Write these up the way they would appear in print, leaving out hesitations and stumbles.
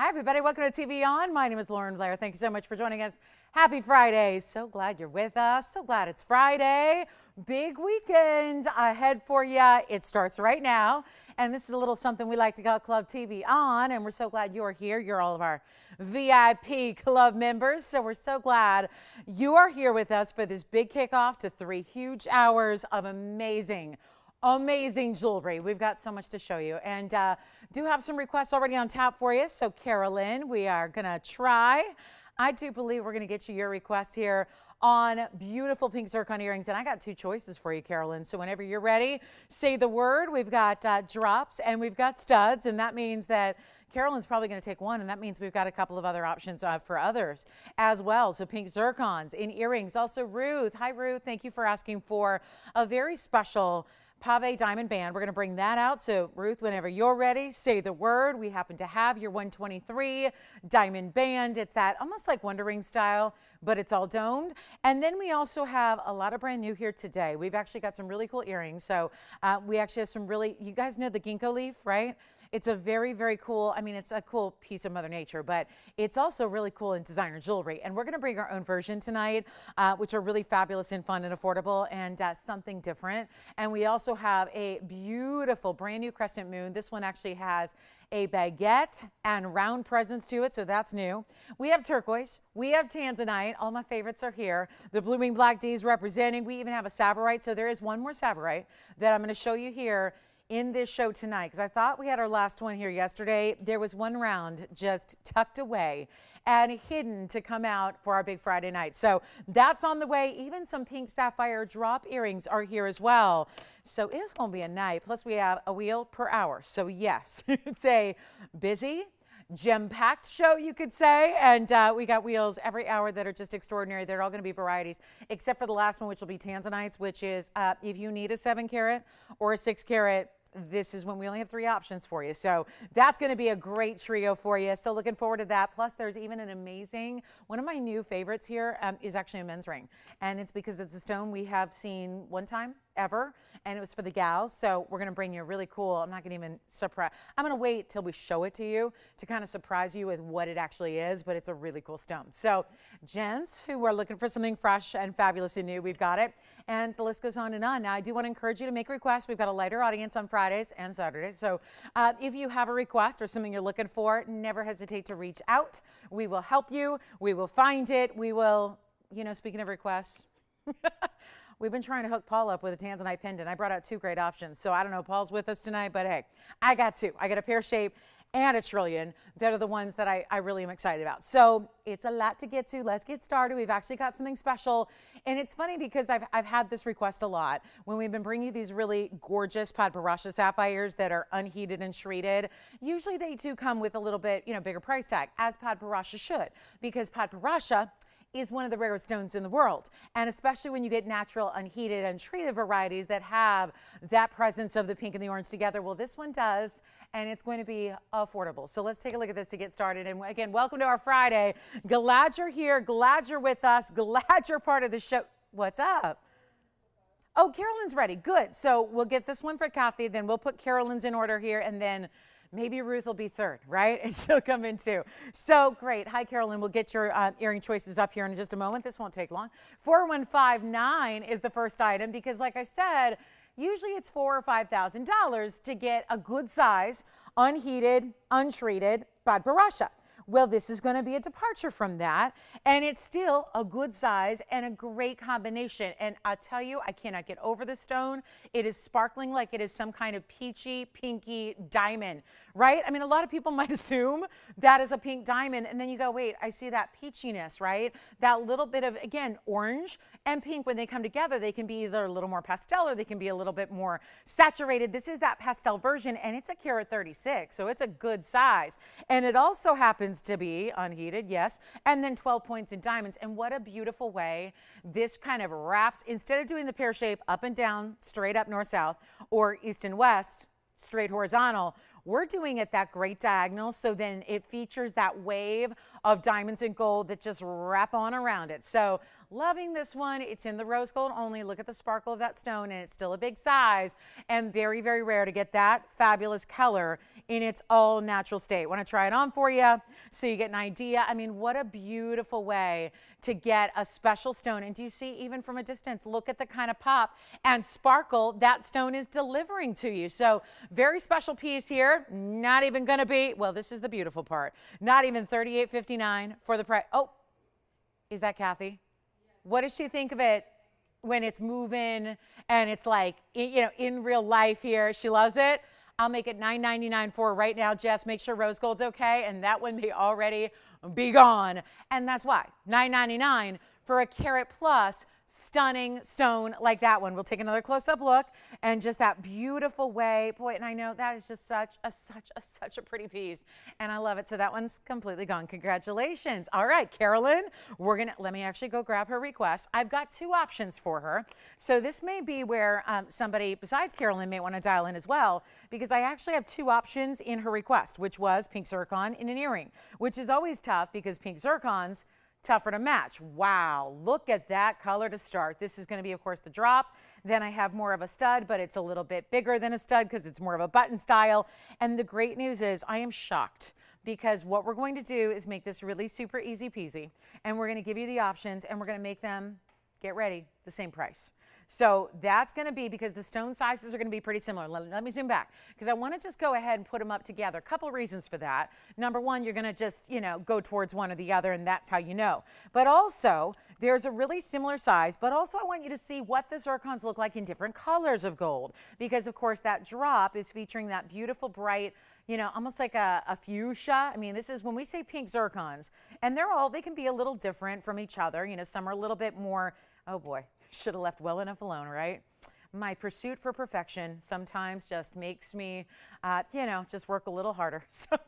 Hi, everybody. Welcome to TVON. My name is Lauren Blair. Thank you so much for joining us. Happy Friday. So glad you're with us. So glad it's Friday. Big weekend ahead for you. It starts right now. And this is a little something we like to call Club TVON. And we're so glad you're here. You're all of our VIP club members. So we're so glad you are here with us for this big kickoff to 3 huge hours of amazing jewelry. We've got so much to show you, and do have some requests already on tap for you. So Carolyn, we are gonna try. I do believe we're gonna get you your request here on beautiful pink zircon earrings, and I got 2 choices for you, Carolyn. So whenever you're ready, say the word. We've got drops and we've got studs, and that means that Carolyn's probably going to take one, and that means we've got a couple of other options for others as well. So pink zircons in earrings. Also Ruth. Hi, Ruth. Thank you for asking for a very special pave diamond band. We're going to bring that out. So Ruth, whenever you're ready, say the word. We happen to have your 123 diamond band. It's that almost like Wonder Ring style, but it's all domed. And then we also have a lot of brand new here today. We've actually got some really cool earrings. So we actually have some really, you guys know the Ginko Leaf, right? It's a very, very cool, I mean, it's a cool piece of Mother Nature, but it's also really cool in designer jewelry. And we're going to bring our own version tonight, which are really fabulous and fun and affordable and something different. And we also have a beautiful brand new crescent moon. This one actually has a baguette and round presence to it, so that's new. We have turquoise, we have tanzanite, all my favorites are here. The blooming black D's representing. We even have a savorite, so there is one more savorite that I'm going to show you here in this show tonight, because I thought we had our last one here yesterday. There was one round just tucked away and hidden to come out for our big Friday night. So that's on the way. Even some pink sapphire drop earrings are here as well. So it's going to be a night. Plus we have a wheel per hour. So yes, it's a busy, gem-packed show, you could say, and we got wheels every hour that are just extraordinary. They're all going to be varieties, except for the last one, which will be tanzanites, which is if you need a 7-carat or a 6-carat, this is when we only have 3 options for you. So that's going to be a great trio for you. So looking forward to that. Plus there's even an amazing, one of my new favorites here is actually a men's ring. And it's because it's a stone we have seen one time ever, and it was for the gals. So we're going to bring you a really cool, I'm not going to even surprise, I'm going to wait till we show it to you to kind of surprise you with what it actually is, but it's a really cool stone. So gents who are looking for something fresh and fabulous and new, we've got it. And the list goes on and on. Now I do want to encourage you to make requests. We've got a lighter audience on Fridays and Saturdays. So if you have a request or something you're looking for, never hesitate to reach out. We will help you. We will find it. We will, you know, speaking of requests, we've been trying to hook Paul up with a Tanzanite pendant. I brought out 2 great options. So I don't know, Paul's with us tonight, but hey, I got 2. I got a pear shape and a trillion that are the ones that I really am excited about. So it's a lot to get to. Let's get started. We've actually got something special. And it's funny because I've had this request a lot when we've been bringing you these really gorgeous Padbarasha sapphires that are unheated and treated. Usually they do come with a little bit, you know, bigger price tag, as Padbarasha should, because Padbarasha is one of the rarest stones in the world. And especially when you get natural, unheated, untreated varieties that have that presence of the pink and the orange together. Well, this one does, and it's going to be affordable. So let's take a look at this to get started. And again, welcome to our Friday. Glad you're here. Glad you're with us. Glad you're part of the show. What's up? Oh, Carolyn's ready. Good. So we'll get this one for Kathy. Then we'll put Carolyn's in order here, and then maybe Ruth will be third, right? And she'll come in too. So great. Hi, Carolyn. We'll get your earring choices up here in just a moment. This won't take long. 4159 is the first item because, like I said, usually it's $4,000 or $5,000 to get a good size, unheated, untreated Padbarasha. Well, this is going to be a departure from that, and it's still a good size and a great combination. And I'll tell you, I cannot get over the stone. It is sparkling like it is some kind of peachy, pinky diamond, right? I mean, a lot of people might assume that is a pink diamond, and then you go, wait, I see that peachiness, right? That little bit of, again, orange and pink, when they come together, they can be either a little more pastel or they can be a little bit more saturated. This is that pastel version, and it's a carat 36, so it's a good size. And it also happens to be unheated, yes, and then 12 points in diamonds. And what a beautiful way this kind of wraps, instead of doing the pear shape up and down, straight up north-south, or east and west, straight horizontal, we're doing it that great diagonal, so then it features that wave of diamonds and gold that just wrap on around it. So Loving this one. It's in the rose gold only. Look at the sparkle of that stone, and it's still a big size, and very, very rare to get that fabulous color in its all natural state. Want to try it on for you so you get an idea. I mean, what a beautiful way to get a special stone. And do you see, even from a distance, look at the kind of pop and sparkle that stone is delivering to you. So very special piece here. Not even going to be, well, this is the beautiful part, not even $38.59 for the price. Oh, is that Kathy? What does she think of it when it's moving and it's like, you know, in real life here? She loves it. I'll make it $9.99 for right now, Jess. Make sure rose gold's okay, and that one may already be gone. And that's why, $9.99 for a carat plus stunning stone like that one. We'll take another close-up look, and just that beautiful way. Boy, and I know that is just such a pretty piece, and I love it. So that one's completely gone. Congratulations. All right, Carolyn, let me actually go grab her request. I've got two options for her. So this may be where somebody besides Carolyn may want to dial in as well, because I actually have two options in her request, which was pink zircon in an earring, which is always tough because pink zircon's tougher to match. Wow, look at that color to start. This is going to be, of course, the drop. Then I have more of a stud, but it's a little bit bigger than a stud because it's more of a button style. And the great news is I am shocked, because what we're going to do is make this really super easy peasy. And we're going to give you the options, and we're going to make them, get ready, the same price. So that's going to be, because the stone sizes are going to be pretty similar. Let me zoom back, because I want to just go ahead and put them up together. A couple of reasons for that. Number one, you're going to just, you know, go towards one or the other, and that's how you know. But also, there's a really similar size, but also I want you to see what the zircons look like in different colors of gold, because of course that drop is featuring that beautiful bright, you know, almost like a fuchsia. I mean, this is when we say pink zircons, and they can be a little different from each other. You know, some are a little bit more, oh boy, should have left well enough alone, right? My pursuit for perfection sometimes just makes me, you know, just work a little harder. So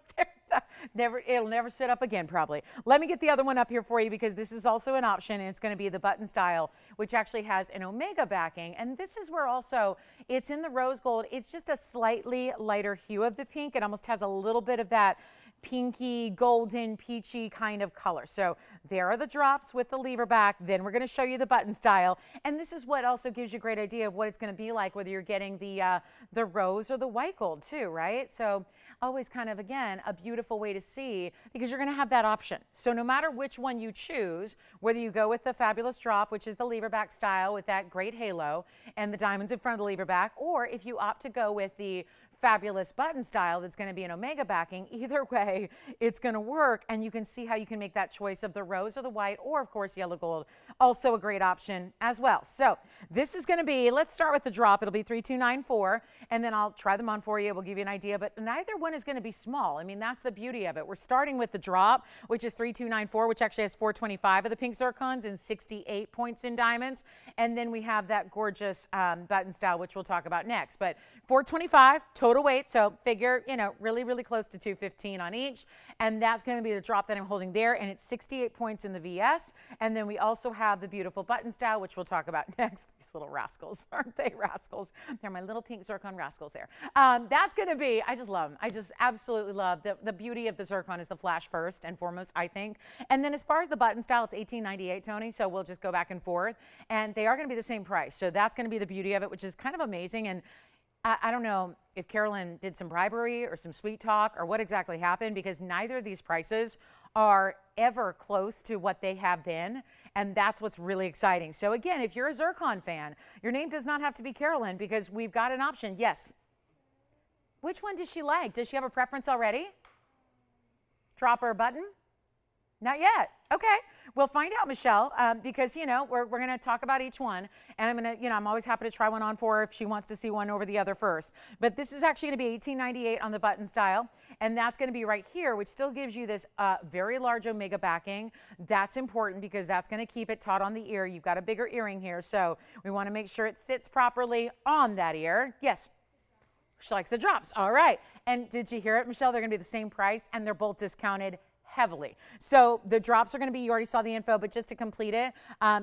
it'll never sit up again, probably. Let me get the other one up here for you, because this is also an option, and it's going to be the button style, which actually has an omega backing. And this is where also it's in the rose gold. It's just a slightly lighter hue of the pink. It almost has a little bit of that pinky, golden, peachy kind of color. So there are the drops with the lever back. Then we're going to show you the button style. And this is what also gives you a great idea of what it's going to be like, whether you're getting the rose or the white gold too, right? So always kind of, again, a beautiful way to see, because you're going to have that option. So no matter which one you choose, whether you go with the fabulous drop, which is the lever back style with that great halo and the diamonds in front of the lever back, or if you opt to go with the fabulous button style that's going to be an omega backing, either way it's going to work. And you can see how you can make that choice of the rose or the white, or of course yellow gold, also a great option as well. So this is going to be, let's start with the drop. It'll be 3294, and then I'll try them on for you. We'll give you an idea, but neither one is going to be small. I mean, that's the beauty of it. We're starting with the drop, which is 3294, which actually has 425 of the pink zircons and 68 points in diamonds. And then we have that gorgeous button style, which we'll talk about next. But 425 total weight, so figure, you know, really, really close to 215 on each. And that's going to be the drop that I'm holding there, and it's 68 points in the VS. And then we also have the beautiful button style, which we'll talk about next. These little rascals, aren't they rascals? They're my little pink zircon rascals there. That's going to be, I just love them. I just absolutely love the beauty of the zircon is the flash first and foremost, I think. And then as far as the button style, it's $18.98, Tony, so we'll just go back and forth. And they are going to be the same price. So that's going to be the beauty of it, which is kind of amazing. And I don't know if Carolyn did some bribery or some sweet talk or what exactly happened, because neither of these prices are ever close to what they have been. And that's what's really exciting. So again, if you're a Zircon fan, your name does not have to be Carolyn, because we've got an option. Yes. Which one does she like? Does she have a preference already? Drop or button? Not yet. Okay. We'll find out, Michelle, because, you know, we're going to talk about each one. And I'm going to, you know, I'm always happy to try one on for her if she wants to see one over the other first. But this is actually going to be $18.98 on the button style. And that's going to be right here, which still gives you this very large omega backing. That's important because that's going to keep it taut on the ear. You've got a bigger earring here, so we want to make sure it sits properly on that ear. Yes. She likes the drops. All right. And did you hear it, Michelle? They're going to be the same price, and they're both discounted heavily. So the drops are going to be, you already saw the info, but just to complete it,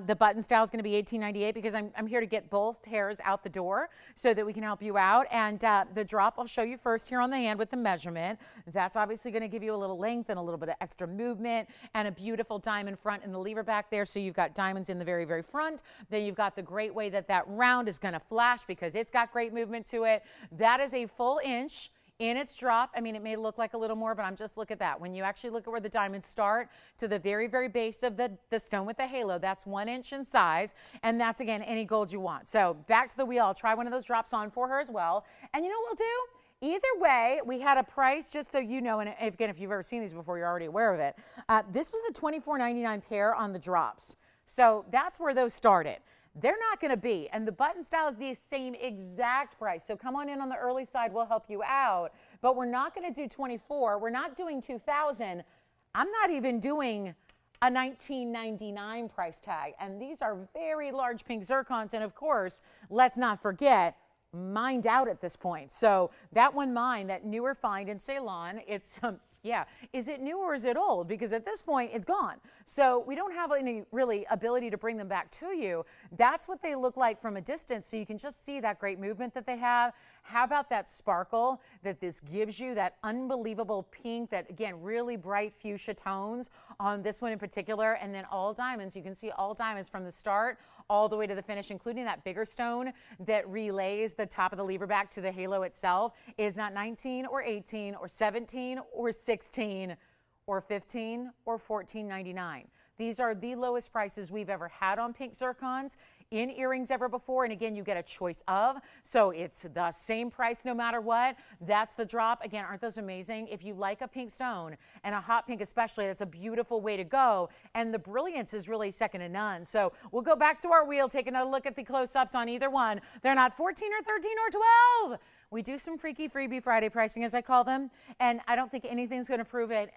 the button style is going to be $18.98 because I'm here to get both pairs out the door so that we can help you out. And the drop I'll show you first here on the hand with the measurement. That's obviously going to give you a little length and a little bit of extra movement and a beautiful diamond front in the lever back there. So you've got diamonds in the very, very front. Then you've got the great way that that round is going to flash because it's got great movement to it. That is a full inch in its drop. I mean, it may look like a little more, but I'm just look at that. When you actually look at where the diamonds start to the very, very base of the stone with the halo, that's 1 inch in size. And that's, again, any gold you want. So back to the wheel. I'll try one of those drops on for her as well. And you know what we'll do? Either way, we had a price, just so you know, and again, if you've ever seen these before, you're already aware of it. This was a $24.99 pair on the drops. So that's where those started. They're not going to be, and the button style is the same exact price. So come on in on the early side, we'll help you out. But we're not going to do 24. We're not doing 2,000. I'm not even doing a $19.99 price tag. And these are very large pink zircons. And of course, let's not forget, mined out at this point. So that one mine, that newer find in Ceylon, it's yeah, is it new or is it old? Because at this point, it's gone. So we don't have any really ability to bring them back to you. That's what they look like from a distance. So you can just see that great movement that they have. How about that sparkle that this gives you, that unbelievable pink, that again, really bright fuchsia tones on this one in particular. And then all diamonds, you can see all diamonds from the start all the way to the finish, including that bigger stone that relays the top of the lever back to the halo itself, is not 19 or 18 or 17 or 16 or 15 or $14.99. These are the lowest prices we've ever had on pink zircons in earrings ever before. And again, you get a choice of, so it's the same price no matter what. That's the drop. Again, aren't those amazing? If you like a pink stone, and a hot pink especially, that's a beautiful way to go. And the brilliance is really second to none. So we'll go back to our wheel, take another look at the close-ups on either one. They're not 14 or 13 or 12. We do some freaky freebie Friday pricing, as I call them, and I don't think anything's going to prove it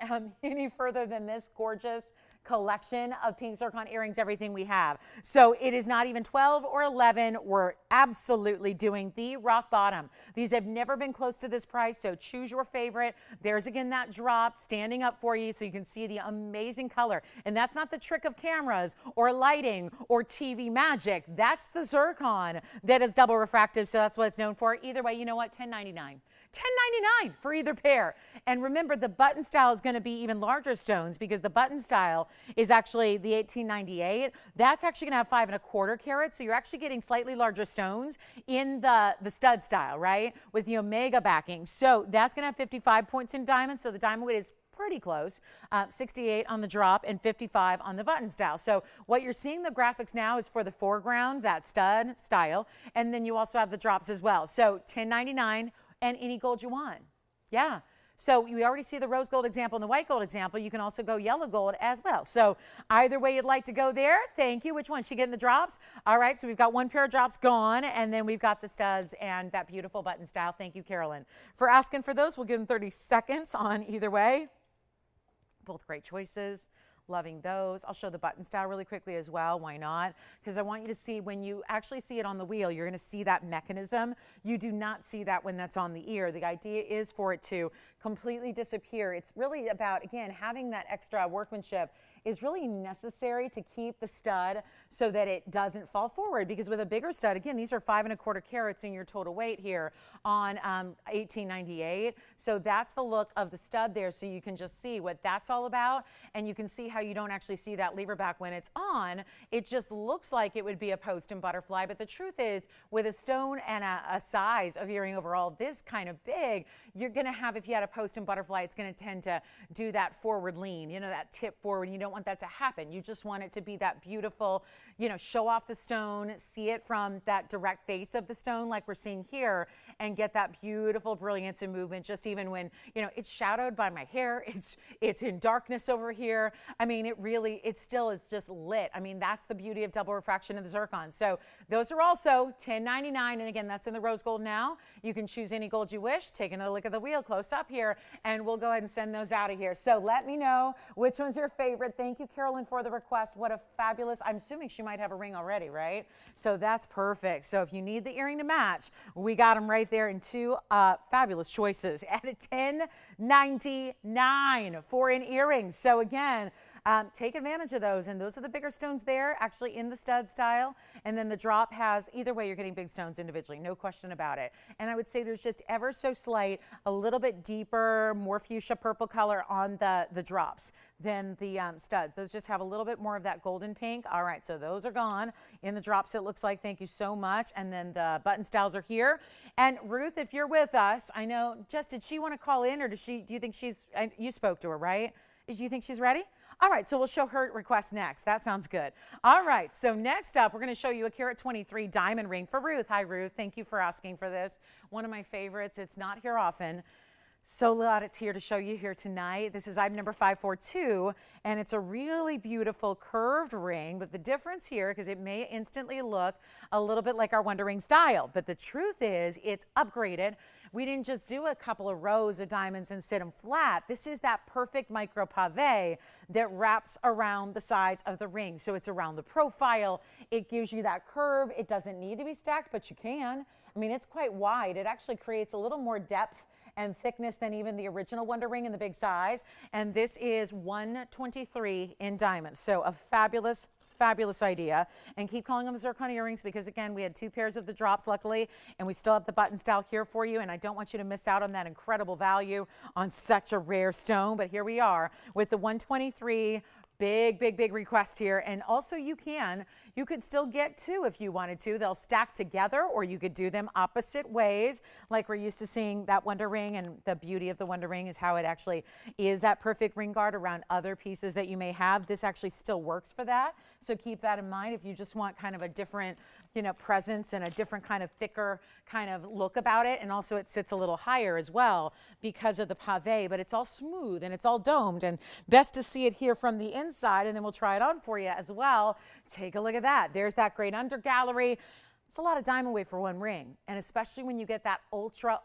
any further than this gorgeous collection of pink zircon earrings, everything we have. So it is not even 12 or 11. We're absolutely doing the rock bottom. These have never been close to this price, so choose your favorite. There's again that drop standing up for you so you can see the amazing color. And that's not the trick of cameras or lighting or TV magic. That's the zircon that is double refractive, so that's what it's known for. Either way, you know what? $10.99. $10.99 for either pair. And remember, the button style is going to be even larger stones because the button style is actually the $18.98. That's actually going to have 5 1/4 carats. So you're actually getting slightly larger stones in the stud style, right? With the omega backing. So that's going to have 55 points in diamonds. So the diamond weight is pretty close, 68 on the drop and 55 on the button style. So what you're seeing the graphics now is for the foreground, that stud style, and then you also have the drops as well. So $10.99 and any gold you want. Yeah. So we already see the rose gold example and the white gold example. You can also go yellow gold as well. So either way you'd like to go there, thank you. Which one? She getting the drops? All right, so we've got one pair of drops gone, and then we've got the studs and that beautiful button style. Thank you, Carolyn. For asking for those, we'll give them 30 seconds on either way. Both great choices. Loving those. I'll show the button style really quickly as well. Why not? Because I want you to see, when you actually see it on the wheel, you're going to see that mechanism. You do not see that when that's on the ear. The idea is for it to completely disappear. It's really about, again, having that extra workmanship is really necessary to keep the stud so that it doesn't fall forward. Because with a bigger stud, again, these are 5 1/4 carats in your total weight here on $18.98. So that's the look of the stud there. So you can just see what that's all about. And you can see how you don't actually see that lever back when it's on. It just looks like it would be a post and butterfly. But the truth is, with a stone and a size of earring overall this kind of big, you're going to have, if you had a post and butterfly, it's going to tend to do that forward lean, you know, that tip forward. You don't want that to happen. You just want it to be that beautiful, you know, show off the stone, see it from that direct face of the stone like we're seeing here, and get that beautiful brilliance and movement just even when, you know, it's shadowed by my hair, it's in darkness over here. I mean, it still is just lit. I mean, that's the beauty of double refraction of the zircon. So those are also $10.99, and again, that's in the rose gold now. You can choose any gold you wish. Take another look at the wheel close up here, and we'll go ahead and send those out of here. So let me know which one's your favorite. Thank you, Carolyn, for the request. What a fabulous, I'm assuming she might have a ring already, right? So that's perfect. So if you need the earring to match, we got them right there in two fabulous choices at a $10.99 for an earring. So again, take advantage of those. And those are the bigger stones there, actually in the stud style. And then the drop has, either way, you're getting big stones individually, no question about it. And I would say there's just ever so slight, a little bit deeper, more fuchsia purple color on the drops than the studs. Those just have a little bit more of that golden pink. All right, so those are gone. In the drops, it looks like, thank you so much. And then the button styles are here. And Ruth, if you're with us, I know, Jess, did she want to call in, or do you think you spoke to her, right? Do you think she's ready? All right, so we'll show her request next. That sounds good. All right, so next up, we're going to show you a carat 23 diamond ring for Ruth. Hi, Ruth. Thank you for asking for this. One of my favorites. It's not here often. So glad it's here to show you here tonight. This is item number 542, and it's a really beautiful curved ring, but the difference here, because it may instantly look a little bit like our Wonder Ring style, but the truth is it's upgraded. We didn't just do a couple of rows of diamonds and sit them flat. This is that perfect micro pave that wraps around the sides of the ring. So it's around the profile. It gives you that curve. It doesn't need to be stacked, but you can. I mean, it's quite wide. It actually creates a little more depth and thickness than even the original Wonder Ring in the big size. And this is 123 in diamonds. So a fabulous idea. And keep calling on the Zircon earrings, because again, we had two pairs of the drops luckily, and we still have the button style here for you. And I don't want you to miss out on that incredible value on such a rare stone. But here we are with the 123. Big request here. And also you could still get two if you wanted to. They'll stack together, or you could do them opposite ways like we're used to seeing that Wonder Ring. And the beauty of the Wonder Ring is how it actually is that perfect ring guard around other pieces that you may have. This actually still works for that. So keep that in mind if you just want kind of a different, presence and a different kind of thicker kind of look about it. And also it sits a little higher as well because of the pave, but it's all smooth and it's all domed, and best to see it here from the inside, and then we'll try it on for you as well. Take a look at that. There's that great under gallery. It's a lot of diamond weight for one ring, and especially when you get that ultra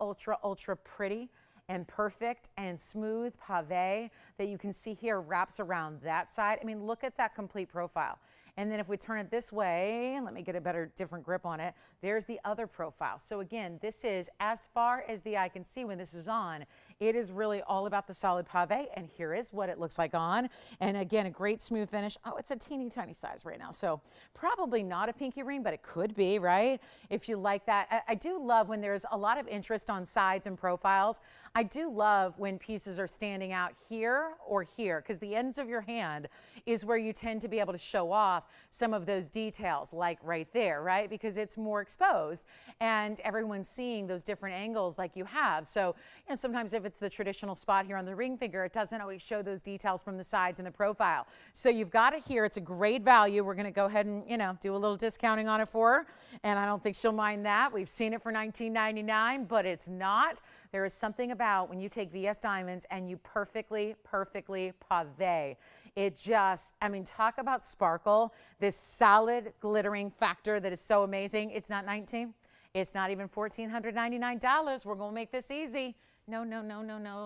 pretty and perfect and smooth pave that you can see here wraps around that side. I mean, look at that complete profile. And then if we turn it this way, let me get a different grip on it. There's the other profile. So again, this is, as far as the eye can see when this is on, it is really all about the solid pave. And here is what it looks like on. And again, a great smooth finish. Oh, it's a teeny tiny size right now. So probably not a pinky ring, but it could be, right? If you like that. I do love when there's a lot of interest on sides and profiles. I do love when pieces are standing out here or here, because the ends of your hand is where you tend to be able to show off some of those details, like right there, right? Because it's more exposed and everyone's seeing those different angles like you have. So, sometimes if it's the traditional spot here on the ring finger, it doesn't always show those details from the sides and the profile. So you've got it here. It's a great value. We're going to go ahead and, do a little discounting on it for her. And I don't think she'll mind that. We've seen it for $19.99, but it's not. There is something about when you take VS Diamonds and you perfectly pave. It just, talk about sparkle, this solid glittering factor that is so amazing. It's not $19. It's not even $1,499. We're going to make this easy. No,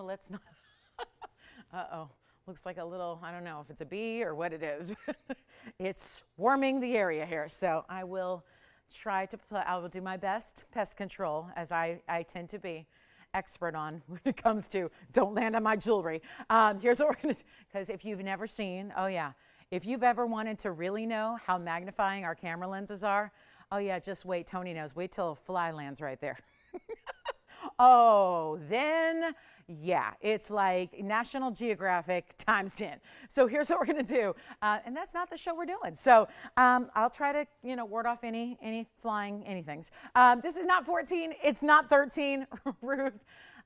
let's not. Uh-oh. Looks like a little, I don't know if it's a bee or what it is. It's warming the area here. So I will do my best pest control, as I tend to be expert on when it comes to don't land on my jewelry. Here's what we're going to do. Because if you've never seen, if you've ever wanted to really know how magnifying our camera lenses are, just wait. Tony knows. Wait till a fly lands right there. Then it's like National Geographic times 10. So here's what we're going to do. And that's not the show we're doing. So I'll try to, ward off any flying anythings. This is not 14. It's not 13, Ruth.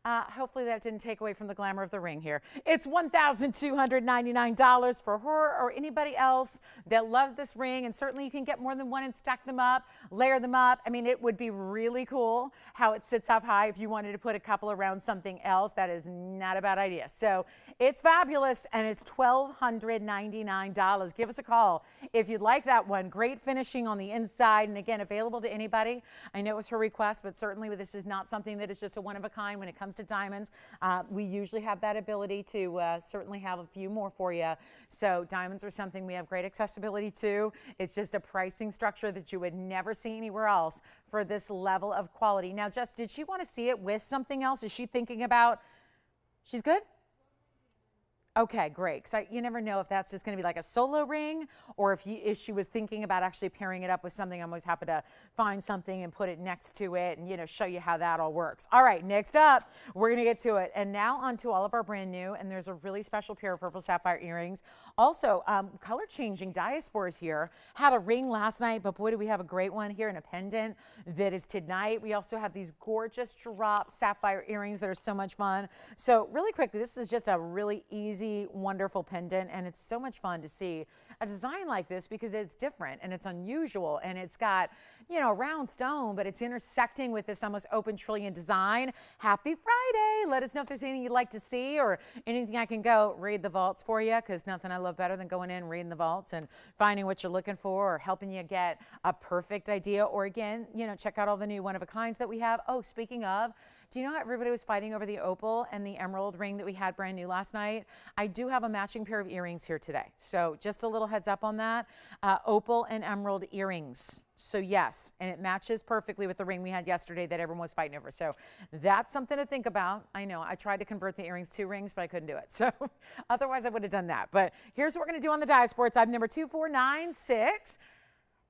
Hopefully that didn't take away from the glamour of the ring here. It's $1,299 for her or anybody else that loves this ring. And certainly you can get more than one and stack them up, layer them up. It would be really cool how it sits up high if you wanted to put a couple around something else. That is not a bad idea. So it's fabulous, and it's $1,299. Give us a call if you'd like that one. Great finishing on the inside, and again, available to anybody. I know it was her request, but certainly this is not something that is just a one of a kind when it comes comes to diamonds. We usually have that ability to certainly have a few more for you. So diamonds are something we have great accessibility to. It's just a pricing structure that you would never see anywhere else for this level of quality. Now, Jess, did she want to see it with something else? Is she thinking about, she's good? Okay, great. Because you never know if that's just going to be like a solo ring, or if she was thinking about actually pairing it up with something. I'm always happy to find something and put it next to it and, you know, show you how that all works. All right, next up, we're going to get to it. And now on to all of our brand new, and there's a really special pair of purple sapphire earrings. Also, color changing diaspores here. Had a ring last night, but boy, do we have a great one here in a pendant that is tonight. We also have these gorgeous drop sapphire earrings that are so much fun. So really quickly, this is just a really easy, wonderful pendant, and it's so much fun to see a design like this because it's different and it's unusual, and it's got, you know, a round stone, but it's intersecting with this almost open trillion design. Happy Friday. Let us know if there's anything you'd like to see or anything I can go read the vaults for you, because nothing I love better than going in, reading the vaults and finding what you're looking for, or helping you get a perfect idea, or again, you know, check out all the new one-of-a-kinds that we have. Oh, speaking of, do you know how everybody was fighting over the opal and the emerald ring that we had brand new last night? I do have a matching pair of earrings here today. So just a little heads up on that. Opal and emerald earrings. So yes, and it matches perfectly with the ring we had yesterday that everyone was fighting over. So that's something to think about. I know I tried to convert the earrings to rings, but I couldn't do it. So otherwise I would have done that. But here's what we're going to do on the diasports. Item number 2496.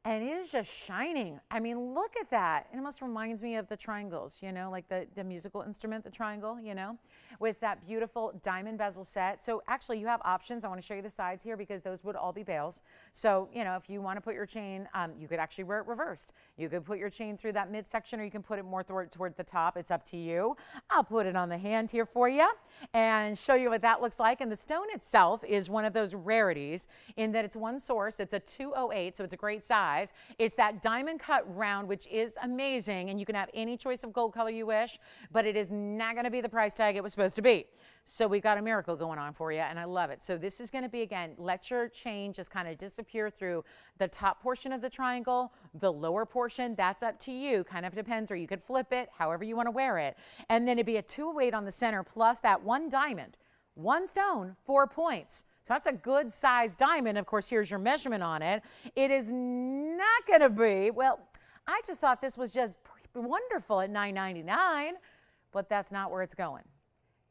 And it is just shining. I mean, look at that. It almost reminds me of the triangles, you know, like the musical instrument, the triangle, you know, with that beautiful diamond bezel set. So actually you have options. I want to show you the sides here because those would all be bails. So, you know, if you want to put your chain, you could actually wear it reversed. You could put your chain through that midsection, or you can put it more toward the top. It's up to you. I'll put it on the hand here for you and show you what that looks like. And the stone itself is one of those rarities in that it's one source. It's a 208, so it's a great size. It's that diamond cut round, which is amazing, and you can have any choice of gold color you wish, but it is not going to be the price tag it was supposed to be. So we've got a miracle going on for you, and I love it. So this is going to be, again, let your chain just kind of disappear through the top portion of the triangle. The lower portion, that's up to you. Kind of depends, or you could flip it however you want to wear it. And then it'd be a 208 on the center plus that one diamond, one stone, 4 points. So that's a good size diamond. Of course, here's your measurement on it. It is not going to be, well, I just thought this was just wonderful at $9.99, but that's not where it's going.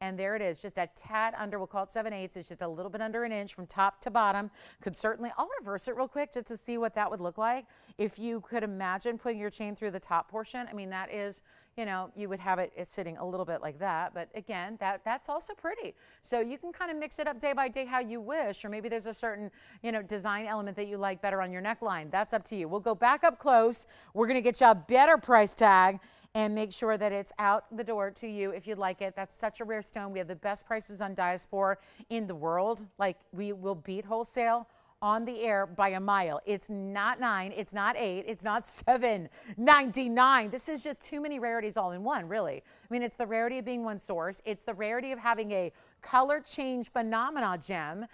And there it is, just a tad under, we'll call it 7/8. It's just a little bit under an inch from top to bottom. Could certainly, I'll reverse it real quick just to see what that would look like. If you could imagine putting your chain through the top portion, I mean, that is, you know, you would have it sitting a little bit like that. But again, that's also pretty. So you can kind of mix it up day by day how you wish, or maybe there's a certain, you know, design element that you like better on your neckline. That's up to you. We'll go back up close. We're going to get you a better price tag and make sure that it's out the door to you if you'd like it. That's such a rare stone. We have the best prices on diaspora in the world. Like, we will beat wholesale on the air by a mile. It's not $9, it's not $8, it's not $7.99. This is just too many rarities all in one, really. I mean, it's the rarity of being one source. It's the rarity of having a color change phenomena gem.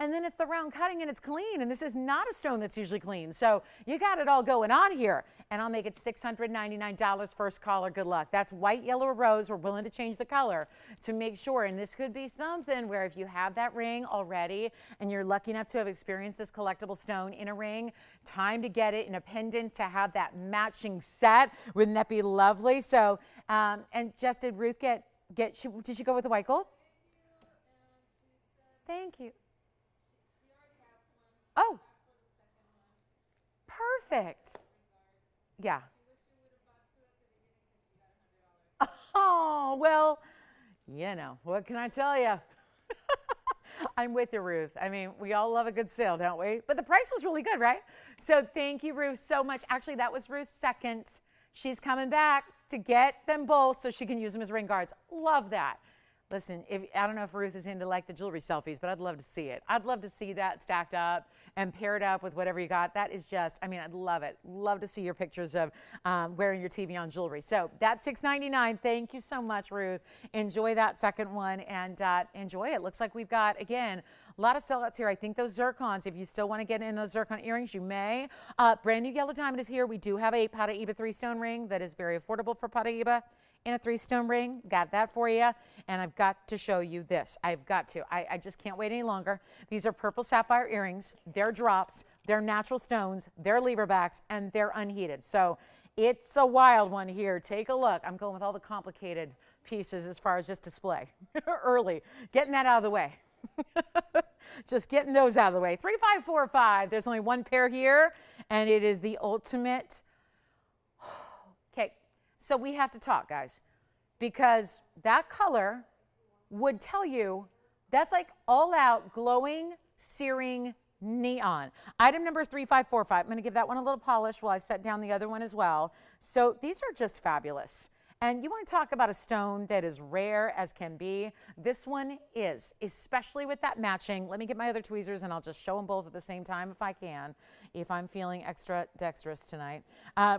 And then it's the round cutting and it's clean. And this is not a stone that's usually clean. So you got it all going on here. And I'll make it $699 first caller. Good luck. That's white, yellow, or rose. We're willing to change the color to make sure. And this could be something where if you have that ring already and you're lucky enough to have experienced this collectible stone in a ring, time to get it in a pendant to have that matching set. Wouldn't that be lovely? So, and Jess, did Ruth did she go with the white gold? Thank you. Oh, perfect. Yeah. Oh, well, you know, what can I tell you? I'm with you, Ruth. I mean, we all love a good sale, don't we? But the price was really good, right? So thank you, Ruth, so much. Actually, that was Ruth's second. She's coming back to get them both so she can use them as ring guards. Love that. Listen, I don't know if Ruth is into like the jewelry selfies, but I'd love to see it. I'd love to see that stacked up and paired up with whatever you got. That is just, I mean, I'd love it. Love to see your pictures of wearing your TVON jewelry. So that's $6.99. Thank you so much, Ruth. Enjoy that second one and enjoy it. Looks like we've got, again, a lot of sellouts here. I think those zircons, if you still want to get in those zircon earrings, you may. Brand new yellow diamond is here. We do have a Paraíba 3-stone ring that is very affordable for Paraíba. in a 3-stone ring. Got that for you. And I've got to show you this. I've got to. I just can't wait any longer. These are purple sapphire earrings. They're drops. They're natural stones. They're leverbacks, and they're unheated. So it's a wild one here. Take a look. I'm going with all the complicated pieces as far as just display. Early. Getting that out of the way. Just getting those out of the way. 3545. There's only one pair here, and it is the ultimate. Okay, so we have to talk, guys, because that color would tell you that's like all out glowing, searing neon. Item number is 3545. I'm going to give that one a little polish while I set down the other one as well. So these are just fabulous. And you want to talk about a stone that is rare as can be. This one is, especially with that matching. Let me get my other tweezers and I'll just show them both at the same time if I can, if I'm feeling extra dexterous tonight.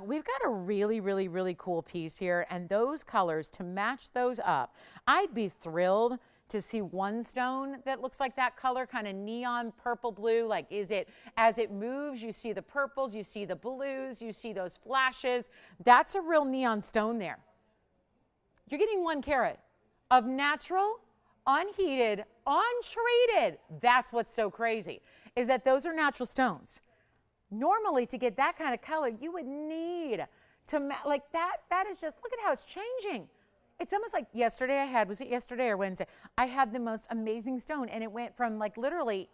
We've got a really, really, really cool piece here, and those colors, to match those up, I'd be thrilled to see one stone that looks like that color, kind of neon purple blue. Like, is it, as it moves, you see the purples, you see the blues, you see those flashes. That's a real neon stone there. You're getting 1 carat of natural, unheated, untreated. That's what's so crazy, is that those are natural stones. Normally, to get that kind of color, you would need to, like that is just, look at how it's changing. It's almost like yesterday I had, was it yesterday or Wednesday? I had the most amazing stone, and it went from like literally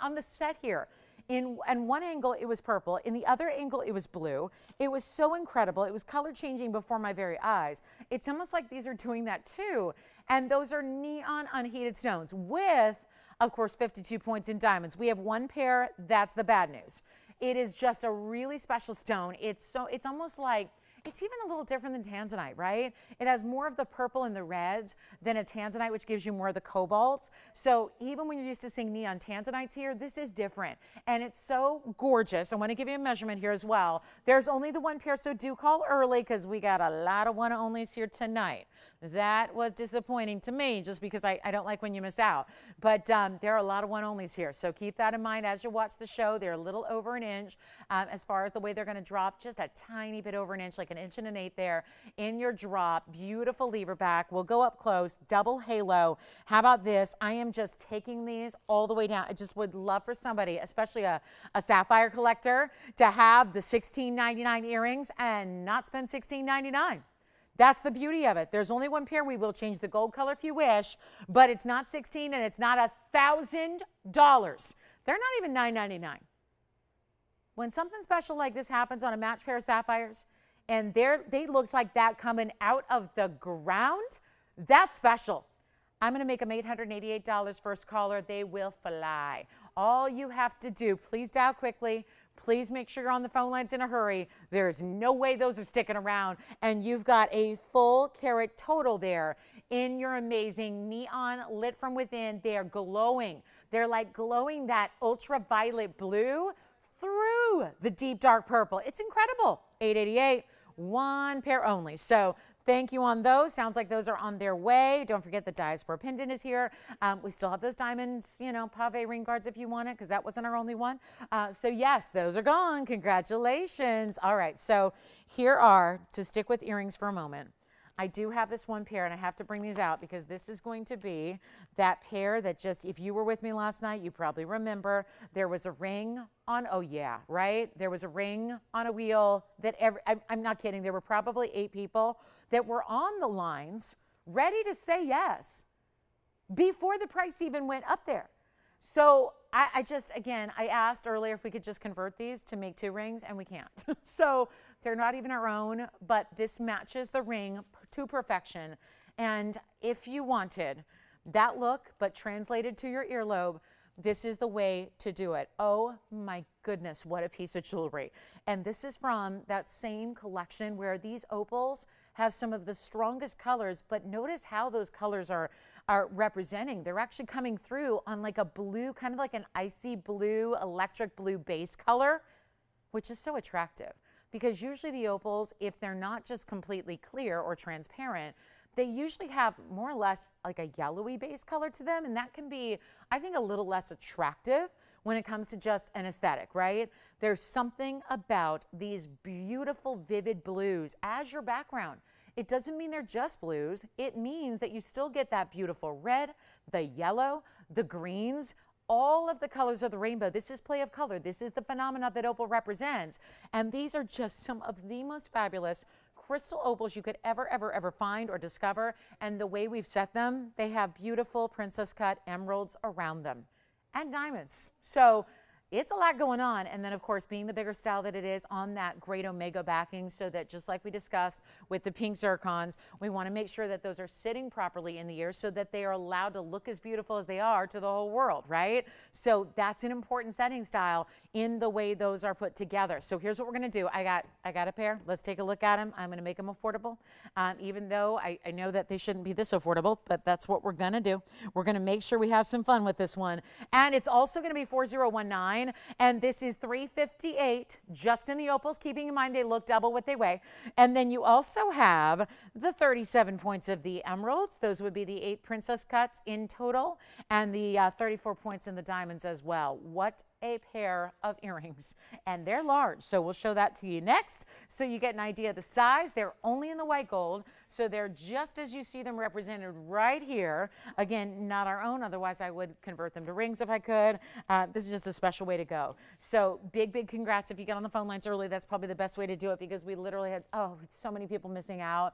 on the set here. In one angle, it was purple. In the other angle, it was blue. It was so incredible. It was color changing before my very eyes. It's almost like these are doing that too. And those are neon unheated stones with, of course, 52 points in diamonds. We have 1 pair. That's the bad news. It is just a really special stone. It's almost like, it's even a little different than Tanzanite, right? It has more of the purple and the reds than a Tanzanite, which gives you more of the cobalts. So even when you're used to seeing neon Tanzanites here, this is different. And it's so gorgeous. I want to give you a measurement here as well. There's only the 1 pair, so do call early because we got a lot of one-onlys here tonight. That was disappointing to me just because I don't like when you miss out. But there are a lot of one-onlys here. So keep that in mind as you watch the show. They're a little over an inch as far as the way they're going to drop, just a tiny bit over an inch, like an inch and an eighth there in your drop. Beautiful lever back. We'll go up close, double halo. How about this? I am just taking these all the way down. I just would love for somebody, especially a sapphire collector, to have the $16.99 earrings and not spend $16.99. That's the beauty of it. There's only 1 pair. We will change the gold color if you wish, but it's not $16 and it's not $1,000. They're not even $9.99. When something special like this happens on a matched pair of sapphires, and they looked like that coming out of the ground, that's special. I'm going to make them $888 first caller. They will fly. All you have to do, please dial quickly. Please make sure you're on the phone lines in a hurry. There's no way those are sticking around. And you've got a full carat total there in your amazing neon lit from within. They are glowing. They're like glowing that ultraviolet blue through the deep dark purple. It's incredible. $888, 1 pair only. So thank you on those. Sounds like those are on their way. Don't forget the diaspora pendant is here. We still have those diamonds, pave ring guards if you want it, because that wasn't our only one. So yes, those are gone. Congratulations. All right, so here are, to stick with earrings for a moment, I do have this 1 pair, and I have to bring these out because this is going to be that pair that just, if you were with me last night, you probably remember there was a ring on, oh yeah, right? There was a ring on a wheel that I'm not kidding, there were probably 8 people that were on the lines ready to say yes before the price even went up there. So I just, again, I asked earlier if we could just convert these to make 2 rings, and we can't. So they're not even our own, but this matches the ring to perfection. And if you wanted that look, but translated to your earlobe, this is the way to do it. Oh my goodness, what a piece of jewelry. And this is from that same collection where these opals have some of the strongest colors, but notice how those colors are representing. They're actually coming through on like a blue, kind of like an icy blue, electric blue base color, which is so attractive. Because usually the opals, if they're not just completely clear or transparent, they usually have more or less like a yellowy base color to them, and that can be, I think, a little less attractive when it comes to just an aesthetic, right? There's something about these beautiful, vivid blues as your background. it doesn't mean they're just blues. It means that you still get that beautiful red, the yellow, the greens, all of the colors of the rainbow. This is play of color. This is the phenomena that opal represents. And these are just some of the most fabulous crystal opals you could ever find or discover. And the way we've set them, they have beautiful princess cut emeralds around them and diamonds. So it's a lot going on. And then, of course, being the bigger style that it is on that great omega backing, so that just like we discussed with the pink zircons, we want to make sure that those are sitting properly in the ear so that they are allowed to look as beautiful as they are to the whole world, right? So that's an important setting style in the way those are put together. So here's what we're going to do. I got a pair. Let's take a look at them. I'm going to make them affordable, even though I know that they shouldn't be this affordable, but that's what we're going to do. We're going to make sure we have some fun with this one. And it's also going to be 4019. And this is $358 just in the opals, keeping in mind they look double what they weigh. And then you also have the 37 points of the emeralds. Those would be the 8 princess cuts in total, and the 34 points in the diamonds as well. What a pair of earrings, and they're large, so we'll show that to you next so you get an idea of the size. They're only in the white gold, so they're just as you see them represented right here. Again, not our own, otherwise I would convert them to rings if I could. This is just a special way to go. So big congrats if you get on the phone lines early. That's probably the best way to do it, because we literally had so many people missing out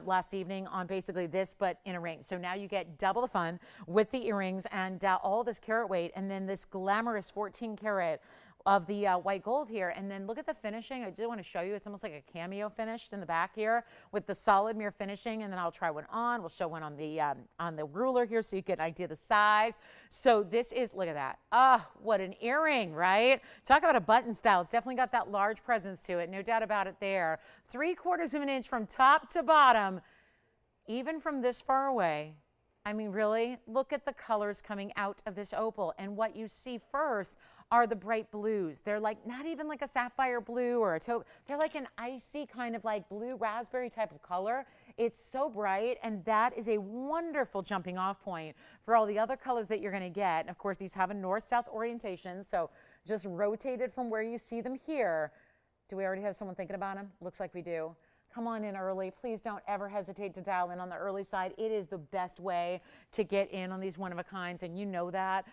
last evening on basically this, but in a ring. So now you get double the fun with the earrings and all this carat weight, and then this glamorous 14 karat of the white gold here. And then look at the finishing. I just want to show you. It's almost like a cameo finished in the back here with the solid mirror finishing. And then I'll try one on. We'll show one on the ruler here so you get an idea of the size. So this is, look at that. Oh, what an earring, right? Talk about a button style. It's definitely got that large presence to it. No doubt about it there. 3/4 of an inch from top to bottom, even from this far away. I mean, really, look at the colors coming out of this opal. And what you see first are the bright blues. They're like, not even like a sapphire blue or a taupe. They're like an icy kind of like blue raspberry type of color. It's so bright, and that is a wonderful jumping off point for all the other colors that you're gonna get. And of course, these have a north-south orientation, so just rotated from where you see them here. Do we already have someone thinking about them? Looks like we do. Come on in early. Please don't ever hesitate to dial in on the early side. It is the best way to get in on these one-of-a-kinds, and you know that.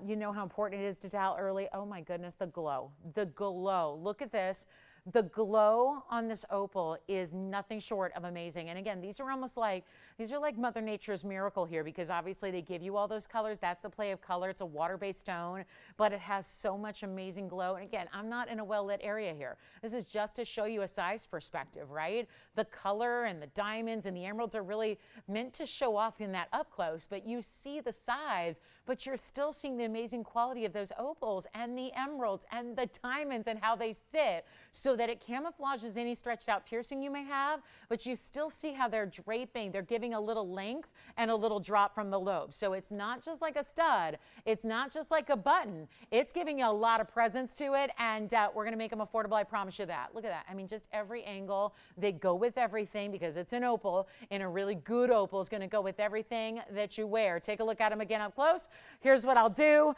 You know how important it is to dial early. Oh my goodness, the glow. The glow. Look at this. The glow on this opal is nothing short of amazing. And again, these are almost like, these are like Mother Nature's miracle here, because obviously they give you all those colors. That's the play of color. It's a water-based stone, but it has so much amazing glow. And again, I'm not in a well-lit area here. This is just to show you a size perspective, right? The color and the diamonds and the emeralds are really meant to show off in that up close, but you see the size, but you're still seeing the amazing quality of those opals and the emeralds and the diamonds and how they sit, so that it camouflages any stretched out piercing you may have, but you still see how they're draping. They're giving a little length and a little drop from the lobe. So it's not just like a stud. It's not just like a button. It's giving you a lot of presence to it, and we're going to make them affordable. I promise you that. Look at that. I mean, just every angle. They go with everything, because it's an opal, and a really good opal is going to go with everything that you wear. Take a look at them again up close. Here's what I'll do.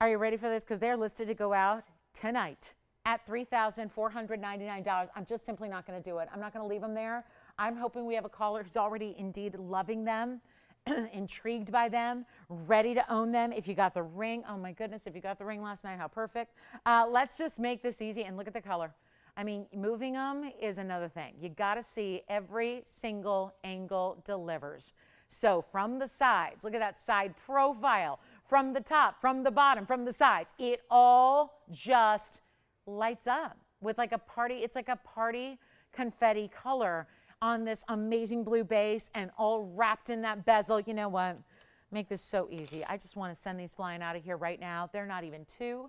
Are you ready for this? Because they're listed to go out tonight at $3,499. I'm just simply not going to do it. I'm not going to leave them there. I'm hoping we have a caller who's already indeed loving them, intrigued by them, ready to own them. If you got the ring, oh my goodness, if you got the ring last night, how perfect. Let's just make this easy, and look at the color. I mean, moving them is another thing. You got to see every single angle delivers. So from the sides, look at that side profile, from the top, from the bottom, from the sides, it all just lights up with like a party. It's like a party confetti color on this amazing blue base, and all wrapped in that bezel. You know what? Make this so easy. I just want to send these flying out of here right now. They're not even $2.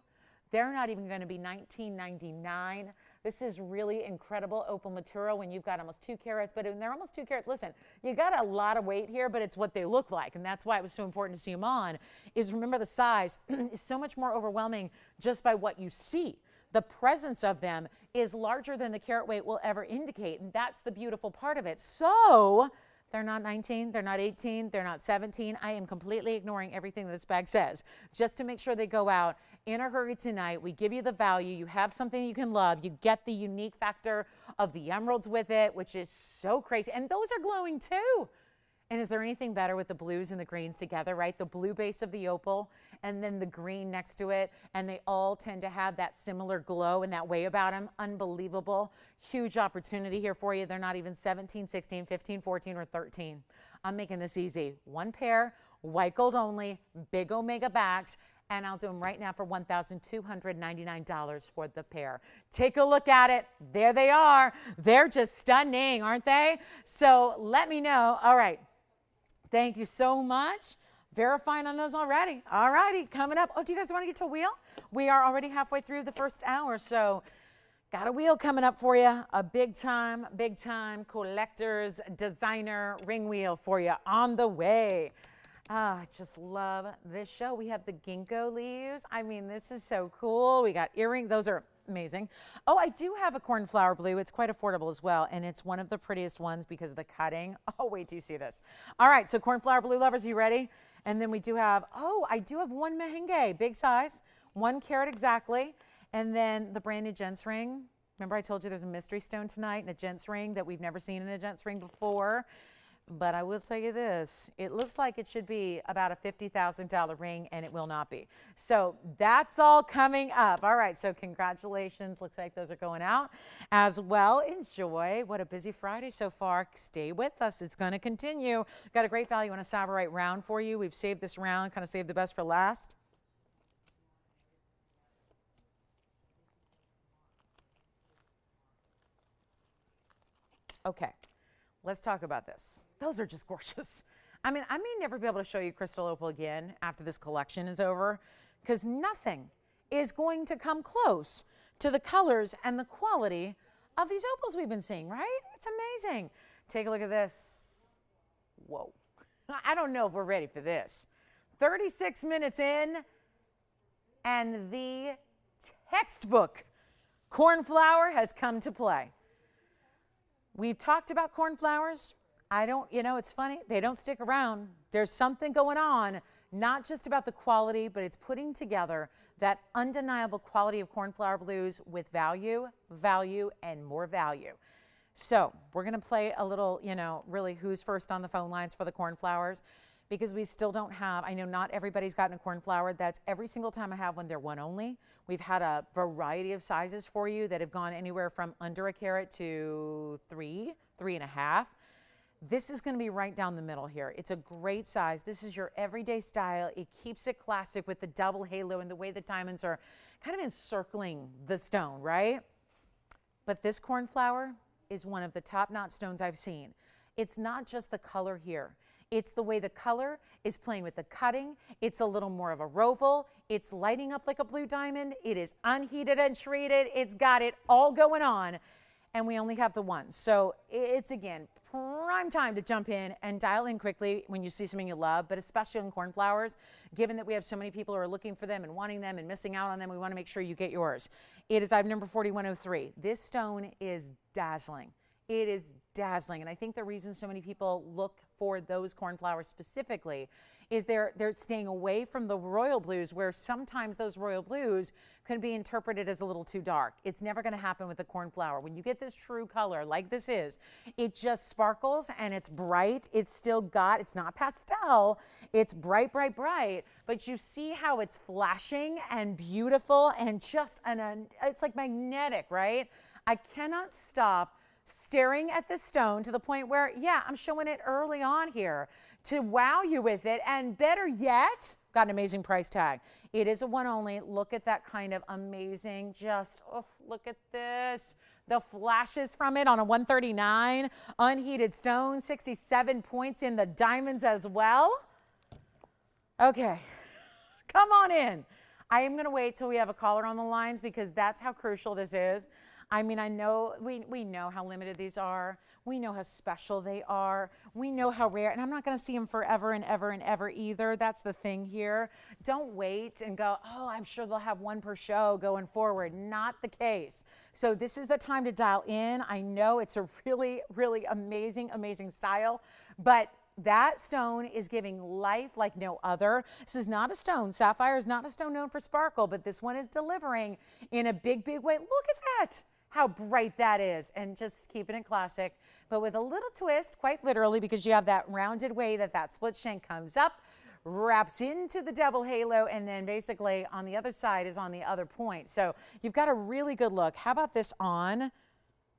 They're not even going to be $19.99. This is really incredible opal material when you've got almost 2 carats, but when they're almost 2 carats, listen, you got a lot of weight here, but it's what they look like, and that's why it was so important to see them on, is remember the size is so much more overwhelming just by what you see. The presence of them is larger than the carat weight will ever indicate, and that's the beautiful part of it. So They're not 19, they're not 18, they're not 17. I am completely ignoring everything this bag says just to make sure they go out in a hurry tonight. We give you the value. You have something you can love. You get the unique factor of the emeralds with it, which is so crazy. And those are glowing too. And is there anything better with the blues and the greens together, right? The blue base of the opal and then the green next to it. And they all tend to have that similar glow and that way about them. Unbelievable. Huge opportunity here for you. They're not even 17, 16, 15, 14, or 13. I'm making this easy. One pair, white gold only, big Omega backs. And I'll do them right now for $1,299 for the pair. Take a look at it. There they are. They're just stunning, aren't they? So let me know. All right. Thank you so much. Verifying on those already. All righty, coming up. Oh, do you guys want to get to a wheel? We are already halfway through the first hour, so got a wheel coming up for you. A big time collector's designer ring wheel for you on the way. I just love this show. We have the Ginko leaves. I mean, this is so cool. We got earrings. Those are amazing. Oh, I do have a cornflower blue. It's quite affordable as well, and it's one of the prettiest ones because of the cutting. Oh, wait till you see this. All right, so cornflower blue lovers, are you ready? And then we do have, oh, I do have one merengue, big size, 1 carat exactly, and then the brand new gents ring. Remember I told you there's a mystery stone tonight and a gents ring that we've never seen in a gents ring before. But I will tell you this, it looks like it should be about a $50,000 ring, and it will not be. So that's all coming up. All right, so congratulations. Looks like those are going out as well. Enjoy. What a busy Friday so far. Stay with us. It's going to continue. Got a great value on a Savorite round for you. We've saved this round, kind of saved the best for last. Okay. Let's talk about this. Those are just gorgeous. I mean, I may never be able to show you crystal opal again after this collection is over because nothing is going to come close to the colors and the quality of these opals we've been seeing, right? It's amazing. Take a look at this. Whoa. I don't know if we're ready for this. 36 minutes in and the textbook cornflower has come to play. We've talked about cornflowers. It's funny. They don't stick around. There's something going on, not just about the quality, but it's putting together that undeniable quality of cornflower blues with value, and more value. So we're going to play a little, really who's first on the phone lines for the cornflowers because we still don't have, I know not everybody's gotten a cornflower. That's every single time I have one, they're one only. We've had a variety of sizes for you that have gone anywhere from under a carat to 3, 3.5. This is going to be right down the middle here. It's a great size. This is your everyday style. It keeps it classic with the double halo and the way the diamonds are kind of encircling the stone, right? But this cornflower is one of the top-notch stones I've seen. It's not just the color here. It's the way the color is playing with the cutting. It's a little more of a roval. It's lighting up like a blue diamond. It is unheated and treated. It's got it all going on. And we only have the one. So it's, again, prime time to jump in and dial in quickly when you see something you love, but especially on cornflowers. Given that we have so many people who are looking for them and wanting them and missing out on them, we want to make sure you get yours. It is item number 4103. This stone is dazzling. It is dazzling. And I think the reason so many people look for those cornflowers specifically is they're staying away from the royal blues, where sometimes those royal blues can be interpreted as a little too dark. It's never going to happen with the cornflower. When you get this true color like this is, it just sparkles and it's bright. It's not pastel. It's bright, bright, bright. But you see how it's flashing and beautiful and just, it's like magnetic, right? I cannot stop staring at this stone to the point where, yeah, I'm showing it early on here to wow you with it. And better yet, got an amazing price tag. It is a one only. Look at that kind of amazing, look at this. The flashes from it on a 139, unheated stone, 67 points in the diamonds as well. Okay, come on in. I am going to wait till we have a caller on the lines because that's how crucial this is. I mean, I know, we know how limited these are. We know how special they are. We know how rare, and I'm not going to see them forever and ever and ever either. That's the thing here. Don't wait and go, oh, I'm sure they'll have one per show going forward. Not the case. So this is the time to dial in. I know it's a really, really amazing, amazing style, but that stone is giving life like no other. This is not a stone. Sapphire is not a stone known for sparkle, but this one is delivering in a big, big way. Look at that. How bright that is, and just keeping it classic, but with a little twist, quite literally, because you have that rounded way that split shank comes up, wraps into the double halo, and then basically on the other side is on the other point. So you've got a really good look. How about this on?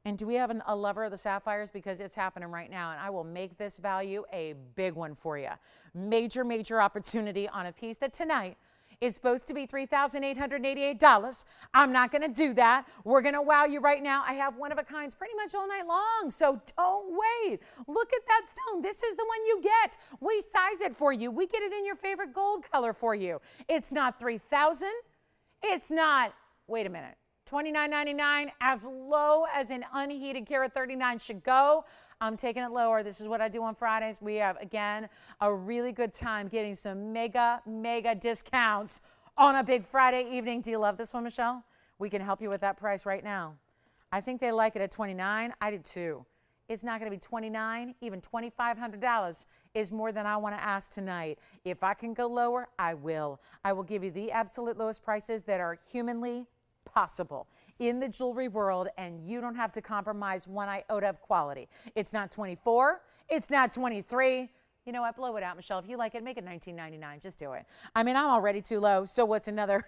And do we have a lover of the sapphires? Because it's happening right now, and I will make this value a big one for you. Major, major opportunity on a piece that tonight is supposed to be $3,888. I'm not going to do that. We're going to wow you right now. I have one of a kinds pretty much all night long, so don't wait. Look at that stone. This is the one you get. We size it for you. We get it in your favorite gold color for you. It's not $3,000. It's not, wait a minute, $29.99, as low as an unheated carat 39 should go. I'm taking it lower. This is what I do on Fridays. We have, again, a really good time getting some mega, mega discounts on a big Friday evening. Do you love this one, Michelle? We can help you with that price right now. I think they like it at $29. I do too. It's not going to be $29, even $2,500 is more than I want to ask tonight. If I can go lower, I will. I will give you the absolute lowest prices that are humanly possible in the jewelry world, and you don't have to compromise one iota of quality. It's not 24, it's not 23. You know what, blow it out, Michelle. If you like it, make it $19.99. Just do it. I mean, I'm already too low, so what's another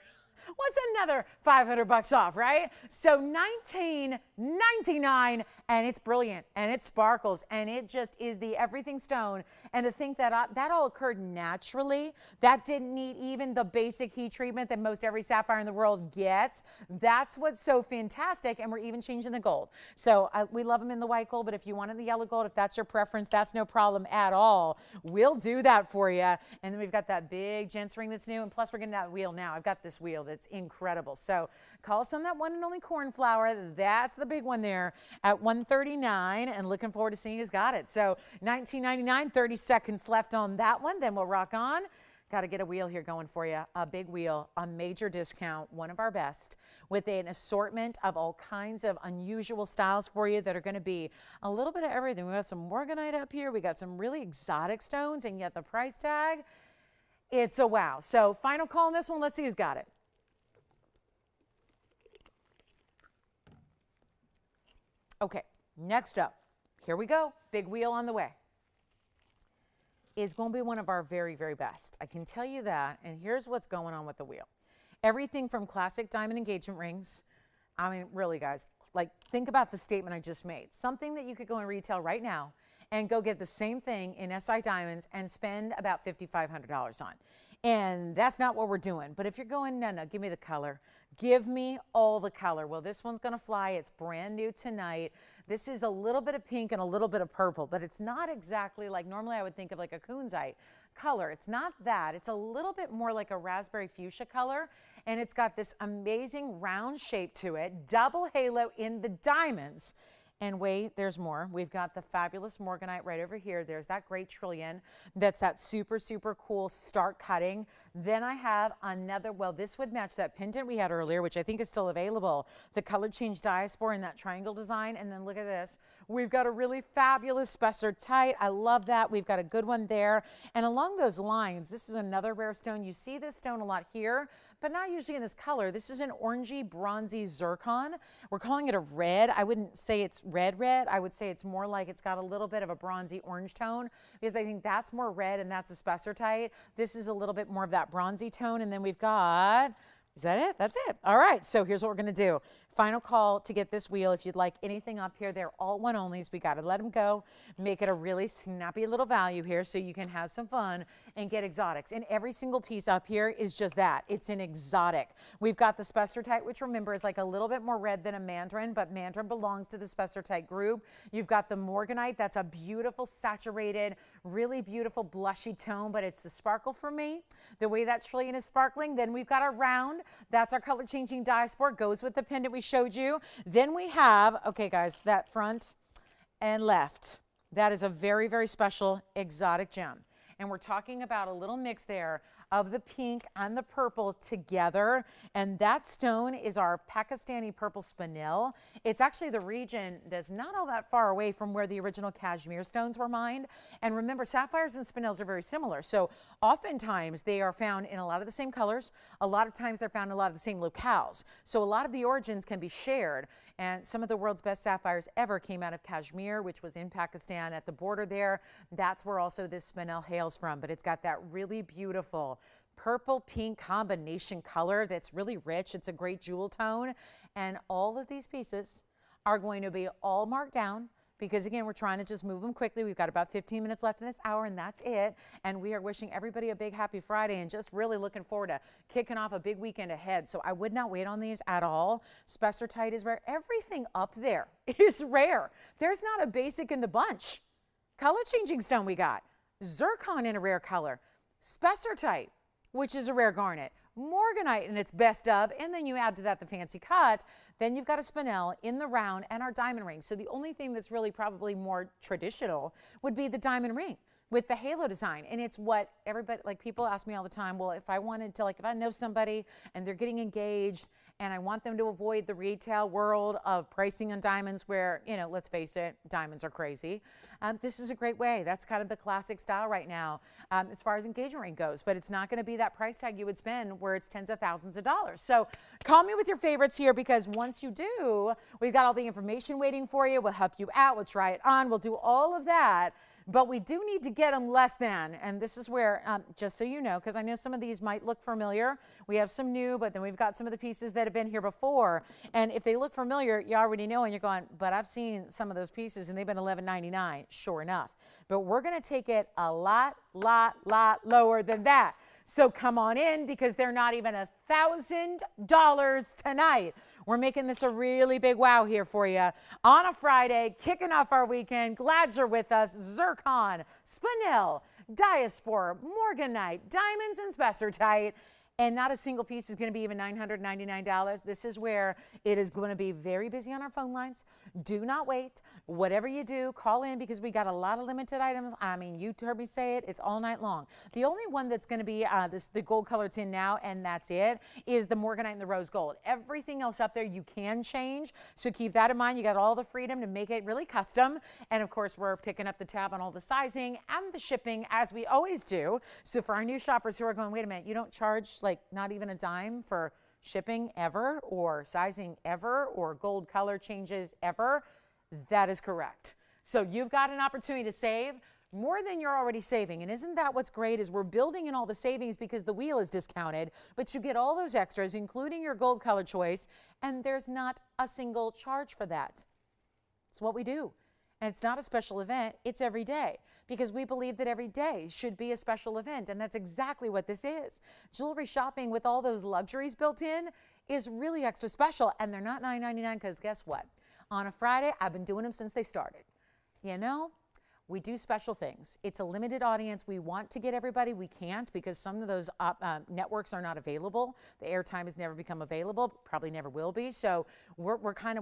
$500 off, right? So $19.99, and it's brilliant, and it sparkles, and it just is the everything stone. And to think that that all occurred naturally, that didn't need even the basic heat treatment that most every sapphire in the world gets. That's what's so fantastic, and we're even changing the gold. So we love them in the white gold, but if you wanted the yellow gold, if that's your preference, that's no problem at all. We'll do that for you. And then we've got that big gents ring that's new, and plus we're getting that wheel now. I've got this wheel that's incredible. So call us on that one and only cornflower. That's the big one there at $139, and looking forward to seeing who's got it. So $19.99, 30 seconds left on that one. Then we'll rock on. Got to get a wheel here going for you. A big wheel, a major discount, one of our best, with an assortment of all kinds of unusual styles for you that are going to be a little bit of everything. We got some Morganite up here. We got some really exotic stones, and yet the price tag, it's a wow. So final call on this one. Let's see who's got it. Okay, next up, here we go. Big wheel on the way. Is going to be one of our very, very best. I can tell you that, and here's what's going on with the wheel. Everything from classic diamond engagement rings. I mean, really, guys, like, think about the statement I just made. Something that you could go and retail right now and go get the same thing in SI diamonds and spend about $5,500 on. And that's not what we're doing. But if you're going, no, give me the color. Give me all the color. Well, this one's going to fly. It's brand new tonight. This is a little bit of pink and a little bit of purple, but it's not exactly like normally I would think of like a kunzite color. It's not that. It's a little bit more like a raspberry fuchsia color, and it's got this amazing round shape to it, double halo in the diamonds. And wait, there's more. We've got the fabulous Morganite right over here. There's that great trillion. That's that super, super cool stark cutting. Then I have another, well, this would match that pendant we had earlier, which I think is still available. The color change diaspora in that triangle design. And then look at this. We've got a really fabulous spessor tight. I love that. We've got a good one there. And along those lines, this is another rare stone. You see this stone a lot here, but not usually in this color. This is an orangey, bronzy zircon. We're calling it a red. I wouldn't say it's red. I would say it's more like it's got a little bit of a bronzy orange tone, because I think that's more red and that's a spessartite. This is a little bit more of that bronzy tone. And then we've got, is that it? That's it. All right. So here's what we're going to do. Final call to get this wheel. If you'd like anything up here, they're all one onlys. We got to let them go. Make it a really snappy little value here so you can have some fun and get exotics. And every single piece up here is just that. It's an exotic. We've got the spessartite, which remember is like a little bit more red than a mandarin, but mandarin belongs to the spessartite group. You've got the Morganite. That's a beautiful, saturated, really beautiful, blushy tone, but it's the sparkle for me. The way that trillion is sparkling. Then we've got our round. That's our color changing diaspora. Goes with the pendant we showed you. Then we have, okay guys, that front and left. That is a very, very special exotic gem. And we're talking about a little mix there of the pink and the purple together. And that stone is our Pakistani purple Spinel. It's actually the region that's not all that far away from where the original cashmere stones were mined. And remember, sapphires and Spinels are very similar. So oftentimes they are found in a lot of the same colors. A lot of times they're found in a lot of the same locales. So a lot of the origins can be shared. And some of the world's best sapphires ever came out of Kashmir, which was in Pakistan at the border there. That's where also this Spinel hails from. But it's got that really beautiful purple pink combination color that's really rich. It's a great jewel tone. And all of these pieces are going to be all marked down because again, we're trying to just move them quickly. We've got about 15 minutes left in this hour and that's it. And we are wishing everybody a big happy Friday and just really looking forward to kicking off a big weekend ahead. So I would not wait on these at all. Spessartite is rare. Everything up there is rare. There's not a basic in the bunch. Color changing stone we got. Zircon in a rare color. Spessartite, which is a rare garnet, Morganite in its best of, and then you add to that the fancy cut, then you've got a Spinel in the round and our diamond ring. So the only thing that's really probably more traditional would be the diamond ring with the halo design. And it's what everybody, like people ask me all the time, well, if I wanted to, like if I know somebody and they're getting engaged and I want them to avoid the retail world of pricing on diamonds where, you know, let's face it, diamonds are crazy. This is a great way. That's kind of the classic style right now as far as engagement ring goes, but it's not going to be that price tag you would spend where it's tens of thousands of dollars. So call me with your favorites here because once you do, we've got all the information waiting for you. We'll help you out. We'll try it on. We'll do all of that. But we do need to get them less than, and this is where, just so you know, because I know some of these might look familiar. We have some new, but then we've got some of the pieces that have been here before. And if they look familiar, you already know, and you're going, but I've seen some of those pieces, and they've been $11.99, sure enough. But we're going to take it a lot lower than that. So come on in because they're not even $1,000 tonight. We're making this a really big wow here for you on a Friday, kicking off our weekend. Glad you're with us. Zircon, Spinel, Diaspora, Morganite, Diamonds, and Spessartite. And not a single piece is going to be even $999. This is where it is going to be very busy on our phone lines. Do not wait. Whatever you do, call in because we got a lot of limited items. I mean, you heard me say it. It's all night long. The only one that's going to be the gold color it's in now, and that's it, is the Morganite and the rose gold. Everything else up there you can change. So keep that in mind. You got all the freedom to make it really custom. And of course, we're picking up the tab on all the sizing and the shipping as we always do. So for our new shoppers who are going, wait a minute, you don't charge like not even a dime for shipping ever or sizing ever or gold color changes ever, that is correct. So you've got an opportunity to save more than you're already saving. And isn't that what's great is we're building in all the savings because the wheel is discounted, but you get all those extras, including your gold color choice, and there's not a single charge for that. It's what we do. And it's not a special event, it's every day because we believe that every day should be a special event. And that's exactly what this is. Jewelry shopping with all those luxuries built in is really extra special. And they're not $9.99 because guess what? On a Friday, I've been doing them since they started. You know, we do special things. It's a limited audience. We want to get everybody. We can't because some of those networks are not available. The airtime has never become available, probably never will be. So we're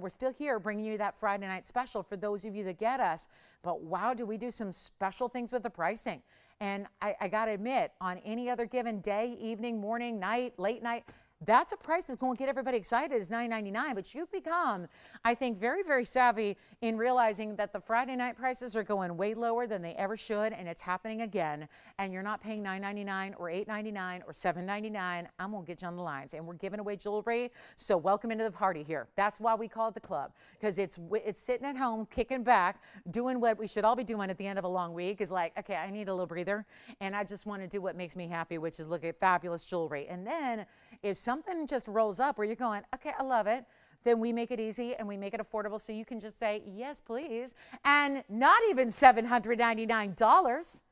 still here bringing you that Friday night special for those of you that get us. But wow, do we do some special things with the pricing. And I got to admit, on any other given day, evening, morning, night, late night, that's a price that's going to get everybody excited is $9.99, but you've become, I think, very, very savvy in realizing that the Friday night prices are going way lower than they ever should, and it's happening again, and you're not paying $9.99 or $8.99 or $7.99. I'm going to get you on the lines, and we're giving away jewelry, so welcome into the party here. That's why we call it the club, because it's sitting at home, kicking back, doing what we should all be doing at the end of a long week is like, okay, I need a little breather, and I just want to do what makes me happy, which is look at fabulous jewelry. And then if something just rolls up where you're going, okay, I love it, then we make it easy and we make it affordable so you can just say, yes, please. And not even $799.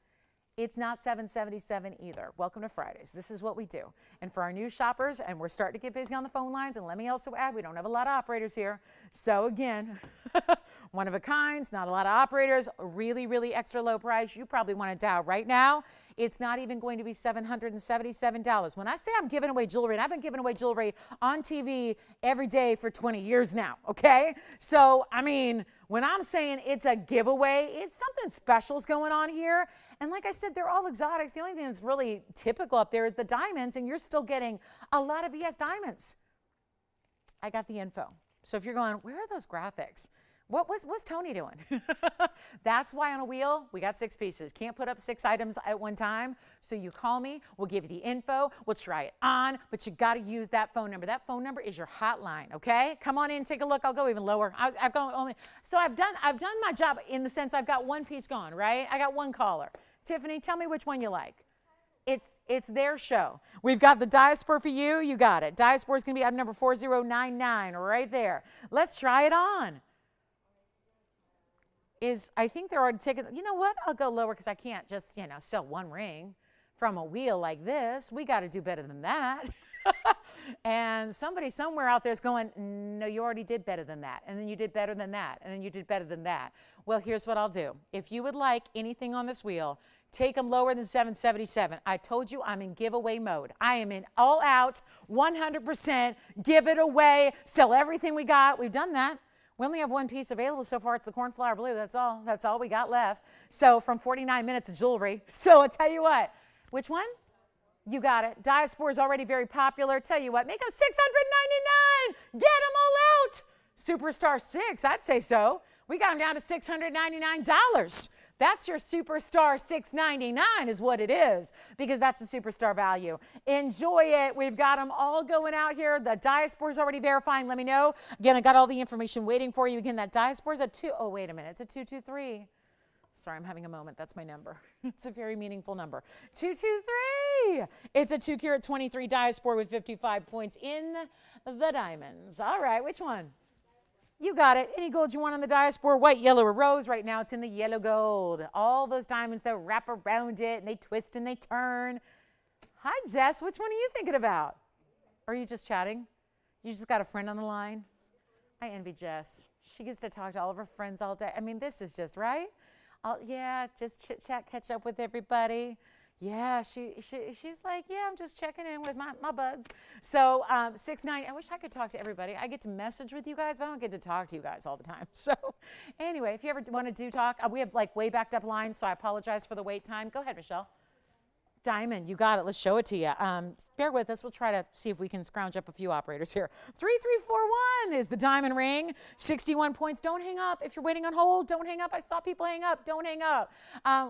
It's not $777 either. Welcome to Fridays. This is what we do. And for our new shoppers, and we're starting to get busy on the phone lines, and let me also add, we don't have a lot of operators here. So again, one of a kinds, not a lot of operators, really, really extra low price. You probably want to dial right now. It's not even going to be $777. When I say I'm giving away jewelry, and I've been giving away jewelry on TV every day for 20 years now, okay? So, I mean, when I'm saying it's a giveaway, it's something special's going on here. And like I said, they're all exotics. The only thing that's really typical up there is the diamonds, and you're still getting a lot of ES diamonds. I got the info. So if you're going, where are those graphics? What's Tony doing? That's why on a wheel, we got 6 pieces. Can't put up 6 items at one time. So you call me, we'll give you the info, we'll try it on, but you got to use that phone number. That phone number is your hotline, okay? Come on in, take a look. I'll go even lower. I've done my job in the sense I've got 1 piece gone, right? I got 1 caller. Tiffany, tell me which one you like. It's their show. We've got the Diaspora for you. You got it. Diaspora is going to be item number 4099 right there. Let's try it on. I think they're already taking, you know what? I'll go lower because I can't just, sell 1 ring from a wheel like this. We got to do better than that. And somebody somewhere out there is going, no, you already did better than that. And then you did better than that. And then you did better than that. Well, here's what I'll do. If you would like anything on this wheel, take them lower than $777. I told you I'm in giveaway mode. I am in all out, 100%, give it away, sell everything we got. We've done that. We only have 1 piece available so far. It's the cornflower blue. That's all we got left. So from 49 minutes of jewelry. So I'll tell you what. Which one? You got it. Diaspora is already very popular. Tell you what, make them $699. Get them all out. Superstar 6, I'd say so. We got them down to $699. That's your Superstar $699 is what it is, because that's the Superstar value. Enjoy it. We've got them all going out here. The Diaspora is already verifying. Let me know. Again, I got all the information waiting for you. Again, that Diaspora is a 2. Oh, wait a minute. It's a 223. Sorry, I'm having a moment. That's my number. It's a very meaningful number. 223. It's a 2 karat 23 Diaspora with 55 points in the diamonds. All right, which one? You got it. Any gold you want on the Diaspora, white, yellow, or rose. Right now it's in the yellow gold. All those diamonds that wrap around it and they twist and they turn. Hi, Jess. Which one are you thinking about? Or are you just chatting? You just got a friend on the line? I envy Jess. She gets to talk to all of her friends all day. I mean, this is just, right? Yeah, just chit chat, catch up with everybody. Yeah, she's like, yeah, I'm just checking in with my buds. So 690, I wish I could talk to everybody. I get to message with you guys, but I don't get to talk to you guys all the time. So anyway, if you ever want to do talk, we have like way backed up lines, so I apologize for the wait time. Go ahead, Michelle. Diamond, you got it. Let's show it to you. Bear with us. We'll try to see if we can scrounge up a few operators here. 3341 is the diamond ring. 61 points. Don't hang up. If you're waiting on hold, don't hang up. I saw people hang up. Don't hang up.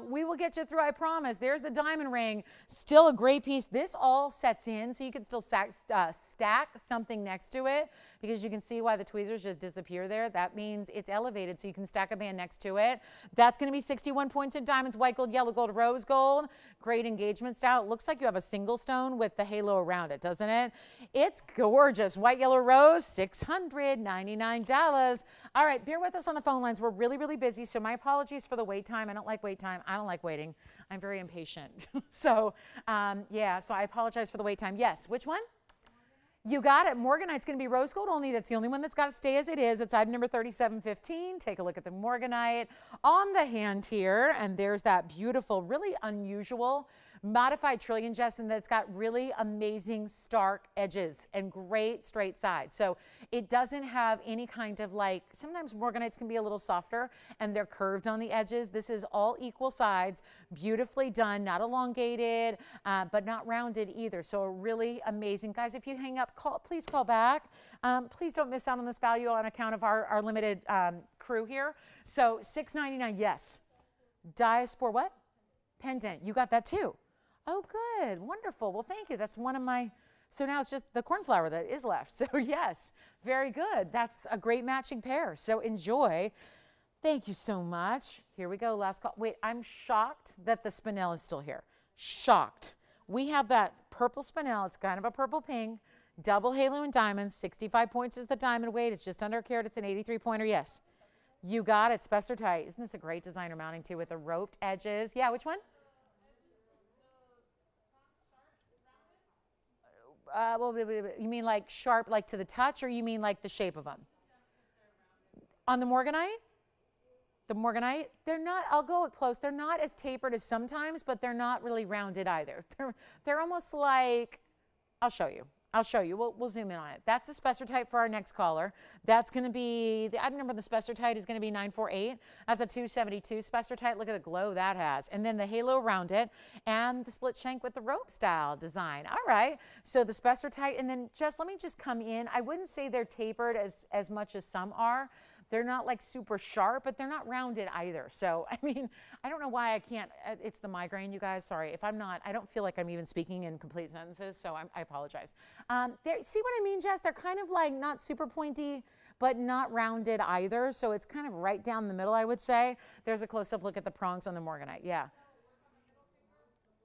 We will get you through, I promise. There's the diamond ring. Still a great piece. This all sets in, so you can still stack something next to it, because you can see why the tweezers just disappear there. That means it's elevated, so you can stack a band next to it. That's going to be 61 points in diamonds, white gold, yellow gold, rose gold. Great engagement style. It looks like you have a single stone with the halo around it, doesn't it? It's gorgeous. White, yellow, rose, $699. All right, bear with us on the phone lines. We're really, really busy, so my apologies for the wait time. I don't like wait time. I don't like waiting. I'm very impatient. So, yeah, so I apologize for the wait time. Yes, which one? You got it. Morganite's going to be rose gold only. That's the only one that's got to stay as it is. It's item number 3715. Take a look at the Morganite on the hand here. And there's that beautiful, really unusual modified trillion, Jess, and that's got really amazing stark edges and great straight sides. So it doesn't have any kind of like, sometimes Morganites can be a little softer and they're curved on the edges. This is all equal sides, beautifully done, not elongated, but not rounded either. So a really amazing, guys, if you hang up, please call back. Please don't miss out on this value on account of our limited crew here. So $699, yes. Diaspora, what? Pendant, you got that too. Oh, good, wonderful. Well, thank you. That's one of my, so now it's just the cornflower that is left. So yes, very good. That's a great matching pair. So enjoy. Thank you so much. Here we go, last call. Wait, I'm shocked that the Spinel is still here. Shocked. We have that purple Spinel. It's kind of a purple pink, double halo and diamonds. 65 points is the diamond weight. It's just under a carat. It's an 83 pointer, yes. You got it, Spess or tight. Isn't this a great designer mounting too with the roped edges? Yeah, which one? you mean like sharp, like to the touch, or you mean like the shape of them? On the Morganite? The Morganite, they're not, I'll go up close, they're not as tapered as sometimes, but they're not really rounded either. They're almost like, I'll show you. We'll zoom in on it. That's the Spessartite for our next caller. That's going to be, the item number of the Spessartite is going to be 948. That's a 272 Spessartite. Look at the glow that has. And then the halo around it and the split shank with the rope style design. All right. So the Spessartite, and then let me just come in. I wouldn't say they're tapered as much as some are. They're not like super sharp, but they're not rounded either. So, I mean, I don't know why I can't, it's the migraine, you guys, sorry. If I'm not, I don't feel like I'm even speaking in complete sentences, so I apologize. See what I mean, Jess? They're kind of like not super pointy, but not rounded either. So it's kind of right down the middle, I would say. There's a close-up look at the prongs on the Morganite, yeah.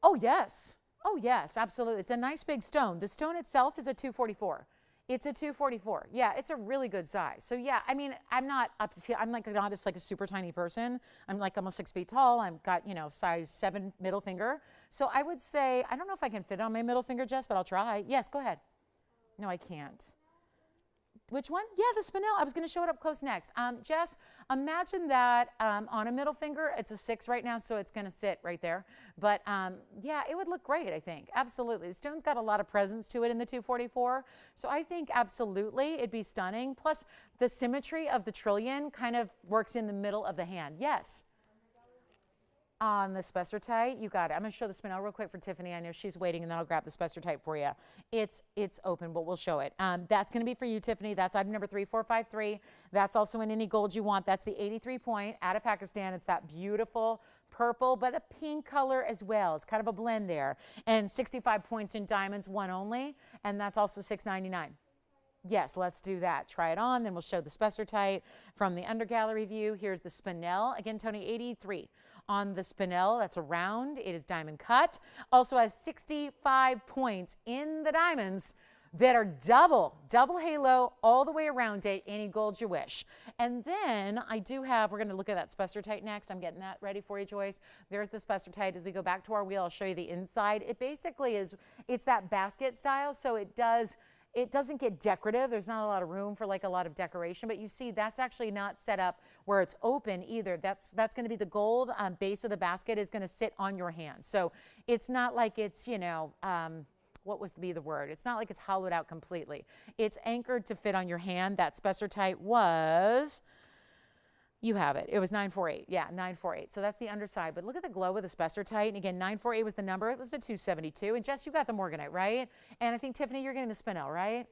Oh, yes. Oh, yes, absolutely. It's a nice big stone. The stone itself is a 244. It's a 244. Yeah, it's a really good size. So yeah, I mean, I'm not like not just like a super tiny person. I'm like almost 6 feet tall. I've got, size 7 middle finger. So I would say, I don't know if I can fit on my middle finger, Jess, but I'll try. Yes, go ahead. No, I can't. Which one? Yeah, the Spinel. I was going to show it up close next. Jess, imagine that on a middle finger. It's a 6 right now, so it's going to sit right there. But yeah, it would look great, I think. Absolutely. The stone's got a lot of presence to it in the 244. So I think absolutely it'd be stunning. Plus, the symmetry of the trillion kind of works in the middle of the hand. Yes. On the Spessartite, you got it. I'm going to show the Spinel real quick for Tiffany. I know she's waiting, and then I'll grab the Spessartite for you. It's open, but we'll show it. That's going to be for you, Tiffany. That's item number 3453. That's also in any gold you want. That's the 83 point out of Pakistan. It's that beautiful purple, but a pink color as well. It's kind of a blend there. And 65 points in diamonds, one only, and that's also $6.99. Yes, let's do that. Try it on, then we'll show the Spessartite from the under gallery view. Here's the Spinel. Again, Tony, 83 on the Spinel. That's a round. It is diamond cut. Also has 65 points in the diamonds that are double halo all the way around it, any gold you wish. And then I do have, we're going to look at that Spessartite next. I'm getting that ready for you, Joyce. There's the Spessartite. As we go back to our wheel, I'll show you the inside. It basically is, it's that basket style, so it doesn't get decorative. There's not a lot of room for like a lot of decoration, but you see that's actually not set up where it's open either. That's going to be the gold base of the basket is going to sit on your hand. So it's not like it's, what was to be the word? It's not like it's hollowed out completely. It's anchored to fit on your hand. That Spessartite was, you have it. It was 948. Yeah, 948. So that's the underside. But look at the glow of the Spessartite. And again, 948 was the number. It was the 272. And Jess, you got the Morganite, right? And I think, Tiffany, you're getting the Spinel, right?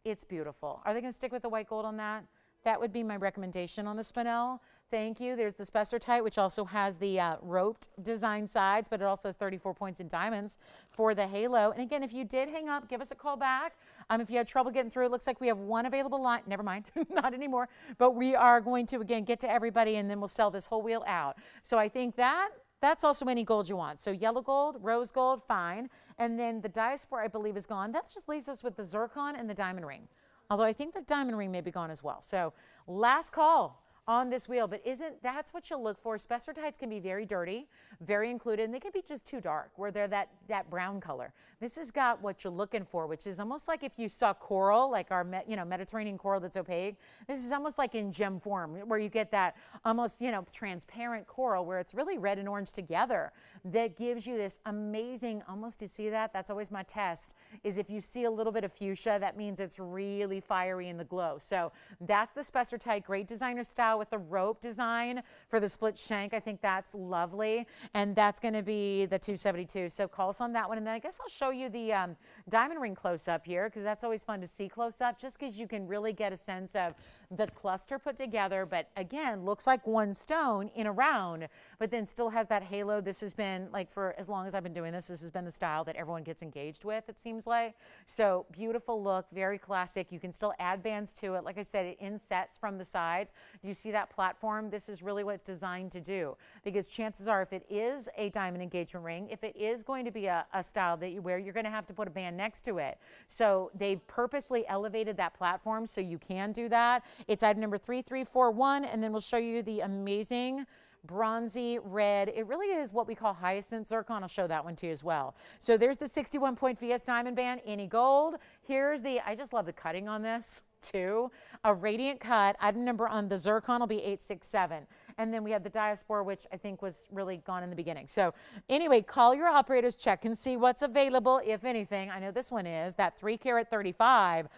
It's beautiful. Are they going to stick with the white gold on that? That would be my recommendation on the Spinel. Thank you. There's the Spessartite, which also has the roped design sides, but it also has 34 points in diamonds for the halo. And again, if you did hang up, give us a call back. If you had trouble getting through, it looks like we have one available line. Never mind, not anymore. But we are going to, again, get to everybody, and then we'll sell this whole wheel out. So I think that's also any gold you want. So yellow gold, rose gold, fine. And then the diaspora, I believe, is gone. That just leaves us with the zircon and the diamond ring. Although I think the diamond ring may be gone as well. So last call on this wheel, but that's what you'll look for. Spessartites can be very dirty, very included, and they can be just too dark, where they're that brown color. This has got what you're looking for, which is almost like if you saw coral, like our Mediterranean coral that's opaque. This is almost like in gem form, where you get that almost transparent coral, where it's really red and orange together. That gives you this amazing, almost, you see that? That's always my test, is if you see a little bit of fuchsia, that means it's really fiery in the glow. So that's the Spessartite, great designer style with the rope design for the split shank. I think that's lovely. And that's going to be the 272. So call us on that one. And then I guess I'll show you the diamond ring close up here, because that's always fun to see close up, just because you can really get a sense of the cluster put together. But again, looks like one stone in a round, but then still has that halo. This has been, like, for as long as I've been doing this has been the style that everyone gets engaged with, it seems like. So beautiful look, very classic. You can still add bands to it. Like I said, it insets from the sides. Do you see that platform? This is really what it's designed to do, because chances are, if it is a diamond engagement ring, if it is going to be a style that you wear, you're going to have to put a band next to it. So they've purposely elevated that platform so you can do that. It's item number 3341, and then we'll show you the amazing bronzy red. It really is what we call hyacinth zircon. I'll show that one to you as well. So there's the 61 point VS diamond band, any gold. Here's the, I just love the cutting on this too. A radiant cut. Item number on the zircon will be 867. And then we have the diaspora, which I think was really gone in the beginning. So anyway, call your operators, check and see what's available, if anything. I know this one is that 3 carat 35.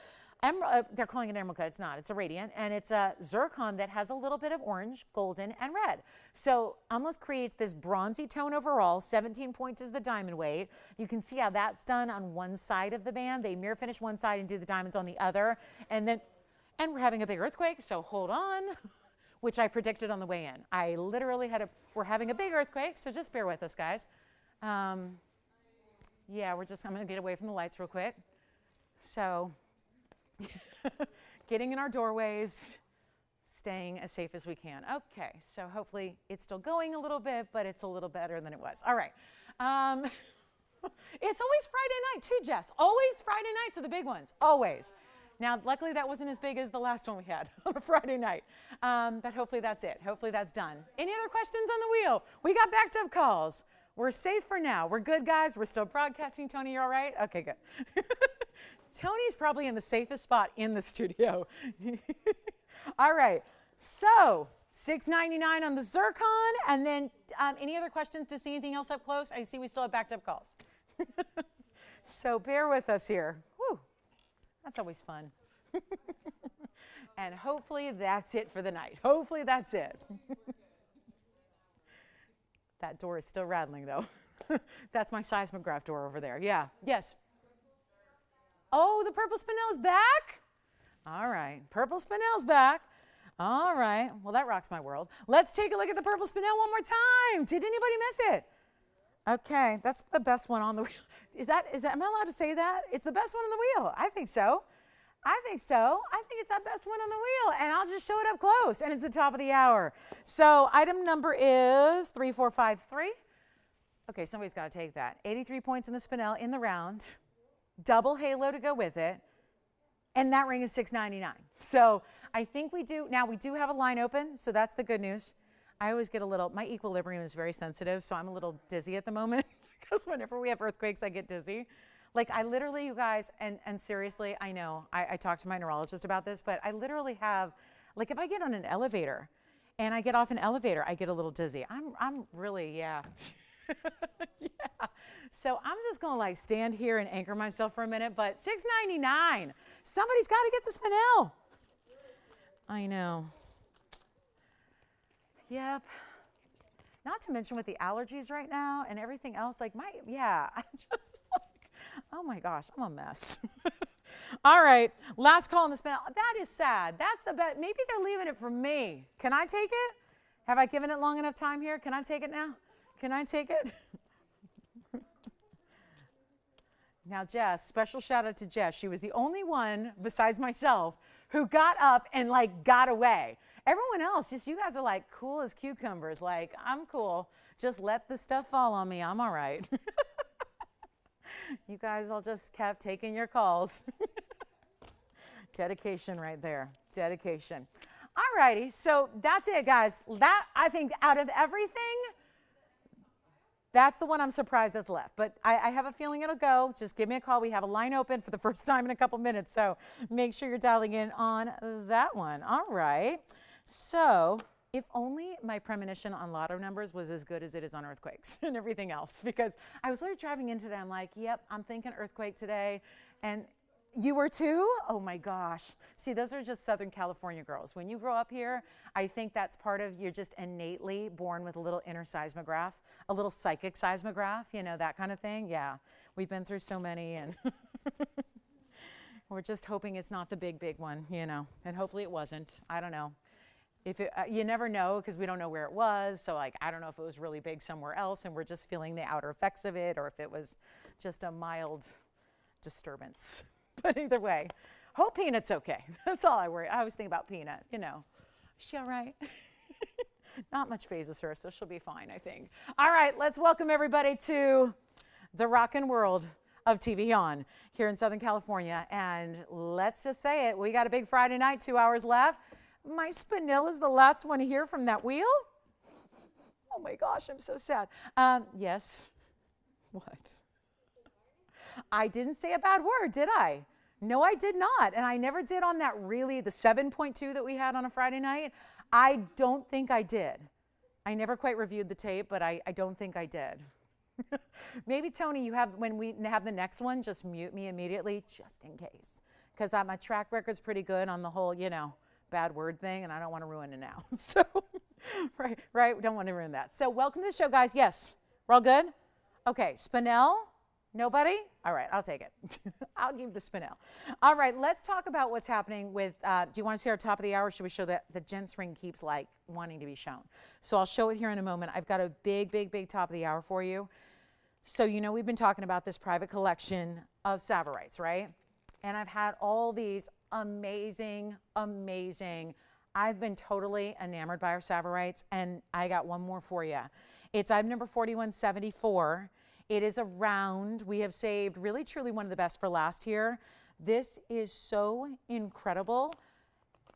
They're calling it emerald cut. It's not. It's a radiant, and it's a zircon that has a little bit of orange, golden, and red. So almost creates this bronzy tone overall. 17 points is the diamond weight. You can see how that's done on one side of the band. They mirror finish one side and do the diamonds on the other. And we're having a big earthquake, so hold on, which I predicted on the way in. I literally we're having a big earthquake, so just bear with us, guys. Yeah, I'm going to get away from the lights real quick. So getting in our doorways, staying as safe as we can. Okay, so hopefully it's still going a little bit, but it's a little better than it was. All right. It's always Friday night too, Jess. Always Friday nights are the big ones, always. Now, luckily that wasn't as big as the last one we had on a Friday night, but hopefully that's it. Hopefully that's done. Any other questions on the wheel? We got backed up calls. We're safe for now. We're good, guys. We're still broadcasting. Tony, you're all right? Okay, good. Tony's probably in the safest spot in the studio. All right, so $6.99 on the zircon, and then any other questions to see anything else up close? I see we still have backed up calls. So bear with us here. Whew, that's always fun. And hopefully that's it for the night. Hopefully that's it. That door is still rattling though. That's my seismograph door over there. Yeah, yes. Oh, the purple Spinel's back? All right, purple Spinel's back. All right, well, that rocks my world. Let's take a look at the purple Spinel one more time. Did anybody miss it? Okay, that's the best one on the wheel. Am I allowed to say that? It's the best one on the wheel. I think so. I think so. I think it's that best one on the wheel, and I'll just show it up close, and it's the top of the hour. So item number is 3453. Okay, somebody's got to take that. 83 points in the Spinel in the round. Double halo to go with it, and that ring is $6.99. So I think we do have a line open, so that's the good news. I always get my equilibrium is very sensitive, so I'm a little dizzy at the moment because whenever we have earthquakes, I get dizzy. Like I literally, you guys, and seriously, I know, I talked to my neurologist about this, but I literally have, like if I get on an elevator and I get off an elevator, I get a little dizzy. I'm really, yeah. Yeah. So I'm just going to like stand here and anchor myself for a minute, but $6.99. Somebody's got to get the Spinel. I know. Yep. Not to mention with the allergies right now and everything else, like I'm just like, oh my gosh, I'm a mess. All right, last call on the Spinel. That is sad. That's the best. Maybe they're leaving it for me. Can I take it? Have I given it long enough time here? Can I take it now? Can I take it? Now, Jess, special shout out to Jess. She was the only one besides myself who got up and like got away. Everyone else, just you guys are like cool as cucumbers. Like, I'm cool. Just let the stuff fall on me. I'm all right. You guys all just kept taking your calls. Dedication right there. Dedication. All righty. So that's it, guys. That, I think, out of everything, that's the one I'm surprised that's left. But I have a feeling it'll go. Just give me a call. We have a line open for the first time in a couple minutes. So make sure you're dialing in on that one. All right. So if only my premonition on lotto numbers was as good as it is on earthquakes and everything else. Because I was literally driving into that. I'm like, yep, I'm thinking earthquake today. And you were too? Oh my gosh. See, those are just Southern California girls. When you grow up here, I think that's part of, you're just innately born with a little inner seismograph, a little psychic seismograph, you know, that kind of thing. Yeah, we've been through so many and we're just hoping it's not the big, big one, you know, and hopefully it wasn't. I don't know. If it, you never know because we don't know where it was. So like, I don't know if it was really big somewhere else and we're just feeling the outer effects of it or if it was just a mild disturbance. But either way, hope Peanut's okay. That's all I worry. I always think about Peanut, you know. Is she all right? Not much phases her, so she'll be fine, I think. All right, let's welcome everybody to the rockin' world of TVON here in Southern California. And let's just say it, we got a big Friday night, 2 hours left. My Spinel is the last one here from that wheel. Oh my gosh, I'm so sad. Yes. What? I didn't say a bad word, did I? No, I did not. And I never did on that really, the 7.2 that we had on a Friday night. I don't think I did. I never quite reviewed the tape, but I don't think I did. Maybe, Tony, you have, when we have the next one, just mute me immediately, just in case. Because my track record's pretty good on the whole, you know, bad word thing, and I don't want to ruin it now. So, right, don't want to ruin that. So welcome to the show, guys. Yes, we're all good? Okay, Spinel? Nobody? All right, I'll take it. I'll give the Spinel. All right, let's talk about what's happening with, do you want to see our top of the hour? Should we show that the gents ring keeps like wanting to be shown? So I'll show it here in a moment. I've got a big, big, big top of the hour for you. So you know we've been talking about this private collection of Savorites, right? And I've had all these amazing, amazing, I've been totally enamored by our Savorites, and I got one more for you. It's item number 4174. It is a round. We have saved really, truly one of the best for last here. This is so incredible.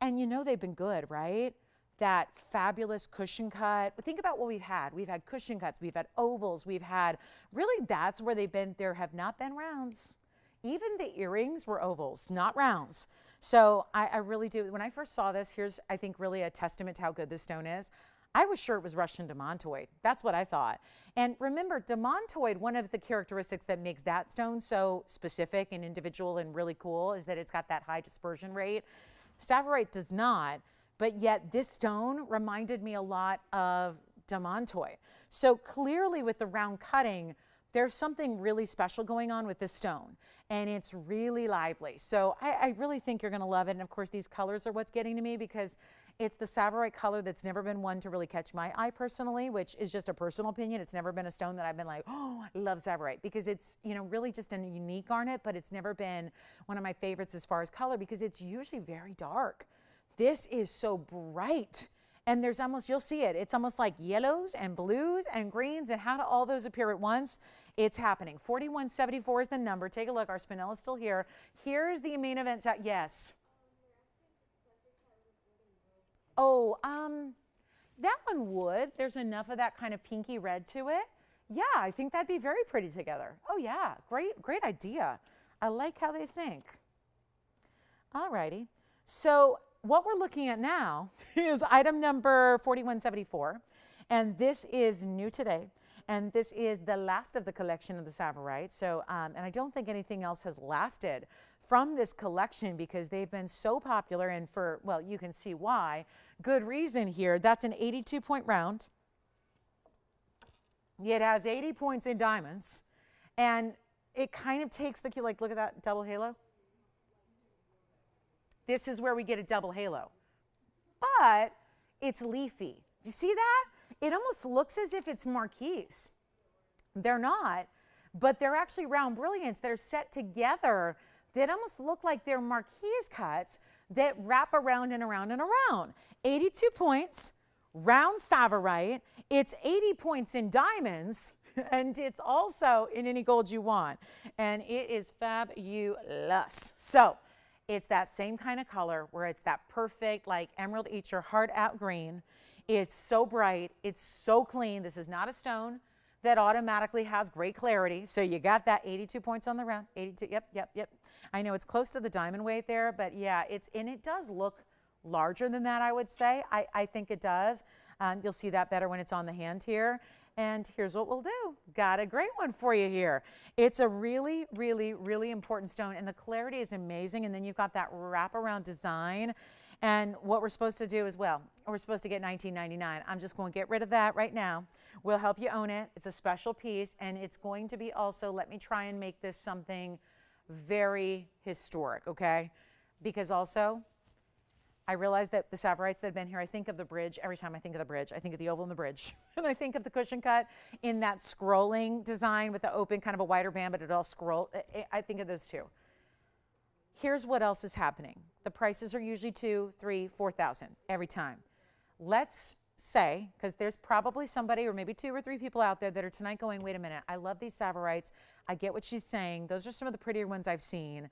And you know they've been good, right? That fabulous cushion cut. Think about what we've had. We've had cushion cuts. We've had ovals. We've had, really that's where they've been. There have not been rounds. Even the earrings were ovals, not rounds. So I really do. When I first saw this, here's, I think, really a testament to how good this stone is. I was sure it was Russian demontoid. That's what I thought. And remember, demontoid, one of the characteristics that makes that stone so specific and individual and really cool is that it's got that high dispersion rate. Savorite does not, but yet this stone reminded me a lot of demontoid. So clearly with the round cutting, there's something really special going on with this stone, and it's really lively. So I really think you're gonna love it. And of course, these colors are what's getting to me because it's the Savorite color that's never been one to really catch my eye personally, which is just a personal opinion. It's never been a stone that I've been like, oh, I love Savorite, because it's, you know, really just a unique garnet, but it's never been one of my favorites as far as color because it's usually very dark. This is so bright. And there's almost, you'll see it, it's almost like yellows and blues and greens, and how do all those appear at once? It's happening. 4174 is the number. Take a look, our Spinel is still here. Here's the main event, yes. Oh, that one would. There's enough of that kind of pinky red to it. Yeah, I think that'd be very pretty together. Oh yeah, great idea. I like how they think. All righty. So what we're looking at now is item number 4174, and this is new today, and this is the last of the collection of the Savorite. So, and I don't think anything else has lasted from this collection because they've been so popular, and for, well, you can see why. Good reason here. That's an 82-point round. It has 80 points in diamonds, and it kind of takes the, like, look at that double halo. This is where we get a double halo, but it's leafy. You see that? It almost looks as if it's marquise. They're not, but they're actually round brilliants that are set together that almost look like they're marquise cuts that wrap around and around and around. 82 points, round Savorite. It's 80 points in diamonds, and it's also in any gold you want, and it is fabulous. So it's that same kind of color where it's that perfect, like emerald eats your heart out green. It's so bright, it's so clean. This is not a stone that automatically has great clarity. So you got that 82 points on the round, 82, yep. I know it's close to the diamond weight there, but yeah, and it does look larger than that, I would say. I think it does. You'll see that better when it's on the hand here. And here's what we'll do. Got a great one for you here. It's a really, really, really important stone, and the clarity is amazing. And then you've got that wraparound design. And what we're supposed to do is, well, we're supposed to get $19.99. I'm just going to get rid of that right now. We'll help you own it. It's a special piece, and it's going to be also, let me try and make this something very historic, okay? Because also, I realize that the Savorites that have been here, I think of the bridge. Every time I think of the bridge, I think of the oval and the bridge. And I think of the cushion cut in that scrolling design with the open, kind of a wider band, but it all scroll. I think of those two. Here's what else is happening. The prices are usually $2,000, $3,000, $4,000 every time. Let's say, because there's probably somebody or maybe 2 or 3 people out there that are tonight going, wait a minute, I love these Savorites. I get what she's saying. Those are some of the prettier ones I've seen.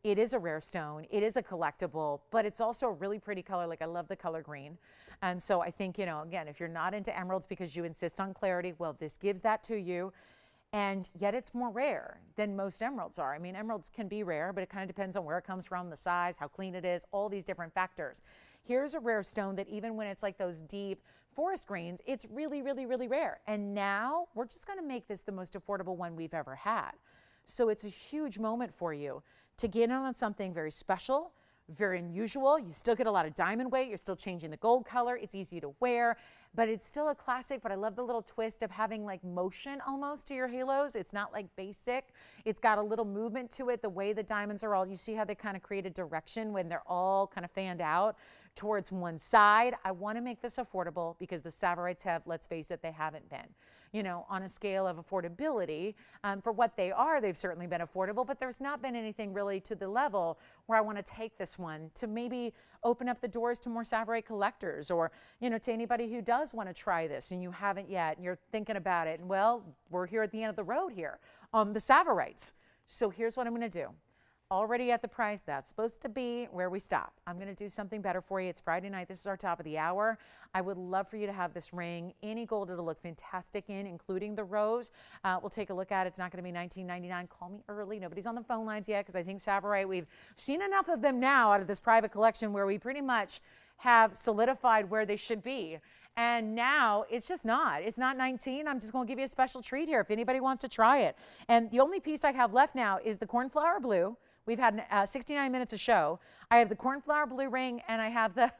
It is a rare stone. It is a collectible, but it's also a really pretty color. Like I love the color green. And so I think, you know, again, if you're not into emeralds because you insist on clarity, well, this gives that to you. And yet it's more rare than most emeralds are. I mean, emeralds can be rare, but it kind of depends on where it comes from, the size, how clean it is, all these different factors. Here's a rare stone that even when it's like those deep forest greens, it's really, really, really rare. And now we're just gonna make this the most affordable one we've ever had. So it's a huge moment for you to get in on something very special, very unusual. You still get a lot of diamond weight. You're still changing the gold color. It's easy to wear, but it's still a classic. But I love the little twist of having like motion almost to your halos. It's not like basic. It's got a little movement to it. The way the diamonds are all, you see how they kind of create a direction when they're all kind of fanned out towards one side. I want to make this affordable because the Savorites have, let's face it, they haven't been. You know, on a scale of affordability, for what they are, they've certainly been affordable, but there's not been anything really to the level where I want to take this one to maybe open up the doors to more Savorite collectors, or, you know, to anybody who does want to try this and you haven't yet and you're thinking about it. And well, we're here at the end of the road here on the Savorites. So here's what I'm going to do. Already at the price that's supposed to be where we stop. I'm going to do something better for you. It's Friday night. This is our top of the hour. I would love for you to have this ring. Any gold it'll look fantastic in, including the rose. We'll take a look at it. It's not going to be $19.99. Call me early. Nobody's on the phone lines yet because I think Savorite, we've seen enough of them now out of this private collection where we pretty much have solidified where they should be. And now it's just not. It's not 19. I'm just going to give you a special treat here if anybody wants to try it. And the only piece I have left now is the cornflower blue. We've had 69 minutes of show. I have the cornflower blue ring, and I have the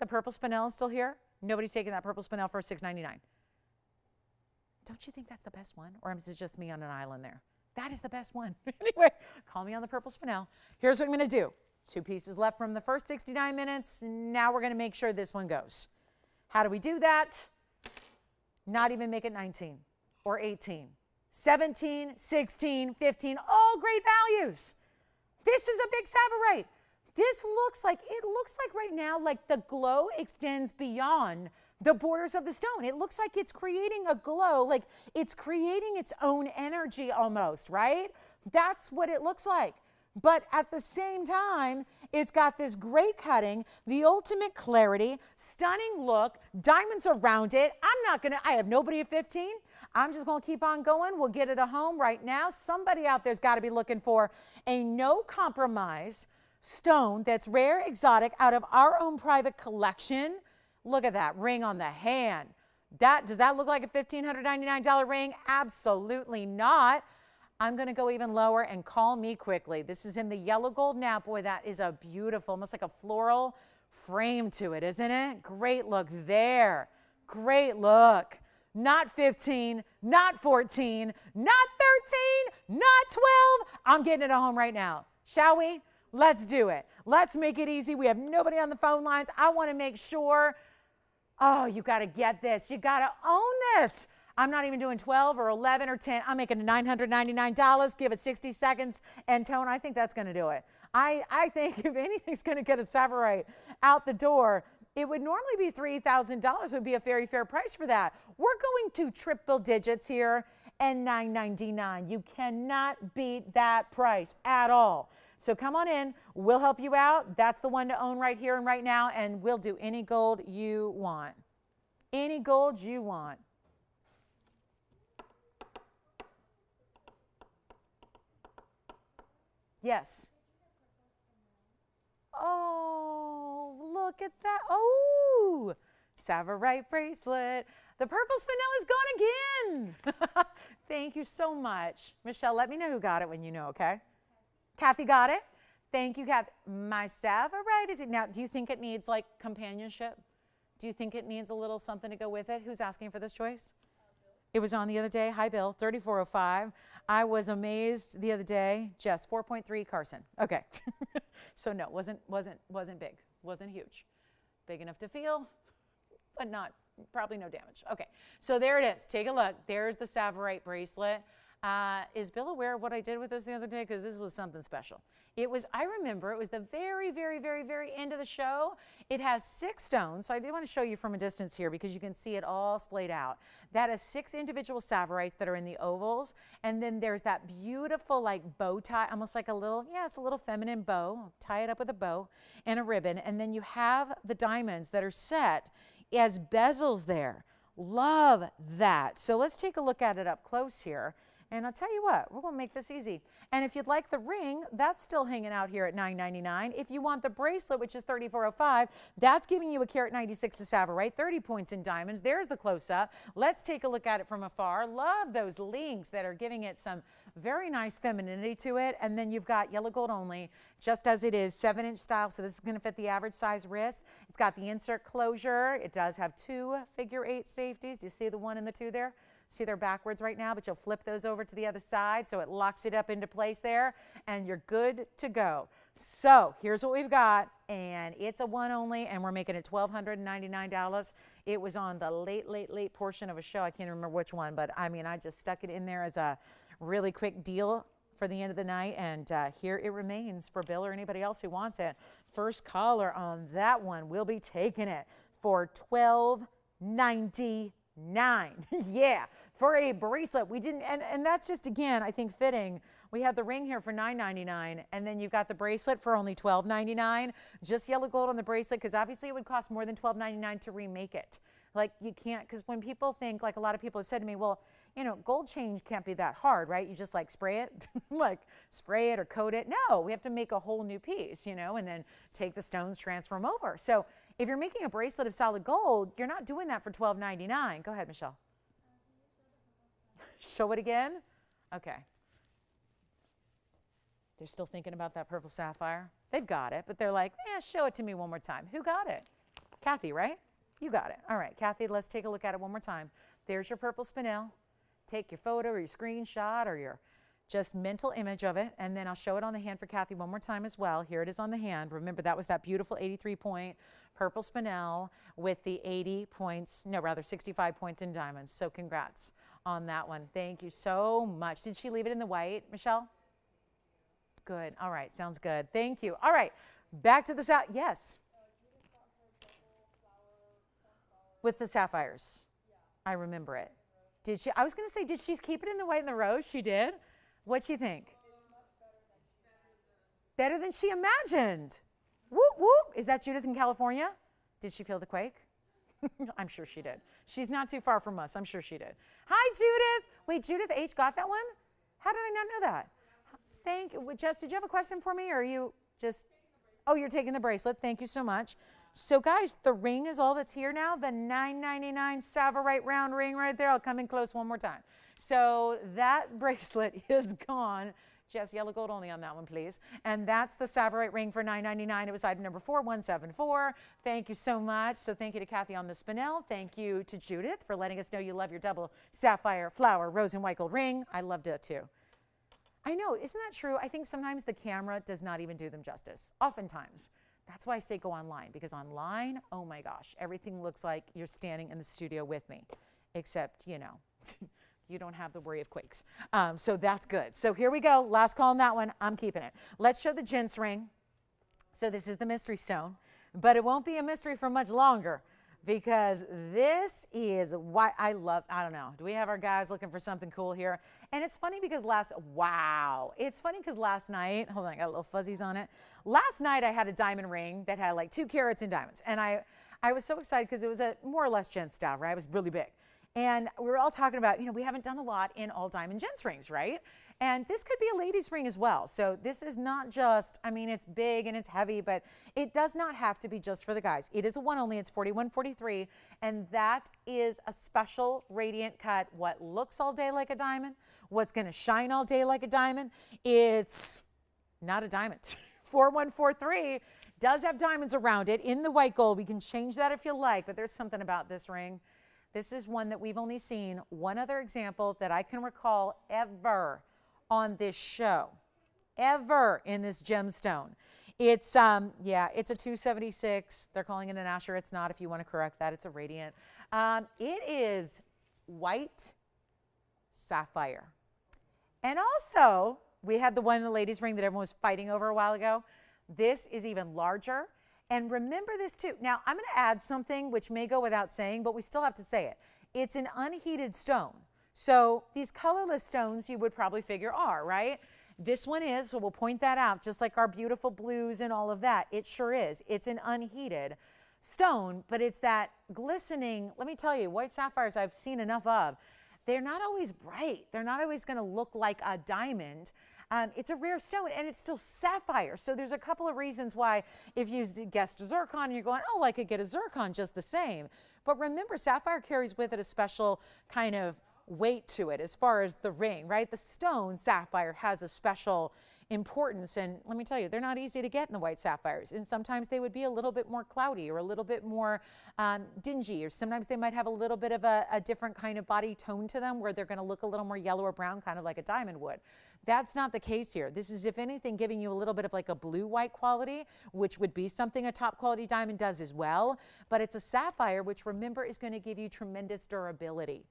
purple Spinel still here. Nobody's taking that purple Spinel for $6.99. Don't you think that's the best one? Or is it just me on an island there? That is the best one. Anyway, call me on the purple Spinel. Here's what I'm going to do. 2 pieces left from the first 69 minutes. Now we're going to make sure this one goes. How do we do that? Not even make it 19 or 18. 17, 16, 15, all great values. This is a big Savorite. This looks like right now, like the glow extends beyond the borders of the stone. It looks like it's creating a glow, like it's creating its own energy almost, right? That's what it looks like. But at the same time, it's got this great cutting, the ultimate clarity, stunning look, diamonds around it. I have nobody at 15. I'm just going to keep on going. We'll get it a home right now. Somebody out there's got to be looking for a no compromise stone that's rare, exotic, out of our own private collection. Look at that ring on the hand. Does that look like a $1,599 ring? Absolutely not. I'm going to go even lower and call me quickly. This is in the yellow gold now. Boy, that is a beautiful, almost like a floral frame to it, isn't it? Great look there. Great look. Not 15, not 14, not 13, not 12. I'm getting it at home right now. Shall we? Let's do it. Let's make it easy. We have nobody on the phone lines. I want to make sure. Oh, you got to get this. You got to own this. I'm not even doing 12 or 11 or 10. I'm making $999. Give it 60 seconds. And Tone, I think that's going to do it. I think if anything's going to get a Savorite out the door, it would normally be $3,000 would be a very fair price for that. We're going to triple digits here and $999. You cannot beat that price at all. So come on in. We'll help you out. That's the one to own right here and right now, and we'll do any gold you want. Any gold you want. Yes. Oh, look at that. Oh, Savorite bracelet. The purple Spinel is gone again. Thank you so much. Michelle, let me know who got it when you know, okay? Kathy got it. Thank you, Kathy. My Savorite, is it now? Do you think it needs like companionship? Do you think it needs a little something to go with it? Who's asking for this choice? It was on the other day. Hi, Bill, 3405. I was amazed the other day. Jess, 4.3 Carson. Okay. So no, wasn't big. Wasn't huge. Big enough to feel, but not, probably no damage. Okay. So there it is. Take a look. There's the Savorite bracelet. Is Bill aware of what I did with this the other day? Because this was something special. I remember, it was the very, very, very, very end of the show. It has 6 stones. So I do want to show you from a distance here because you can see it all splayed out. That is 6 individual Savorites that are in the ovals. And then there's that beautiful like bow tie, almost like a little, it's a little feminine bow. Tie it up with a bow and a ribbon. And then you have the diamonds that are set as bezels there. Love that. So let's take a look at it up close here. And I'll tell you what, we're going to make this easy. And if you'd like the ring, that's still hanging out here at $9.99. If you want the bracelet, which is $34.05, that's giving you a carat 96 of Savorite, 30 points in diamonds. There's the close-up. Let's take a look at it from afar. Love those links that are giving it some very nice femininity to it. And then you've got yellow gold only, just as it is, 7-inch style. So this is going to fit the average size wrist. It's got the insert closure. It does have 2 figure-8 safeties. Do you see the 1 and the 2 there? See, they're backwards right now, but you'll flip those over to the other side so it locks it up into place there, and you're good to go. So here's what we've got, and it's a 1 only, and we're making it $1,299. It was on the late portion of a show. I can't remember which one, but I mean, I just stuck it in there as a really quick deal for the end of the night, and here it remains for Bill or anybody else who wants it. First caller on that one will be taking it for $1,299. Yeah, for a bracelet. We didn't, and that's just, again, I think fitting. We had the ring here for $9.99, and then you've got the bracelet for only $12.99. Just yellow gold on the bracelet, because obviously it would cost more than $12.99 to remake it. Like, you can't, because when people think, like a lot of people have said to me, well, you know, gold change can't be that hard, right? You just like spray it, like spray it or coat it. No, we have to make a whole new piece, you know, and then take the stones, transfer them over. So if you're making a bracelet of solid gold, you're not doing that for $12.99. Go ahead, Michelle. Show it again? Okay. They're still thinking about that purple sapphire. They've got it, but they're like, show it to me one more time. Who got it? Kathy, right? You got it. All right, Kathy, let's take a look at it one more time. There's your purple spinel. Take your photo or your screenshot or your just mental image of it, and then I'll show it on the hand for Kathy one more time as well. Here it is on the hand. Remember, that was that beautiful 83-point purple spinel with the 65 points in diamonds. So congrats on that one. Thank you so much. Did she leave it in the white, Michelle? Good. All right. Sounds good. Thank you. All right. Back to the yes. With the sapphires. I remember it. Did she? I was going to say, did she keep it in the white and the rose? She did. What'd she think? Better than she imagined. Whoop, whoop. Is that Judith in California? Did she feel the quake? I'm sure she did. She's not too far from us. I'm sure she did. Hi, Judith. Wait, Judith H. got that one? How did I not know that? Thank you. Jess, did you have a question for me, or are you just, oh, you're taking the bracelet. Thank you so much. So, guys, the ring is all that's here now. The $9.99 Savorite round ring right there. I'll come in close one more time. So that bracelet is gone. Jess, yellow gold only on that one, please. And that's the Savorite ring for $9.99. It was item number 4174. Thank you so much. So thank you to Kathy on the spinel. Thank you to Judith for letting us know you love your double sapphire, flower, rose, and white gold ring. I loved it too. I know, isn't that true? I think sometimes the camera does not even do them justice. Oftentimes. That's why I say go online, because online, oh my gosh, everything looks like you're standing in the studio with me, except, you know, you don't have the worry of quakes. So that's good. So here we go. Last call on that one. I'm keeping it. Let's show the gents ring. So this is the mystery stone, but it won't be a mystery for much longer, because this is why I don't know. Do we have our guys looking for something cool here? And it's funny because last night, hold on, I got little fuzzies on it. Last night I had a diamond ring that had like 2 carats in diamonds. And I was so excited because it was a more or less gent style, right? It was really big. And we were all talking about, you know, we haven't done a lot in all diamond gents rings, right? And this could be a ladies ring as well. So this is not just, I mean, it's big and it's heavy, but it does not have to be just for the guys. It is a one only, it's 4143, and that is a special radiant cut, what looks all day like a diamond, what's gonna shine all day like a diamond. It's not a diamond. 4143 does have diamonds around it in the white gold. We can change that if you like, but there's something about this ring. This is one that we've only seen one other example that I can recall ever on this show, ever in this gemstone. It's, it's a 276. They're calling it an Asher. It's not, if you want to correct that. It's a radiant. It is white sapphire. And also, we had the one in the ladies' ring that everyone was fighting over a while ago. This is even larger. And remember this too. Now, I'm going to add something which may go without saying, but we still have to say it. It's an unheated stone. So these colorless stones you would probably figure are, right? This one is, so we'll point that out, just like our beautiful blues and all of that. It sure is. It's an unheated stone, but it's that glistening. Let me tell you, white sapphires I've seen enough of. They're not always bright. They're not always going to look like a diamond. It's a rare stone, and it's still sapphire. So there's a couple of reasons why if you guessed zircon, you're going, oh, I could get a zircon just the same. But remember, sapphire carries with it a special kind of weight to it as far as the ring, right? The stone sapphire has a special importance, and let me tell you, they're not easy to get in the white sapphires, and sometimes they would be a little bit more cloudy or a little bit more dingy, or sometimes they might have a little bit of a different kind of body tone to them where they're going to look a little more yellow or brown, kind of like a diamond would. That's not the case here. This is, if anything, giving you a little bit of like a blue-white quality, which would be something a top quality diamond does as well, but it's a sapphire, which remember is going to give you tremendous durability.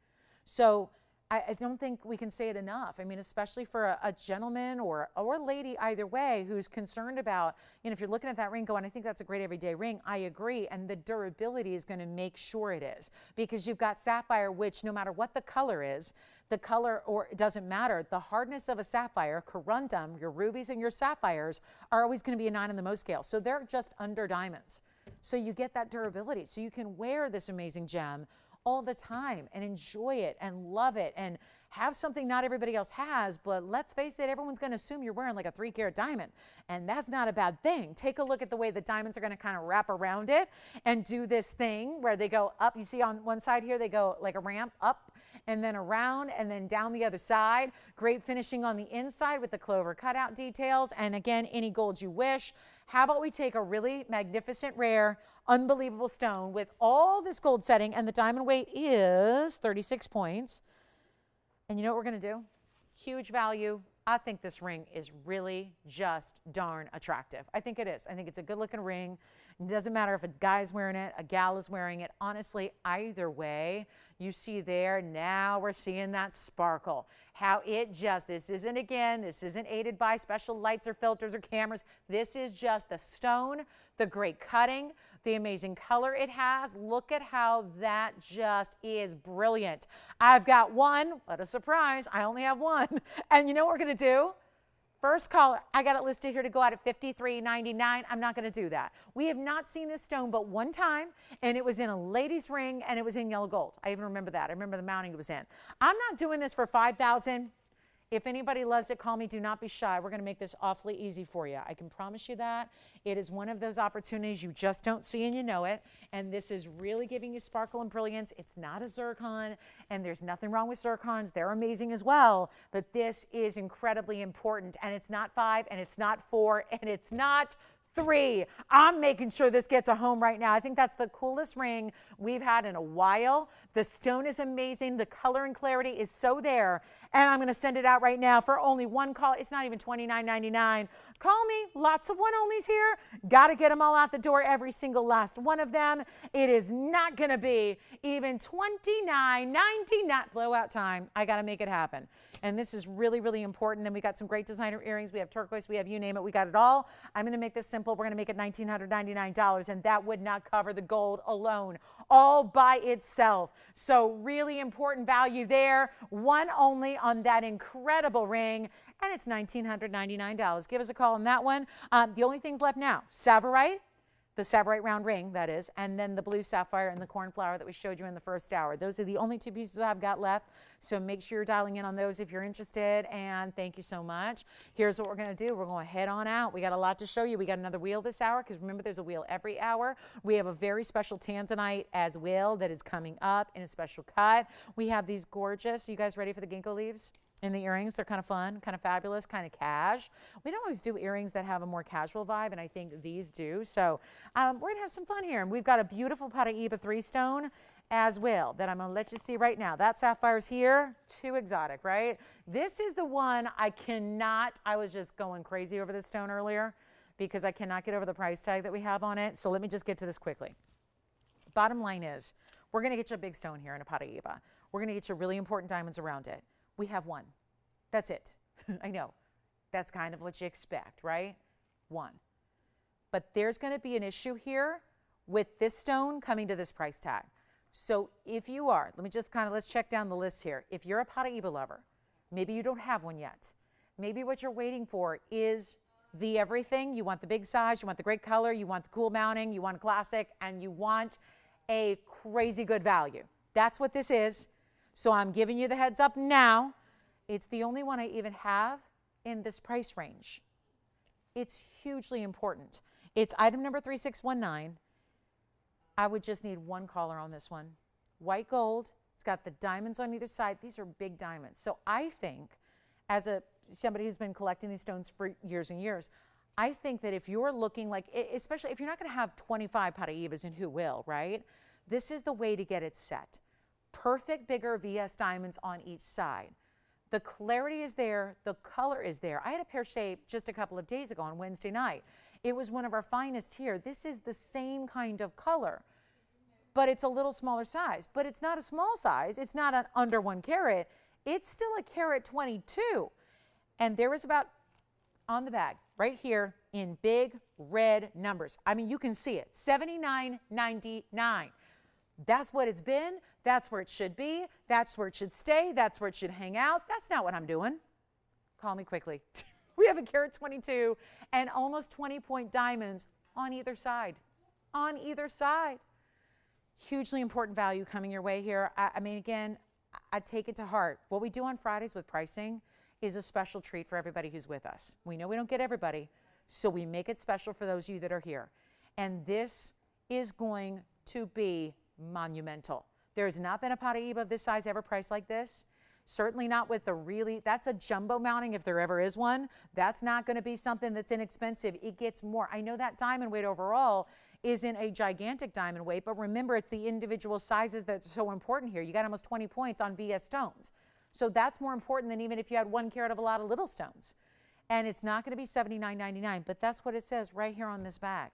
So I don't think we can say it enough. I mean, especially for a gentleman or a lady, either way, who's concerned about, you know, if you're looking at that ring going, I think that's a great everyday ring, I agree. And the durability is going to make sure it is, because you've got sapphire, which no matter what the color is, the color, or it doesn't matter, the hardness of a sapphire, corundum, your rubies and your sapphires are always going to be a 9 on the Mohs scale. So they're just under diamonds. So you get that durability. So you can wear this amazing gem all the time and enjoy it and love it and have something not everybody else has. But let's face it, everyone's going to assume you're wearing like a 3-carat diamond, and that's not a bad thing. Take a look at the way the diamonds are going to kind of wrap around it and do this thing where they go up. You see on one side here, they go like a ramp up and then around and then down the other side. Great finishing on the inside with the clover cutout details, and again, any gold you wish. How about we take a really magnificent, rare, unbelievable stone with all this gold setting, and the diamond weight is 36 points. And you know what we're going to do? Huge value. I think this ring is really just darn attractive. I think it is. I think it's a good looking ring. It doesn't matter if a guy's wearing it, a gal is wearing it. Honestly, either way, you see there, now we're seeing that sparkle. How it just, this isn't aided by special lights or filters or cameras. This is just the stone, the great cutting, the amazing color it has. Look at how that just is brilliant. I've got one. What a surprise. I only have one. And you know what we're going to do? First caller, I got it listed here to go out at $53.99. I'm not going to do that. We have not seen this stone but one time, and it was in a lady's ring, and it was in yellow gold. I even remember that. I remember the mounting it was in. I'm not doing this for $5,000. If anybody loves it, call me. Do not be shy. We're going to make this awfully easy for you. I can promise you that. It is one of those opportunities you just don't see and you know it. And this is really giving you sparkle and brilliance. It's not a zircon, and there's nothing wrong with zircons. They're amazing as well. But this is incredibly important. And it's not 5, and it's not 4, and it's not 3. I'm making sure this gets a home right now. I think that's the coolest ring we've had in a while. The stone is amazing. The color and clarity is so there. And I'm going to send it out right now for only one call. It's not even $29.99. Call me. Lots of one-onlys here. Got to get them all out the door, every single last one of them. It is not going to be even $29.99. Blowout time. I got to make it happen. And this is really, really important. Then we got some great designer earrings. We have turquoise. We have you name it. We got it all. I'm going to make this simple. We're going to make it $1,999, and that would not cover the gold alone, all by itself. So really important value there. One only on that incredible ring, and it's $1,999. Give us a call on that one. The only things left now, Savorite, the Savorite round ring, that is, and then the blue sapphire and the cornflower that we showed you in the first hour. Those are the only 2 pieces I've got left, so make sure you're dialing in on those if you're interested, and thank you so much. Here's what we're going to do. We're going to head on out. We got a lot to show you. We got another wheel this hour, because remember, there's a wheel every hour. We have a very special Tanzanite as well that is coming up in a special cut. We have these gorgeous, you guys ready for the Ginko leaves? And the earrings, they're kind of fun, kind of fabulous, kind of cash. We don't always do earrings that have a more casual vibe, and I think these do. So we're going to have some fun here. And we've got a beautiful Paraíba 3-stone as well that I'm going to let you see right now. That sapphire's here. Too exotic, right? This is the one I was just going crazy over this stone earlier because I cannot get over the price tag that we have on it. So let me just get to this quickly. Bottom line is, we're going to get you a big stone here in a Paraíba. We're going to get you really important diamonds around it. We have one. That's it. I know, that's kind of what you expect, right? 1. But there's going to be an issue here with this stone coming to this price tag. So if you are, let's check down the list here. If you're a Paraíba lover, maybe you don't have one yet. Maybe what you're waiting for is the everything. You want the big size, you want the great color, you want the cool mounting, you want a classic, and you want a crazy good value. That's what this is. So I'm giving you the heads up now. It's the only one I even have in this price range. It's hugely important. It's item number 3619. I would just need one caller on this one. White gold. It's got the diamonds on either side. These are big diamonds. So I think, as somebody who's been collecting these stones for years and years, I think that if you're looking like, especially if you're not going to have 25 Paraíbas, and who will, right? This is the way to get it set. Perfect bigger VS diamonds on each side. The clarity is there, the color is there. I had a pear shape just a couple of days ago on Wednesday night. It was one of our finest here. This is the same kind of color, but it's a little smaller size. But it's not a small size. It's not an under 1 carat. It's still a carat 22. And there was about, on the bag, right here, in big red numbers. I mean, you can see it, $79.99. That's what it's been. That's where it should be. That's where it should stay. That's where it should hang out. That's not what I'm doing. Call me quickly. We have a carat 22 and almost 20-point diamonds on either side. On either side. Hugely important value coming your way here. I mean, again, I take it to heart. What we do on Fridays with pricing is a special treat for everybody who's with us. We know we don't get everybody, so we make it special for those of you that are here. And this is going to be monumental. There has not been a Paraíba of this size ever priced like this. Certainly not with the that's a jumbo mounting if there ever is one. That's not going to be something that's inexpensive. It gets more. I know that diamond weight overall isn't a gigantic diamond weight, but remember, it's the individual sizes that's so important here. You got almost 20 points on VS stones. So that's more important than even if you had 1 carat of a lot of little stones. And it's not going to be $79.99, but that's what it says right here on this bag.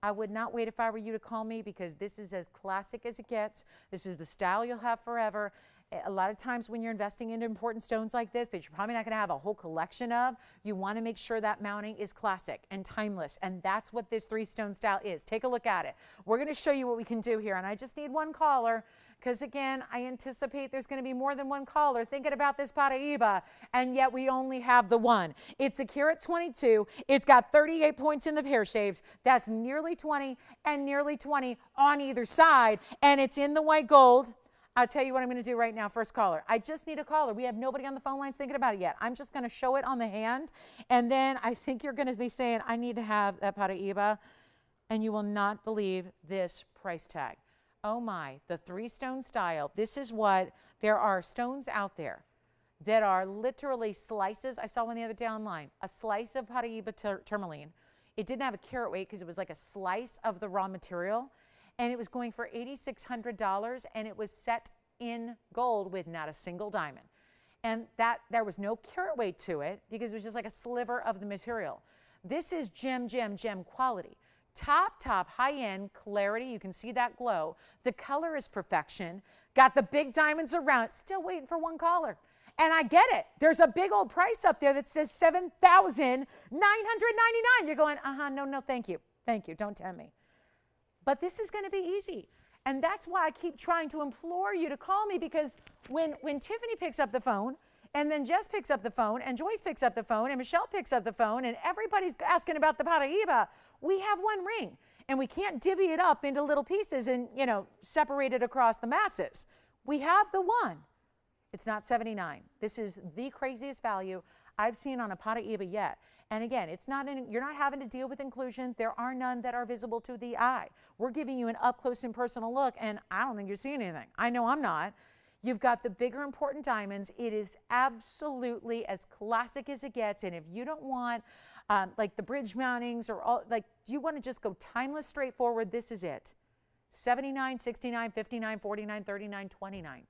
I would not wait if I were you to call me, because this is as classic as it gets. This is the style you'll have forever. A lot of times when you're investing into important stones like this that you're probably not going to have a whole collection of, you want to make sure that mounting is classic and timeless, and that's what this 3-stone style is. Take a look at it. We're going to show you what we can do here, and I just need one caller, because again, I anticipate there's going to be more than one caller thinking about this Paraíba, and yet we only have the one. It's a carat 22. It's got 38 points in the pear shapes. That's nearly 20 and nearly 20 on either side, and it's in the white gold. I'll tell you what I'm going to do right now. First caller. I just need a caller. We have nobody on the phone lines thinking about it yet. I'm just going to show it on the hand, and then I think you're going to be saying, I need to have that Paraíba, and you will not believe this price tag. Oh my, the 3-stone style. This is what, there are stones out there that are literally slices. I saw one the other day online, a slice of Paraíba tourmaline. It didn't have a carat weight because it was like a slice of the raw material, and it was going for $8,600, and it was set in gold with not a single diamond. And that there was no carat weight to it because it was just like a sliver of the material. This is gem quality. Top, high-end clarity. You can see that glow. The color is perfection. Got the big diamonds around. Still waiting for one caller. And I get it. There's a big old price up there that says $7,999. You're going, no, thank you. Thank you. Don't tempt me. But this is going to be easy. And that's why I keep trying to implore you to call me, because when Tiffany picks up the phone, and then Jess picks up the phone, and Joyce picks up the phone, and Michelle picks up the phone, and everybody's asking about the Paraíba, we have one ring. And we can't divvy it up into little pieces and, separate it across the masses. We have the one. It's not $79. This is the craziest value I've seen on a Paraíba yet. And again, you're not having to deal with inclusion. There are none that are visible to the eye. We're giving you an up close and personal look, and I don't think you're seeing anything. I know I'm not. You've got the bigger important diamonds. It is absolutely as classic as it gets. And if you don't want like the bridge mountings or all, like you want to just go timeless, straightforward, this is it. $79, $69, $59, $49, $39, $29.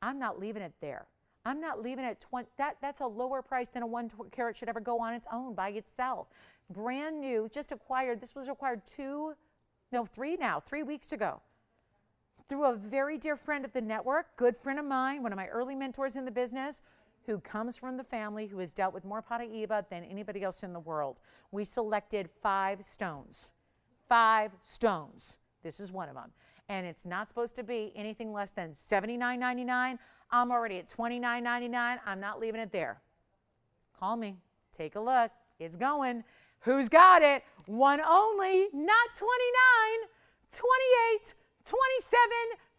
I'm not leaving it there. I'm not leaving it at 20. That's a lower price than a 1 carat should ever go on its own by itself. Brand new, just acquired. This was acquired 3 weeks ago. Through a very dear friend of the network, good friend of mine, one of my early mentors in the business, who comes from the family who has dealt with more Paraíba than anybody else in the world. We selected 5 stones. 5 stones. This is one of them. And it's not supposed to be anything less than $79.99. I'm already at $29.99. I'm not leaving it there. Call me. Take a look. It's going. Who's got it? One only, not 29, 28, 27,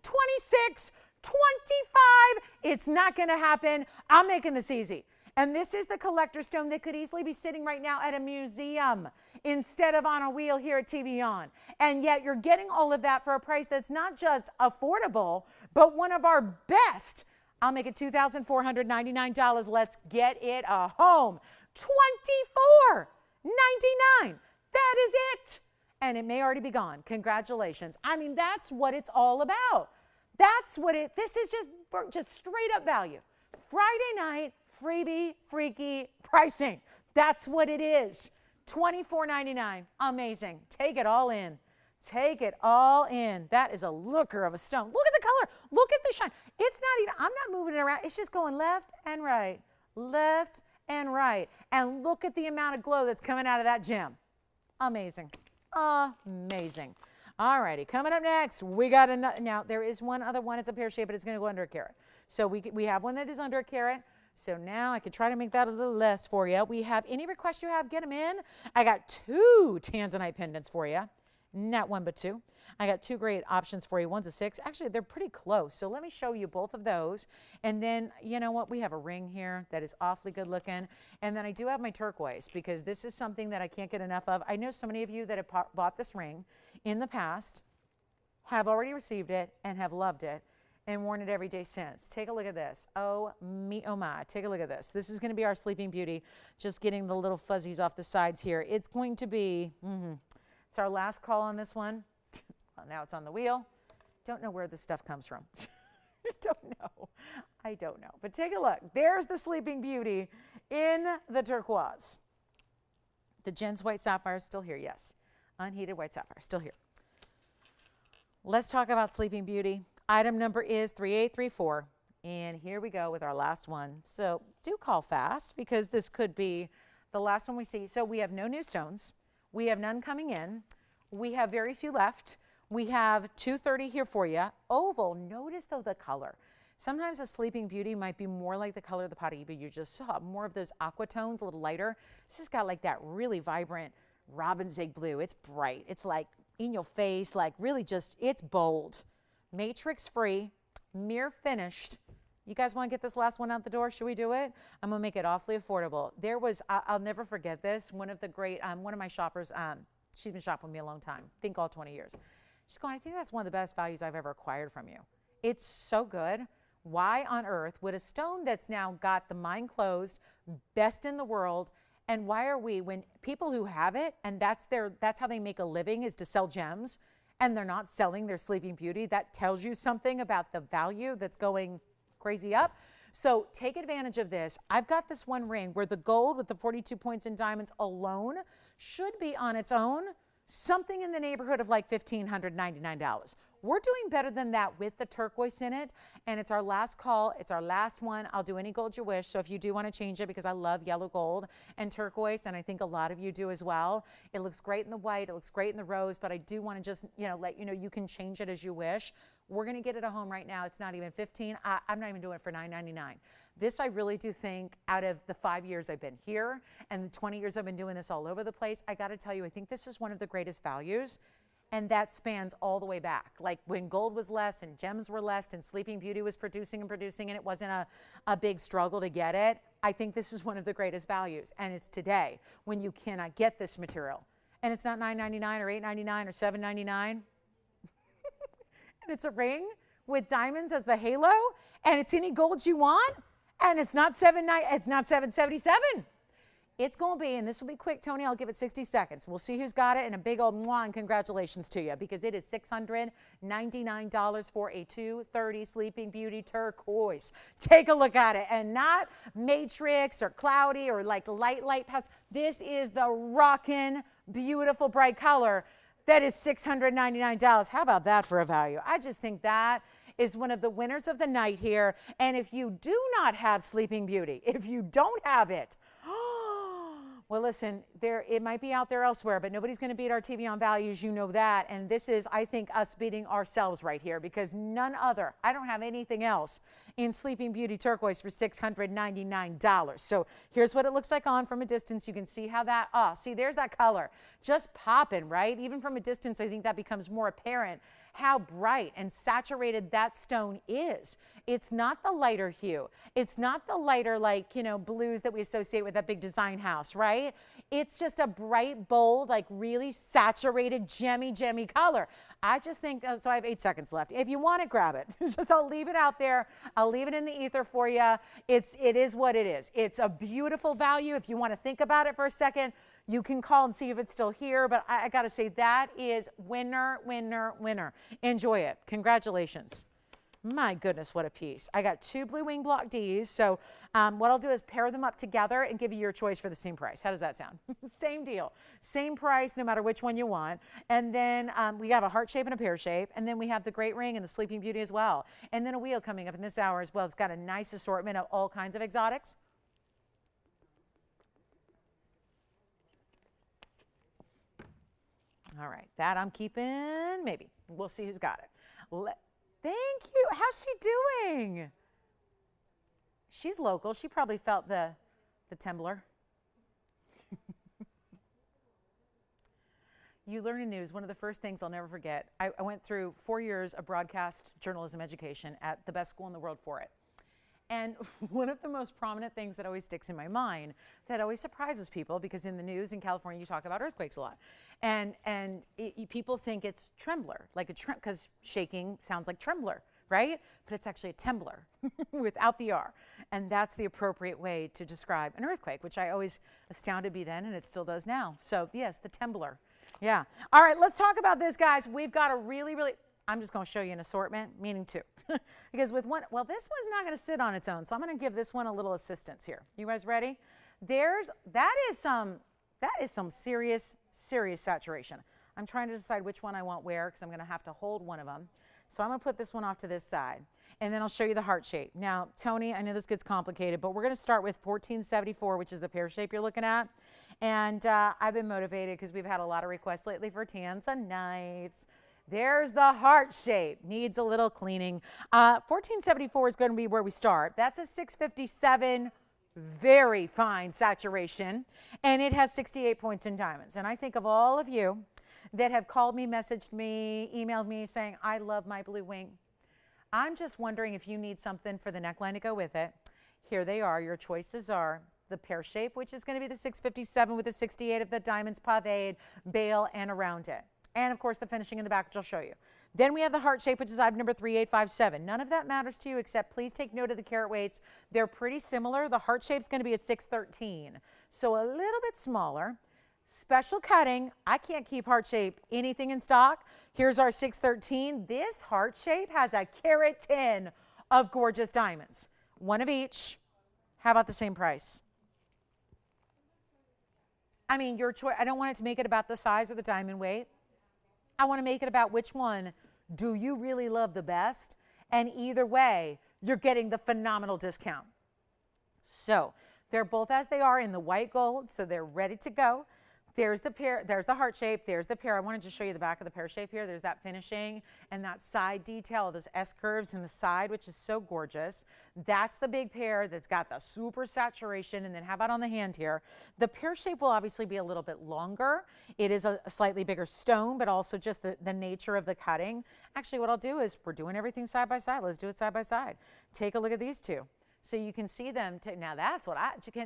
26, 25. It's not going to happen. I'm making this easy. And this is the collector stone that could easily be sitting right now at a museum instead of on a wheel here at TVON. And yet you're getting all of that for a price that's not just affordable, but one of our best. I'll make it $2,499. Let's get it a home. $24.99. That is it. And it may already be gone. Congratulations. I mean, that's what it's all about. That's what this is just straight up value. Friday night, freebie, freaky pricing. That's what it is. $24.99. Amazing. Take it all in. Take it all in. That is a looker of a stone. Look at the color. Look at the shine. It's not even, I'm not moving it around. It's just going left and right, left and right. And look at the amount of glow that's coming out of that gem. Amazing. Amazing. All righty, coming up next, we got another. Now, there is one other one. It's a pear shape, but it's going to go under a carat. So we have one that is under a carat. So now I could try to make that a little less for you. We have any requests you have, get them in. I got 2 Tanzanite pendants for you. Not 1, but 2. I got 2 great options for you. One's a 6. Actually, they're pretty close. So let me show you both of those. And then, you know what? We have a ring here that is awfully good looking. And then I do have my turquoise because this is something that I can't get enough of. I know so many of you that have bought this ring in the past have already received it and have loved it and worn it every day since. Take a look at this. Oh me, oh my. Take a look at this. This is going to be our Sleeping Beauty. Just getting the little fuzzies off the sides here. It's going to be, it's our last call on this one. Well, now it's on the wheel. Don't know where this stuff comes from. I don't know. But take a look. There's the Sleeping Beauty in the turquoise. The Jen's white sapphire is still here, yes. Unheated white sapphire, still here. Let's talk about Sleeping Beauty. Item number is 3834. And here we go with our last one. So do call fast because this could be the last one we see. So we have no new stones. We have none coming in. We have very few left. We have 230 here for you. Oval, notice though the color. Sometimes a Sleeping Beauty might be more like the color of the Paraíba you just saw, more of those aqua tones, a little lighter. This has got like that really vibrant robin's egg blue. It's bright. It's like in your face, like really just, it's bold. Matrix free, mirror finished. You guys want to get this last one out the door? Should we do it? I'm going to make it awfully affordable. There was, I'll never forget this, one of the great, one of my shoppers, she's been shopping with me a long time, I think all 20 years. She's going, I think that's one of the best values I've ever acquired from you. It's so good. Why on earth would a stone that's now got the mind closed, best in the world, and why are we, when people who have it, and that's how they make a living is to sell gems, and they're not selling their Sleeping Beauty, that tells you something about the value that's going crazy up. So take advantage of this. I've got this one ring where the gold with the 42 points in diamonds alone should be on its own something in the neighborhood of like $1,599. We're doing better than that with the turquoise in it, and it's our last call. It's our last one. I'll do any gold you wish, so if you do want to change it, because I love yellow gold and turquoise, and I think a lot of you do as well. It looks great in the white. It looks great in the rose, but I do want to just, let you know you can change it as you wish. We're going to get it at home right now. It's not even $15. I'm not even doing it for $9.99. This I really do think, out of the 5 years I've been here and the 20 years I've been doing this all over the place, I got to tell you, I think this is one of the greatest values. And that spans all the way back. Like when gold was less and gems were less and Sleeping Beauty was producing and it wasn't a big struggle to get it. I think this is one of the greatest values. And it's today when you cannot get this material. And it's not $9.99 or $8.99 or $7.99. And it's a ring with diamonds as the halo. And it's any gold you want. And it's not $777. It's going to be, and this will be quick, Tony, I'll give it 60 seconds. We'll see who's got it, and a big old mwah and congratulations to you, because it is $699 for a 230 Sleeping Beauty turquoise. Take a look at it, and not matrix or cloudy or like light pass. This is the rockin' beautiful bright color that is $699. How about that for a value? I just think that is one of the winners of the night here. And if you do not have Sleeping Beauty, if you don't have it, well, listen, it might be out there elsewhere, but nobody's going to beat our TVON values. You know that. And this is, I think, us beating ourselves right here, because none other, I don't have anything else in Sleeping Beauty Turquoise for $699. So here's what it looks like on from a distance. You can see how that, see, there's that color just popping, right? Even from a distance, I think that becomes more apparent how bright and saturated that stone is. It's not the lighter hue. It's not the lighter, like, blues that we associate with that big design house, right? It's just a bright, bold, like really saturated, gemmy color. I just think, so I have 8 seconds left. If you want it, grab it. It's just, I'll leave it out there. I'll leave it in the ether for you. It is what it is. It's a beautiful value. If you want to think about it for a second, you can call and see if it's still here. But I got to say, that is winner, winner, winner. Enjoy it. Congratulations. My goodness, what a piece. I got 2 blue wing block Ds. So what I'll do is pair them up together and give you your choice for the same price. How does that sound? Same deal. Same price, no matter which one you want. And then we have a heart shape and a pear shape. And then we have the great ring and the Sleeping Beauty as well. And then a wheel coming up in this hour as well. It's got a nice assortment of all kinds of exotics. All right, that I'm keeping, maybe. We'll see who's got it. Thank you. How's she doing? She's local. She probably felt the tumbler. You learn in news, one of the first things I'll never forget, I went through 4 years of broadcast journalism education at the best school in the world for it. And one of the most prominent things that always sticks in my mind, that always surprises people, because in the news in California you talk about earthquakes a lot, and people think it's trembler, like because shaking sounds like trembler, right? But it's actually a tembler without the R, and that's the appropriate way to describe an earthquake, which I always astounded me then, and it still does now. So yes, the tembler. Yeah. All right, let's talk about this, guys. We've got a really, I'm just going to show you an assortment, meaning 2. Because with one, well, this one's not going to sit on its own, so I'm going to give this one a little assistance here. You guys ready? That is some serious saturation. I'm trying to decide which one I want where, because I'm going to have to hold one of them. So I'm going to put this one off to this side, and then I'll show you the heart shape. Now, Tony, I know this gets complicated, but we're going to start with 1474, which is the pear shape you're looking at. And I've been motivated because we've had a lot of requests lately for Tanzanites. There's the heart shape. Needs a little cleaning. 1474 is going to be where we start. That's a 657, very fine saturation, and it has 68 points in diamonds. And I think of all of you that have called me, messaged me, emailed me saying, I love my blue wing. I'm just wondering if you need something for the neckline to go with it. Here they are. Your choices are the pear shape, which is going to be the 657 with the 68 of the diamonds paved, bail, and around it. And of course the finishing in the back, which I'll show you. Then we have the heart shape, which is item number 3857. None of that matters to you, except please take note of the carat weights. They're pretty similar. The heart shape is going to be a 613, so a little bit smaller. Special cutting. I can't keep heart shape anything in stock. Here's our 613. This heart shape has a carat 10 of gorgeous diamonds. One of each. How about the same price? I mean, your choice. I don't want it to make it about the size or the diamond weight. I want to make it about which one do you really love the best. And either way, you're getting the phenomenal discount. So they're both as they are in the white gold, so they're ready to go. There's the pear, there's the heart shape, there's the pear. I wanted to show you the back of the pear shape here. There's that finishing and that side detail of those S curves in the side, which is so gorgeous. That's the big pear that's got the super saturation. And then how about on the hand here? The pear shape will obviously be a little bit longer. It is a slightly bigger stone, but also just the nature of the cutting. Actually, what I'll do is we're doing everything side by side. Let's do it side by side. Take a look at these two. So you can see them. Now that's what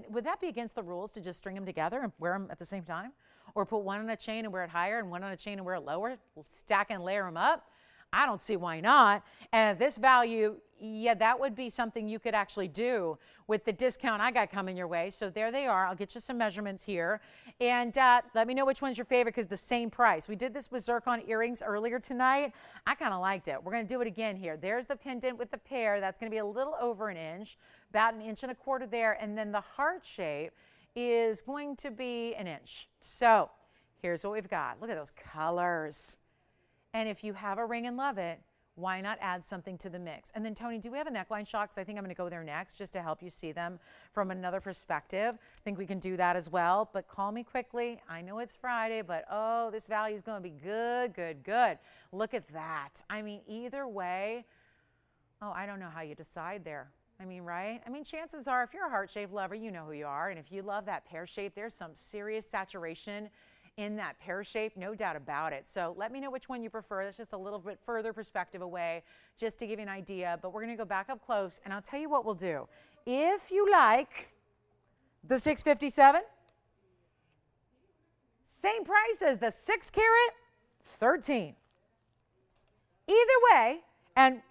would that be against the rules to just string them together and wear them at the same time? Or put one on a chain and wear it higher and one on a chain and wear it lower? We'll stack and layer them up? I don't see why not. And this value, yeah, that would be something you could actually do with the discount I got coming your way. So there they are. I'll get you some measurements here. And let me know which one's your favorite, because the same price. We did this with Zircon earrings earlier tonight. I kind of liked it. We're going to do it again here. There's the pendant with the pear. That's going to be a little over an inch, about 1.25 inches there. And then the heart shape is going to be 1 inch. So here's what we've got. Look at those colors. And if you have a ring and love it, why not add something to the mix? And then Tony, do we have a neckline shot? Because I think I'm going to go there next just to help you see them from another perspective. I think we can do that as well, but call me quickly. I know it's Friday, but oh, this value is going to be good, good, good. Look at that. I mean, either way, oh, I don't know how you decide there. I mean, right? I mean, chances are if you're a heart-shaped lover, you know who you are. And if you love that pear shape, there's some serious saturation in that pear shape, no doubt about it. So let me know which one you prefer. That's just a little bit further perspective away, just to give you an idea. But we're going to go back up close, and I'll tell you what we'll do. If you like the 657, same price as the 6 carat, 13. Either way, and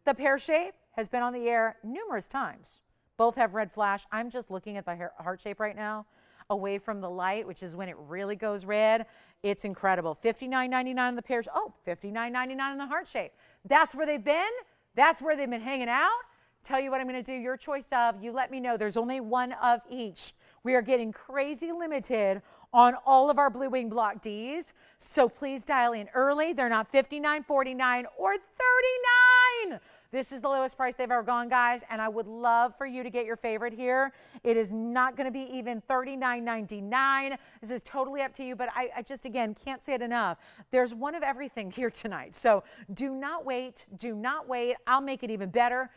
the pear shape has been on the air numerous times. Both have red flash. I'm just looking at the heart shape right now, away from the light, which is when it really goes red. It's incredible. $59.99 on the pear. Oh, $59.99 on the heart shape. That's where they've been. That's where they've been hanging out. Tell you what I'm going to do. Your choice of. You let me know. There's only one of each. We are getting crazy limited on all of our Blue Wing Block Ds. So please dial in early. They're not $59, $49, or $39. This is the lowest price they've ever gone, guys, and I would love for you to get your favorite here. It is not going to be even $39.99. This is totally up to you, but I just, again, can't say it enough. There's one of everything here tonight, so do not wait. Do not wait. I'll make it even better.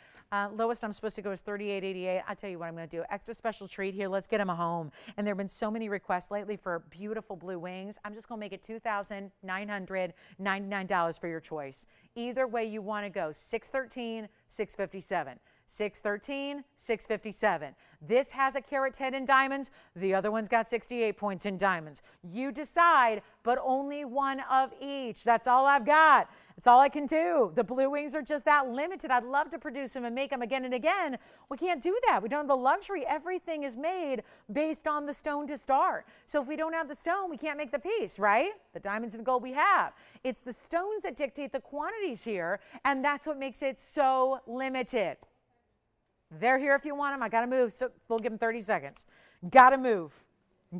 Lowest I'm supposed to go is $38.88. I'll tell you what I'm going to do. Extra special treat here. Let's get them home. And there have been so many requests lately for beautiful blue wings. I'm just going to make it $2,999 for your choice. Either way you want to go. 613, 657. 613, 657. This has a carat 10 in diamonds. The other one's got 68 points in diamonds. You decide, but only one of each. That's all I've got. That's all I can do. The blue wings are just that limited. I'd love to produce them and make them again and again. We can't do that. We don't have the luxury. Everything is made based on the stone to start. So if we don't have the stone, we can't make the piece, right? The diamonds and the gold we have. It's the stones that dictate the quantities here, and that's what makes it so limited. They're here if you want them. I got to move. So they'll give them 30 seconds. Got to move.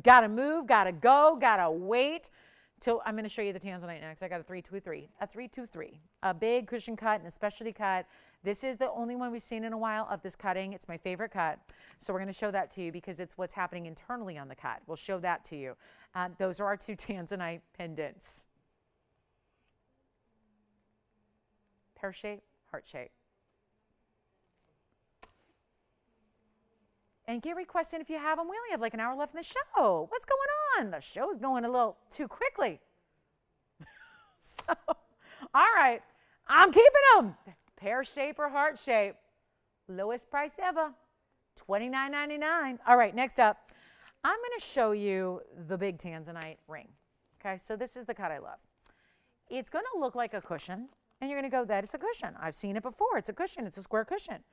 Got to move. Got to go. Got to wait. Till I'm going to show you the Tanzanite next. I got a 323. A 323. A big cushion cut and a specialty cut. This is the only one we've seen in a while of this cutting. It's my favorite cut. So we're going to show that to you because it's what's happening internally on the cut. We'll show that to you. Those are our two Tanzanite pendants. Pear shape, heart shape. And get requests in if you have them. We only have like an hour left in the show. What's going on? The show's going a little too quickly. So, all right. I'm keeping them. Pear shape or heart shape. Lowest price ever. $29.99. All right, next up. I'm going to show you the big Tanzanite ring. Okay, so this is the cut I love. It's going to look like a cushion. And you're going to go, that is a cushion. I've seen it before. It's a cushion. It's a square cushion.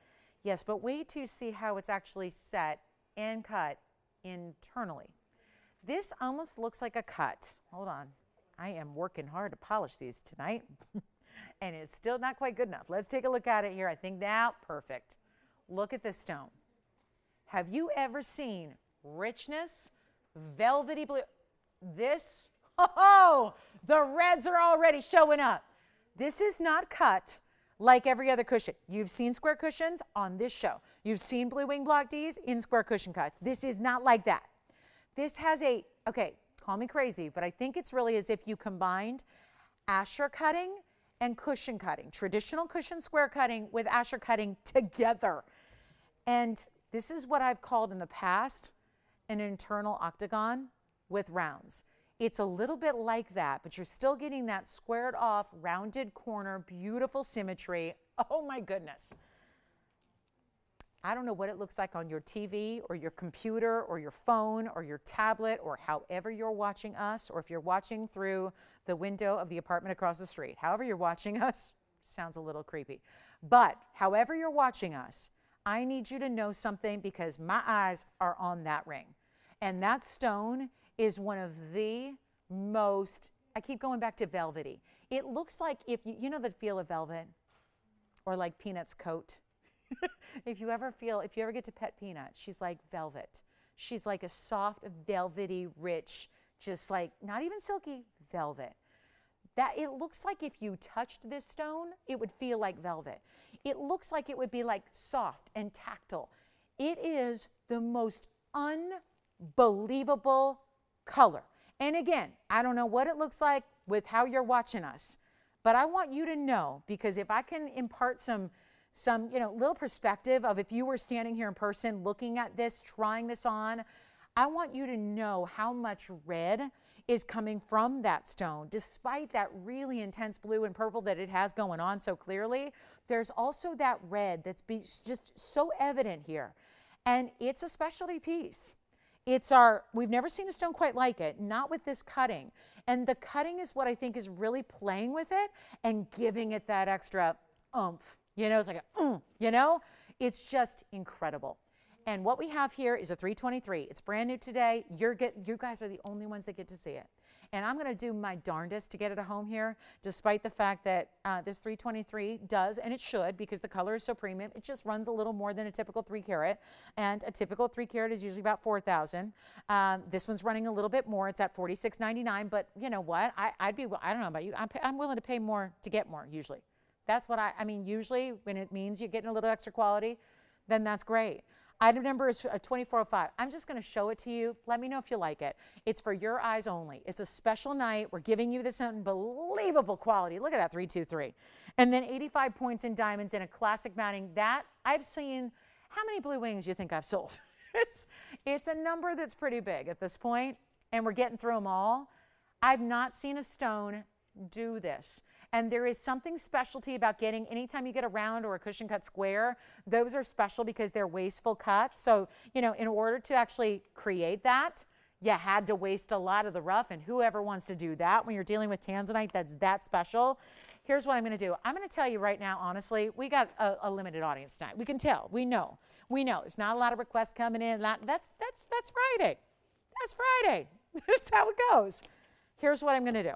Yes, but wait to see how it's actually set and cut internally. This almost looks like a cut. Hold on. I am working hard to polish these tonight. And it's still not quite good enough. Let's take a look at it here. I think now, perfect. Look at this stone. Have you ever seen richness, velvety blue? This, oh, the reds are already showing up. This is not cut like every other cushion. You've seen square cushions on this show. You've seen Blue Wing Block Ds in square cushion cuts. This is not like that. This has a, okay, call me crazy, but I think it's really as if you combined Asher cutting and cushion cutting, traditional cushion square cutting with Asher cutting together. And this is what I've called in the past an internal octagon with rounds. It's a little bit like that, but you're still getting that squared off, rounded corner, beautiful symmetry. Oh my goodness. I don't know what it looks like on your TV or your computer or your phone or your tablet or however you're watching us, or if you're watching through the window of the apartment across the street. However you're watching us, sounds a little creepy. But however you're watching us, I need you to know something because my eyes are on that ring. And that stone is one of the most, I keep going back to velvety. It looks like if you know the feel of velvet or like Peanut's coat. if you ever get to pet Peanut, she's like velvet. She's like a soft, velvety, rich, just like not even silky velvet. that it looks like if you touched this stone, it would feel like velvet. It looks like it would be like soft and tactile. It is the most unbelievable color. And again, I don't know what it looks like with how you're watching us, but I want you to know, because if I can impart some little perspective of if you were standing here in person looking at this, trying this on, I want you to know how much red is coming from that stone. Despite that really intense blue and purple that it has going on so clearly, there's also that red that's just so evident here. And it's a specialty piece. We've never seen a stone quite like it, not with this cutting. And the cutting is what I think is really playing with it and giving it that extra oomph. It's like it's just incredible. And what we have here is a 323. It's brand new today. You guys are the only ones that get to see it. And I'm going to do my darndest to get it a home here, despite the fact that this 323 does, and it should, because the color is so premium, it just runs a little more than a typical 3 carat. And a typical 3 carat is usually about $4,000. This one's running a little bit more. It's at $46.99. But you know what? I don't know about you. I'm willing to pay more to get more, usually. That's what I mean, usually when it means you're getting a little extra quality, then that's great. Item number is 2405. I'm just going to show it to you. Let me know if you like it. It's for your eyes only. It's a special night. We're giving you this unbelievable quality. Look at that, 323. And then 85 points in diamonds in a classic mounting. That I've seen. How many blue wings do you think I've sold? It's a number that's pretty big at this point, and we're getting through them all. I've not seen a stone do this. And there is something specialty about getting, anytime you get a round or a cushion cut square, those are special because they're wasteful cuts. So, in order to actually create that, you had to waste a lot of the rough, and whoever wants to do that when you're dealing with Tanzanite that's that special. Here's what I'm going to do. I'm going to tell you right now, honestly, we got a limited audience tonight. We can tell. We know. There's not a lot of requests coming in. That's Friday. That's Friday. That's how it goes. Here's what I'm going to do.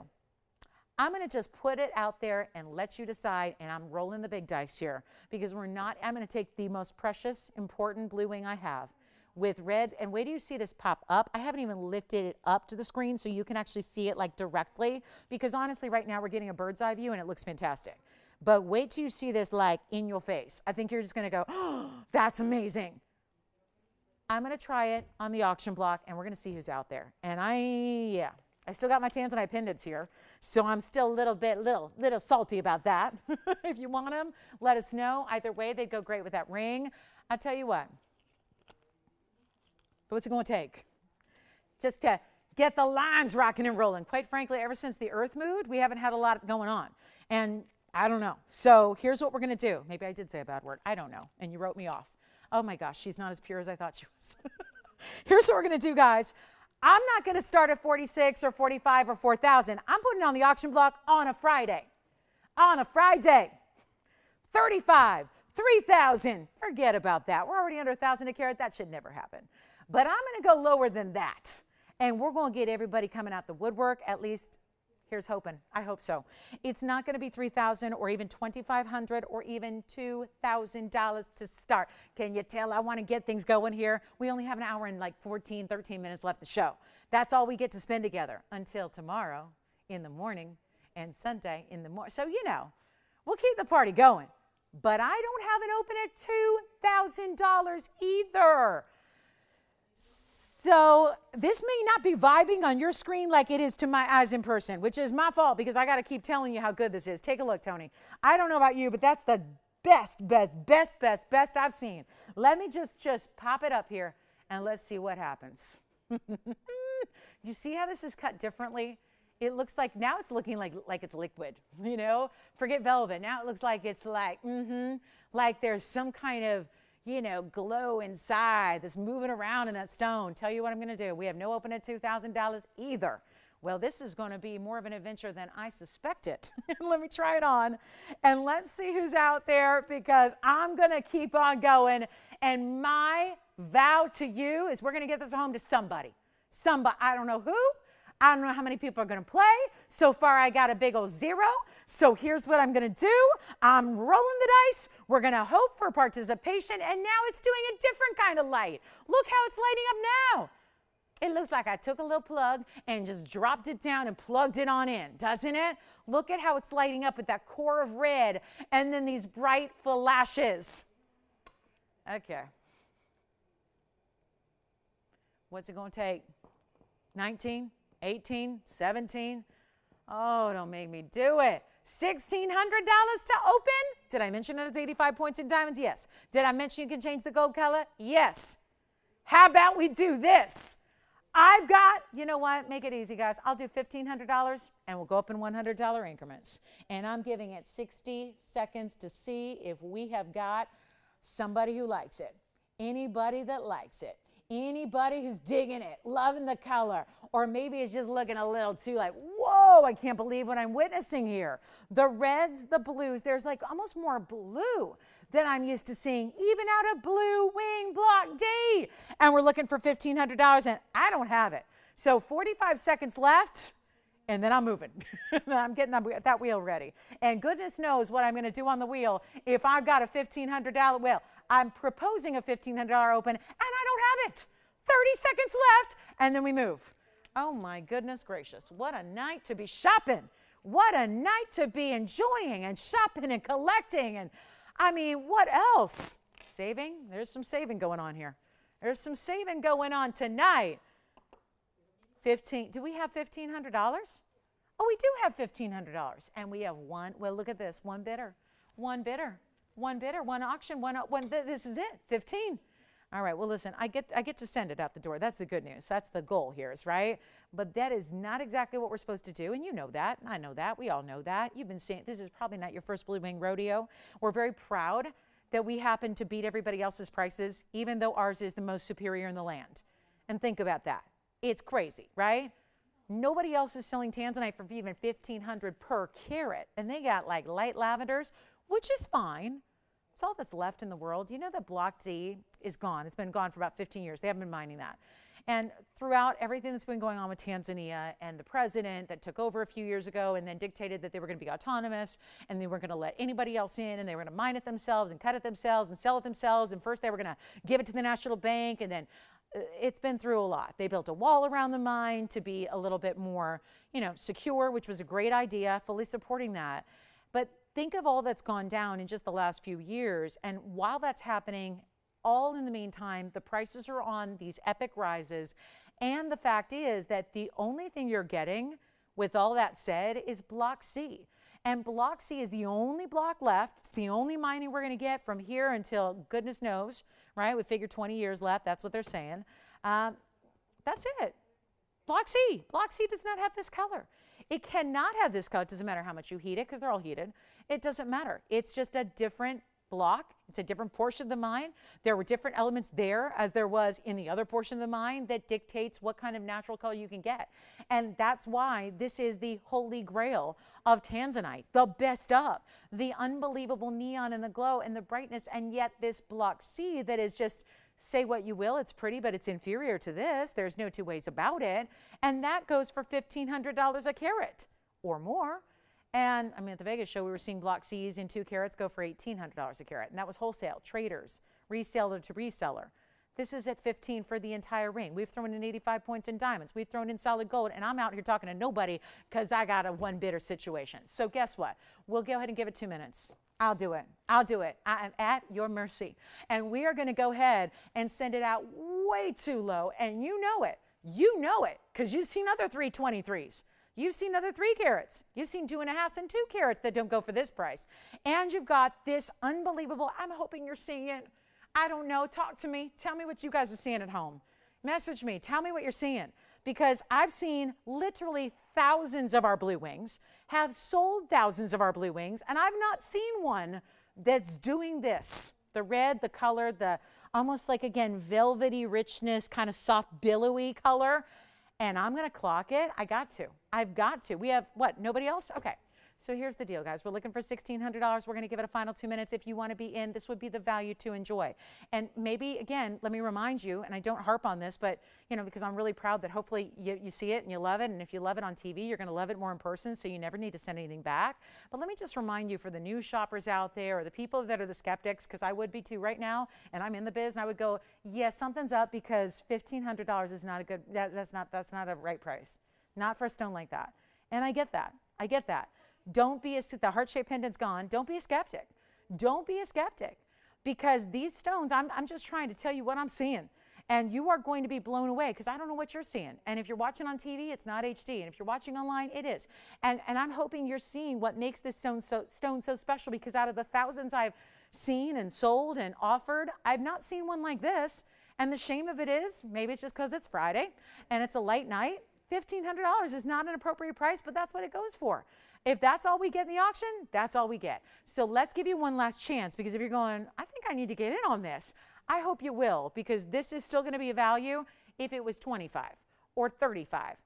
I'm going to just put it out there and let you decide, and I'm rolling the big dice here because I'm going to take the most precious, important blue wing I have with red, and wait till you see this pop up. I haven't even lifted it up to the screen so you can actually see it like directly, because honestly right now we're getting a bird's eye view and it looks fantastic. But wait till you see this like in your face. I think you're just going to go, oh, that's amazing. I'm going to try it on the auction block and we're going to see who's out there. And I still got my Tanzanite pendants here, so I'm still a little salty about that. If you want them, let us know. Either way, they'd go great with that ring. I'll tell you what. What's it going to take? Just to get the lines rocking and rolling. Quite frankly, ever since the Earth moved, we haven't had a lot going on. And I don't know. So here's what we're going to do. Maybe I did say a bad word. I don't know. And you wrote me off. Oh my gosh, she's not as pure as I thought she was. Here's what we're going to do, guys. I'm not going to start at 46 or 45 or 4,000. I'm putting it on the auction block on a Friday. On a Friday. 35, 3,000. Forget about that. We're already under 1,000 a carat. That should never happen. But I'm going to go lower than that. And we're going to get everybody coming out the woodwork, at least. Here's hoping. I hope so. It's not going to be $3,000 or even $2,500 or even $2,000 to start. Can you tell I want to get things going here? We only have an hour and like 13 minutes left to show. That's all we get to spend together until tomorrow in the morning and Sunday in the morning. So, we'll keep the party going. But I don't have it open at $2,000 either. So this may not be vibing on your screen like it is to my eyes in person, which is my fault because I got to keep telling you how good this is. Take a look, Tony. I don't know about you, but that's the best I've seen. Let me just pop it up here and let's see what happens. You see how this is cut differently? It looks like, now it's looking like it's liquid, Forget velvet. Now it looks like it's like there's some kind of, glow inside that's moving around in that stone. Tell you what I'm going to do. We have no open at $2,000 either. Well, this is going to be more of an adventure than I suspected. Let me try it on and let's see who's out there because I'm going to keep on going. And my vow to you is we're going to get this home to somebody. I don't know who. I don't know how many people are going to play. So far, I got a big old 0. So here's what I'm going to do. I'm rolling the dice. We're going to hope for participation. And now it's doing a different kind of light. Look how it's lighting up now. It looks like I took a little plug and just dropped it down and plugged it on in, doesn't it? Look at how it's lighting up with that core of red and then these bright flashes. Okay. What's it going to take? 19, 18, 17? Oh, don't make me do it. $1,600 to open? Did I mention it is 85 points in diamonds? Yes. Did I mention you can change the gold color? Yes. How about we do this? I've got, you know what? Make it easy, guys. I'll do $1,500 and we'll go up in $100 increments. And I'm giving it 60 seconds to see if we have got somebody who likes it. Anybody that likes it. Anybody who's digging it, loving the color, or maybe it's just looking a little too like, whoa, I can't believe what I'm witnessing here. The reds, the blues, there's like almost more blue than I'm used to seeing, even out of Blue Wing Block D. And we're looking for $1,500 and I don't have it. So 45 seconds left. And then I'm moving. I'm getting that wheel ready. And goodness knows what I'm going to do on the wheel if I've got a $1,500 wheel. I'm proposing a $1,500 open, and I don't have it. 30 seconds left, and then we move. Oh, my goodness gracious. What a night to be shopping. What a night to be enjoying and shopping and collecting. And, I mean, what else? Saving? There's some saving going on here. There's some saving going on tonight. Do we have $1,500? Oh, we do have $1,500. And we have one, well, look at this, one bidder, one auction, this is it, 15. All right, well, listen, I get to send it out the door. That's the good news. That's the goal here, right? But that is not exactly what we're supposed to do, and you know that. I know that. We all know that. You've been seeing, this is probably not your first Blue Wing rodeo. We're very proud that we happen to beat everybody else's prices, even though ours is the most superior in the land. And think about that. It's crazy, right? Nobody else is selling Tanzanite for even $1,500 per carat. And they got like light lavenders, which is fine. It's all that's left in the world. You know that Block D is gone. It's been gone for about 15 years. They haven't been mining that. And throughout everything that's been going on with Tanzania and the president that took over a few years ago and then dictated that they were going to be autonomous and they weren't going to let anybody else in and they were going to mine it themselves and cut it themselves and sell it themselves. And first they were going to give it to the National Bank, and then it's been through a lot. They built a wall around the mine to be a little bit more, secure, which was a great idea, fully supporting that. But think of all that's gone down in just the last few years. And while that's happening, all in the meantime, the prices are on these epic rises. And the fact is that the only thing you're getting, with all that said, is Block C. And Block C is the only block left. It's the only mining we're going to get from here until goodness knows, right? We figure 20 years left. That's what they're saying. That's it. Block C. Block C does not have this color. It cannot have this color. It doesn't matter how much you heat it because they're all heated. It doesn't matter. It's just a different block. It's a different portion of the mine. There were different elements there as there was in the other portion of the mine that dictates what kind of natural color you can get. And that's why this is the holy grail of Tanzanite, the best of, the unbelievable neon and the glow and the brightness. And yet this Block C that is just, say what you will, it's pretty, but it's inferior to this. There's no two ways about it. And that goes for $1,500 a carat or more. And I mean, at the Vegas show, we were seeing Block C's in 2 carats go for $1,800 a carat. And that was wholesale, traders, reseller to reseller. This is at 15 for the entire ring. We've thrown in 85 points in diamonds. We've thrown in solid gold. And I'm out here talking to nobody because I got a one bidder situation. So guess what? We'll go ahead and give it 2 minutes. I'll do it. I'll do it. I am at your mercy. And we are going to go ahead and send it out way too low. And you know it. You know it because you've seen other 323s. You've seen other 3 carats. You've seen 2.5 and 2 carats that don't go for this price. And you've got this unbelievable, I'm hoping you're seeing it. I don't know. Talk to me. Tell me what you guys are seeing at home. Message me. Tell me what you're seeing. Because I've seen literally thousands of our Blue Wings, have sold thousands of our Blue Wings, and I've not seen one that's doing this. The red, the color, the almost like, again, velvety richness, kind of soft, billowy color. And I'm going to clock it. I got to. I've got to. We have, what, nobody else? Okay. So here's the deal, guys. We're looking for $1,600. We're going to give it a final 2 minutes. If you want to be in, this would be the value to enjoy. And maybe, again, let me remind you, and I don't harp on this, but, you know, because I'm really proud that hopefully you see it and you love it. And if you love it on TV, you're going to love it more in person, so you never need to send anything back. But let me just remind you, for the new shoppers out there or the people that are the skeptics, because I would be too right now, and I'm in the biz, and I would go, yeah, something's up, because $1,500 is not a good, that's not a right price. Not for a stone like that. And I get that. I get that. Don't be the heart-shaped pendant's gone. Don't be a skeptic. Don't be a skeptic, because these stones, I'm just trying to tell you what I'm seeing. And you are going to be blown away, because I don't know what you're seeing. And if you're watching on TV, it's not HD. And if you're watching online, it is. And I'm hoping you're seeing what makes this stone so special, because out of the thousands I've seen and sold and offered, I've not seen one like this. And the shame of it is, maybe it's just because it's Friday and it's a light night, $1,500 is not an appropriate price, but that's what it goes for. If that's all we get in the auction, that's all we get. So let's give you one last chance, because if you're going, I think I need to get in on this, I hope you will, because this is still going to be a value if it was 25 or 35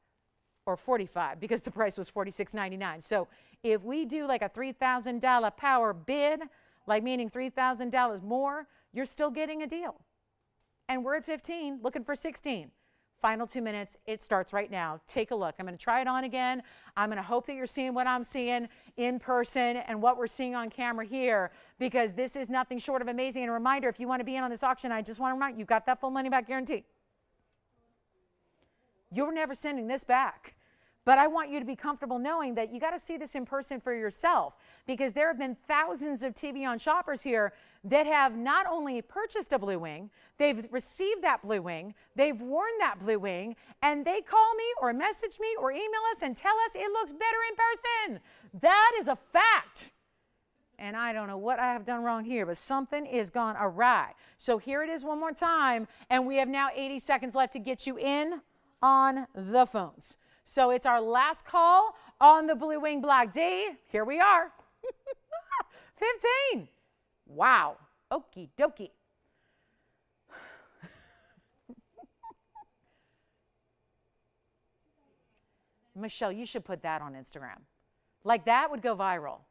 or 45, because the price was $46.99. So if we do like a $3,000 power bid, like meaning $3,000 more, you're still getting a deal. And we're at 15, looking for 16. Final 2 minutes. It starts right now. Take a look. I'm going to try it on again. I'm going to hope that you're seeing what I'm seeing in person and what we're seeing on camera here, because this is nothing short of amazing. And a reminder, if you want to be in on this auction, I just want to remind you, got that full money back guarantee. You're never sending this back. But I want you to be comfortable knowing that you got to see this in person for yourself, because there have been thousands of TVON shoppers here that have not only purchased a blue wing, they've received that blue wing, they've worn that blue wing, and they call me or message me or email us and tell us it looks better in person. That is a fact. And I don't know what I have done wrong here, but something is gone awry. So here it is one more time, and we have now 80 seconds left to get you in on the phones. So it's our last call on the Blue Wing Black D. Here we are. 15. Wow. Okie dokie. Michelle, you should put that on Instagram. Like, that would go viral.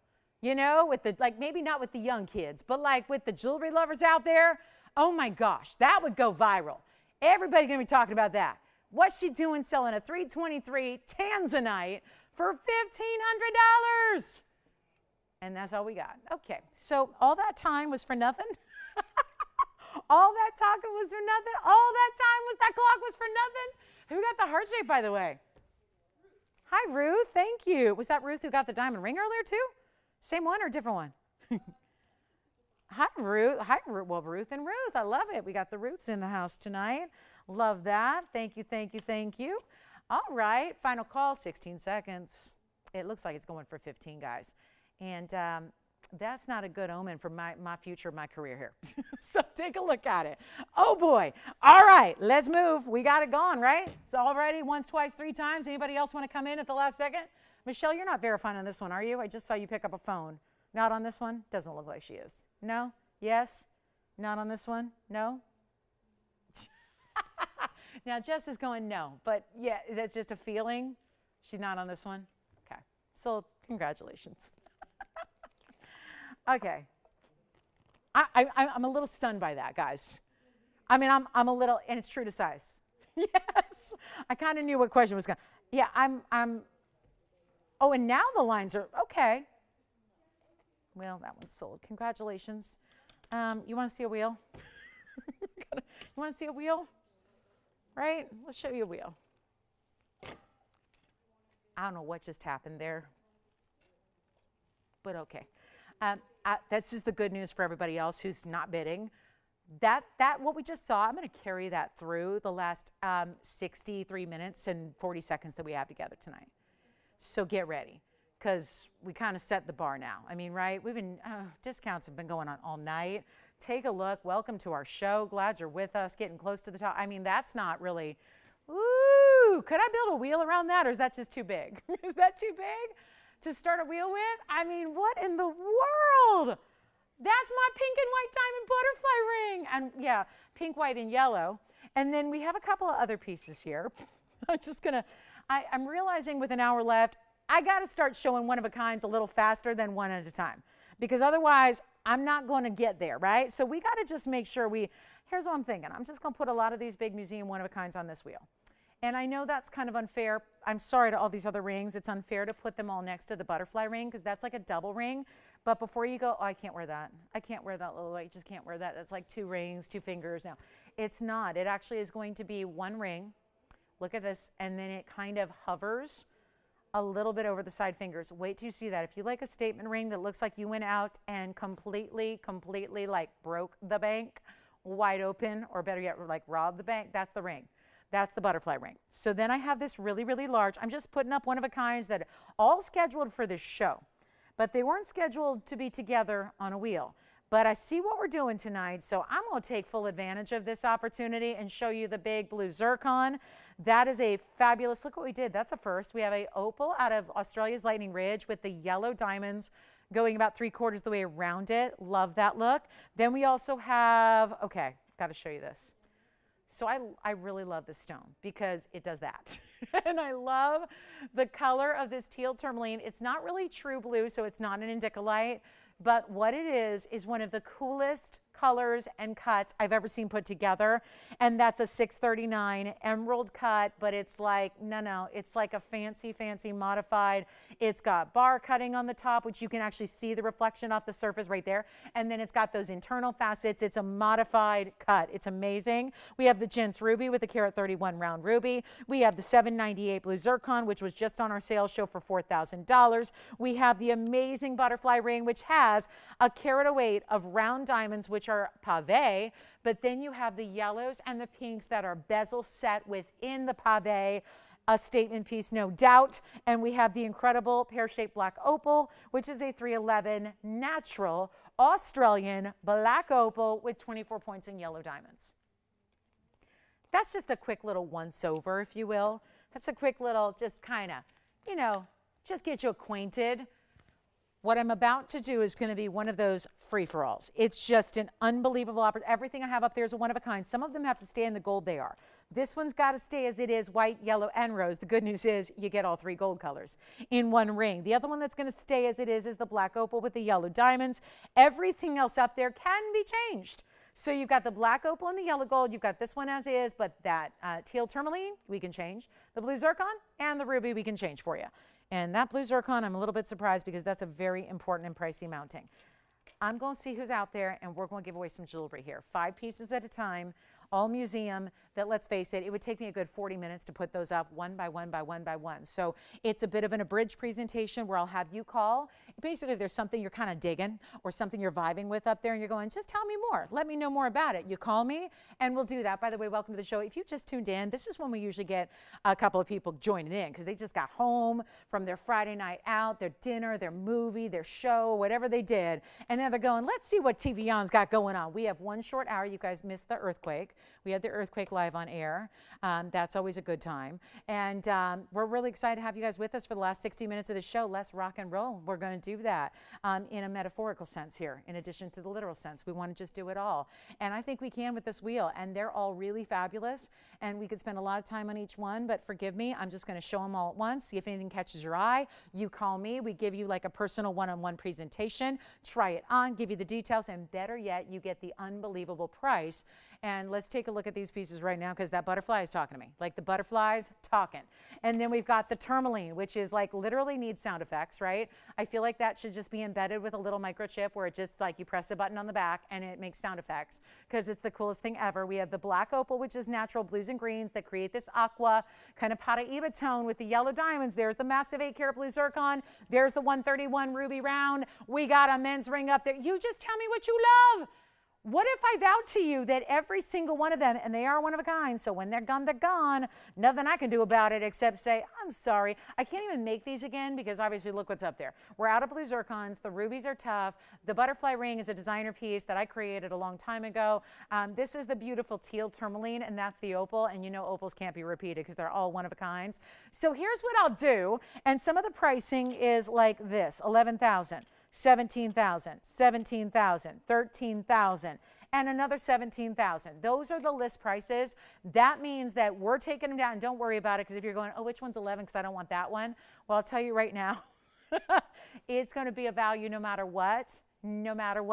You know, with the, like, maybe not with the young kids, but like with the jewelry lovers out there. Oh my gosh, that would go viral. Everybody's gonna be talking about that. What's she doing selling a 323 Tanzanite for $1,500? And that's all we got. Okay, so all that time was for nothing? All that talking was for nothing? All that clock was for nothing? Who got the heart shape, by the way? Hi, Ruth, thank you. Was that Ruth who got the diamond ring earlier too? Same one or different one? Hi, Ruth. Hi, well, Ruth and Ruth. I love it. We got the Ruths in the house tonight. Love that. Thank you, thank you, thank you. All right, final call, 16 seconds. It looks like it's going for 15, guys. And that's not a good omen for my future, my career here. So take a look at it. Oh, boy. All right, let's move. We got it going, right? It's already once, twice, 3 times. Anybody else want to come in at the last second? Michelle, you're not verifying on this one, are you? I just saw you pick up a phone. Not on this one? Doesn't look like she is. No? Yes? Not on this one? No? Now, Jess is going no, but yeah, that's just a feeling. She's not on this one? Okay. So, congratulations. Okay. I'm a little stunned by that, guys. I mean, I'm a little, and it's true to size. Yes. I kind of knew what question was going to. Yeah, oh, and now the lines are, okay. Well, that one's sold. Congratulations. You want to see a wheel? You want to see a wheel? Right? Let's show you a wheel. I don't know what just happened there, but okay. That's just the good news for everybody else who's not bidding. That what we just saw, I'm going to carry that through the last 63 minutes and 40 seconds that we have together tonight. So get ready, because we kind of set the bar now. I mean, right? We've been, discounts have been going on all night. Take a look. Welcome to our show. Glad you're with us, getting close to the top. I mean, that's not really, ooh, could I build a wheel around that, or is that just too big? Is that too big to start a wheel with? I mean, what in the world? That's my pink and white diamond butterfly ring. And yeah, pink, white, and yellow. And then we have a couple of other pieces here. I'm just gonna, I'm realizing with an hour left, I got to start showing one of a kinds a little faster than one at a time, because otherwise I'm not going to get there, right? So we got to just make sure here's what I'm thinking. I'm just going to put a lot of these big museum one of a kinds on this wheel. And I know that's kind of unfair. I'm sorry to all these other rings. It's unfair to put them all next to the butterfly ring, because that's like a double ring. But before you go, oh, I can't wear that. I can't wear that little, I just can't wear that. That's like 2 rings, 2 fingers. No, it's not. It actually is going to be 1 ring. Look at this. And then it kind of hovers a little bit over the side fingers. Wait till you see that. If you like a statement ring that looks like you went out and completely like broke the bank wide open, or better yet, like robbed the bank, that's the ring. That's the butterfly ring. So then I have this really, really large. I'm just putting up one of a kinds that all scheduled for this show, but they weren't scheduled to be together on a wheel. But I see what we're doing tonight, so I'm going to take full advantage of this opportunity and show you the big blue zircon. That is a fabulous, look what we did. That's a first. We have a opal out of Australia's Lightning Ridge with the yellow diamonds going about 3/4 the way around it. Love that look. Then we also have, okay, got to show you this. So I really love this stone because it does that. And I love the color of this teal tourmaline. It's not really true blue, so it's not an indicolite, but what it is one of the coolest colors and cuts I've ever seen put together. And that's a 639 emerald cut, but it's like, no, it's like a fancy modified. It's got bar cutting on the top, which you can actually see the reflection off the surface right there. And then it's got those internal facets. It's a modified cut. It's amazing. We have the Gents ruby with the carat 31 round ruby. We have the 798 blue zircon, which was just on our sales show for $4,000. We have the amazing butterfly ring, which has a carat 08 of round diamonds, which are pave, but then you have the yellows and the pinks that are bezel set within the pave, a statement piece, no doubt. And we have the incredible pear-shaped black opal, which is a 311 natural Australian black opal with 24 points in yellow diamonds. That's just a quick little once over, if you will. That's a quick little, just kind of, just get you acquainted. What I'm about to do is going to be one of those free-for-alls. It's just an unbelievable opportunity. Everything I have up there is a one of a kind. Some of them have to stay in the gold they are. This one's got to stay as it is, white, yellow, and rose. The good news is you get all 3 gold colors in one ring. The other one that's going to stay as it is the black opal with the yellow diamonds. Everything else up there can be changed. So you've got the black opal and the yellow gold. You've got this one as is, but that teal tourmaline we can change. The blue zircon and the ruby we can change for you. And that blue zircon, I'm a little bit surprised because that's a very important and pricey mounting. I'm going to see who's out there, and we're going to give away some jewelry here. 5 pieces at a time, all museum, that, let's face it, it would take me a good 40 minutes to put those up one by one by one by one. So it's a bit of an abridged presentation where I'll have you call. Basically, if there's something you're kind of digging or something you're vibing with up there and you're going, just tell me more. Let me know more about it. You call me, and we'll do that. By the way, welcome to the show. If you just tuned in, this is when we usually get a couple of people joining in because they just got home from their Friday night out, their dinner, their movie, their show, whatever they did. And now they're going, let's see what TVON's got going on. We have one short hour. You guys missed the earthquake. We had the earthquake live on air. That's always a good time. And we're really excited to have you guys with us for the last 60 minutes of the show. Let's rock and roll. We're going to do that in a metaphorical sense here, in addition to the literal sense. We want to just do it all. And I think we can with this wheel. And they're all really fabulous. And we could spend a lot of time on each one. But forgive me, I'm just going to show them all at once. See if anything catches your eye. You call me. We give you like a personal one-on-one presentation. Try it on, give you the details. And better yet, you get the unbelievable price. And let's take a look at these pieces right now because that butterfly is talking to me. Like the butterfly's talking. And then we've got the tourmaline, which is like literally needs sound effects, right? I feel like that should just be embedded with a little microchip where it just like you press a button on the back and it makes sound effects because it's the coolest thing ever. We have the black opal, which is natural blues and greens that create this aqua kind of Paraiba tone with the yellow diamonds. There's the massive 8-carat blue zircon. There's the 131 ruby round. We got a men's ring up there. You just tell me what you love. What if I vowed to you that every single one of them, and they are one of a kind, so when they're gone, nothing I can do about it except say, I'm sorry. I can't even make these again because obviously look what's up there. We're out of blue zircons. The rubies are tough. The butterfly ring is a designer piece that I created a long time ago. This is the beautiful teal tourmaline, and that's the opal, and you know opals can't be repeated because they're all one of a kinds. So here's what I'll do, and some of the pricing is like this, $11,000. $17,000, $17,000, $13,000, and another $17,000. Those are the list prices. That means that we're taking them down. And don't worry about it, because if you're going, oh, which one's 11 because I don't want that one. Well, I'll tell you right now, it's going to be a value no matter what, and no matter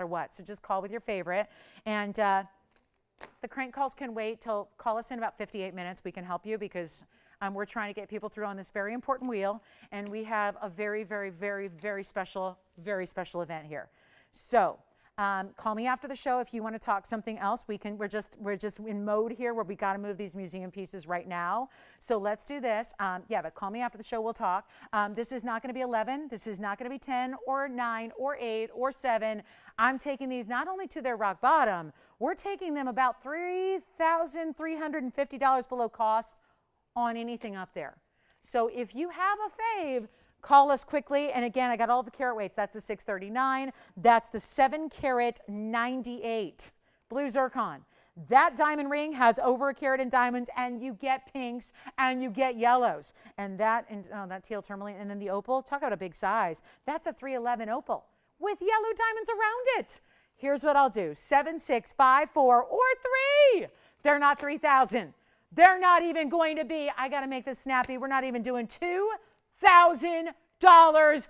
what. So just call with your favorite. And the crank calls can wait till, call us in about 58 minutes. We can help you because we're trying to get people through on this very important wheel. And we have a very, very, very, very special event here. So call me after the show if you want to talk something else. We're just in mode here where we got to move these museum pieces right now. So let's do this. Yeah, but call me after the show. We'll talk. This is not going to be 11. This is not going to be 10 or 9 or 8 or 7. I'm taking these not only to their rock bottom, we're taking them about $3,350 below cost on anything up there. So if you have a fave, call us quickly. And again, I got all the carat weights. That's the 639. That's the 7 carat 98 blue zircon. That diamond ring has over a carat in diamonds, and you get pinks and you get yellows. And that teal tourmaline, and then the opal, talk about a big size. That's a 311 opal with yellow diamonds around it. Here's what I'll do. 7, 6, 5, 4, or 3. They're not 3,000. They're not even going to be, I got to make this snappy, we're not even doing $2,000 giveaway.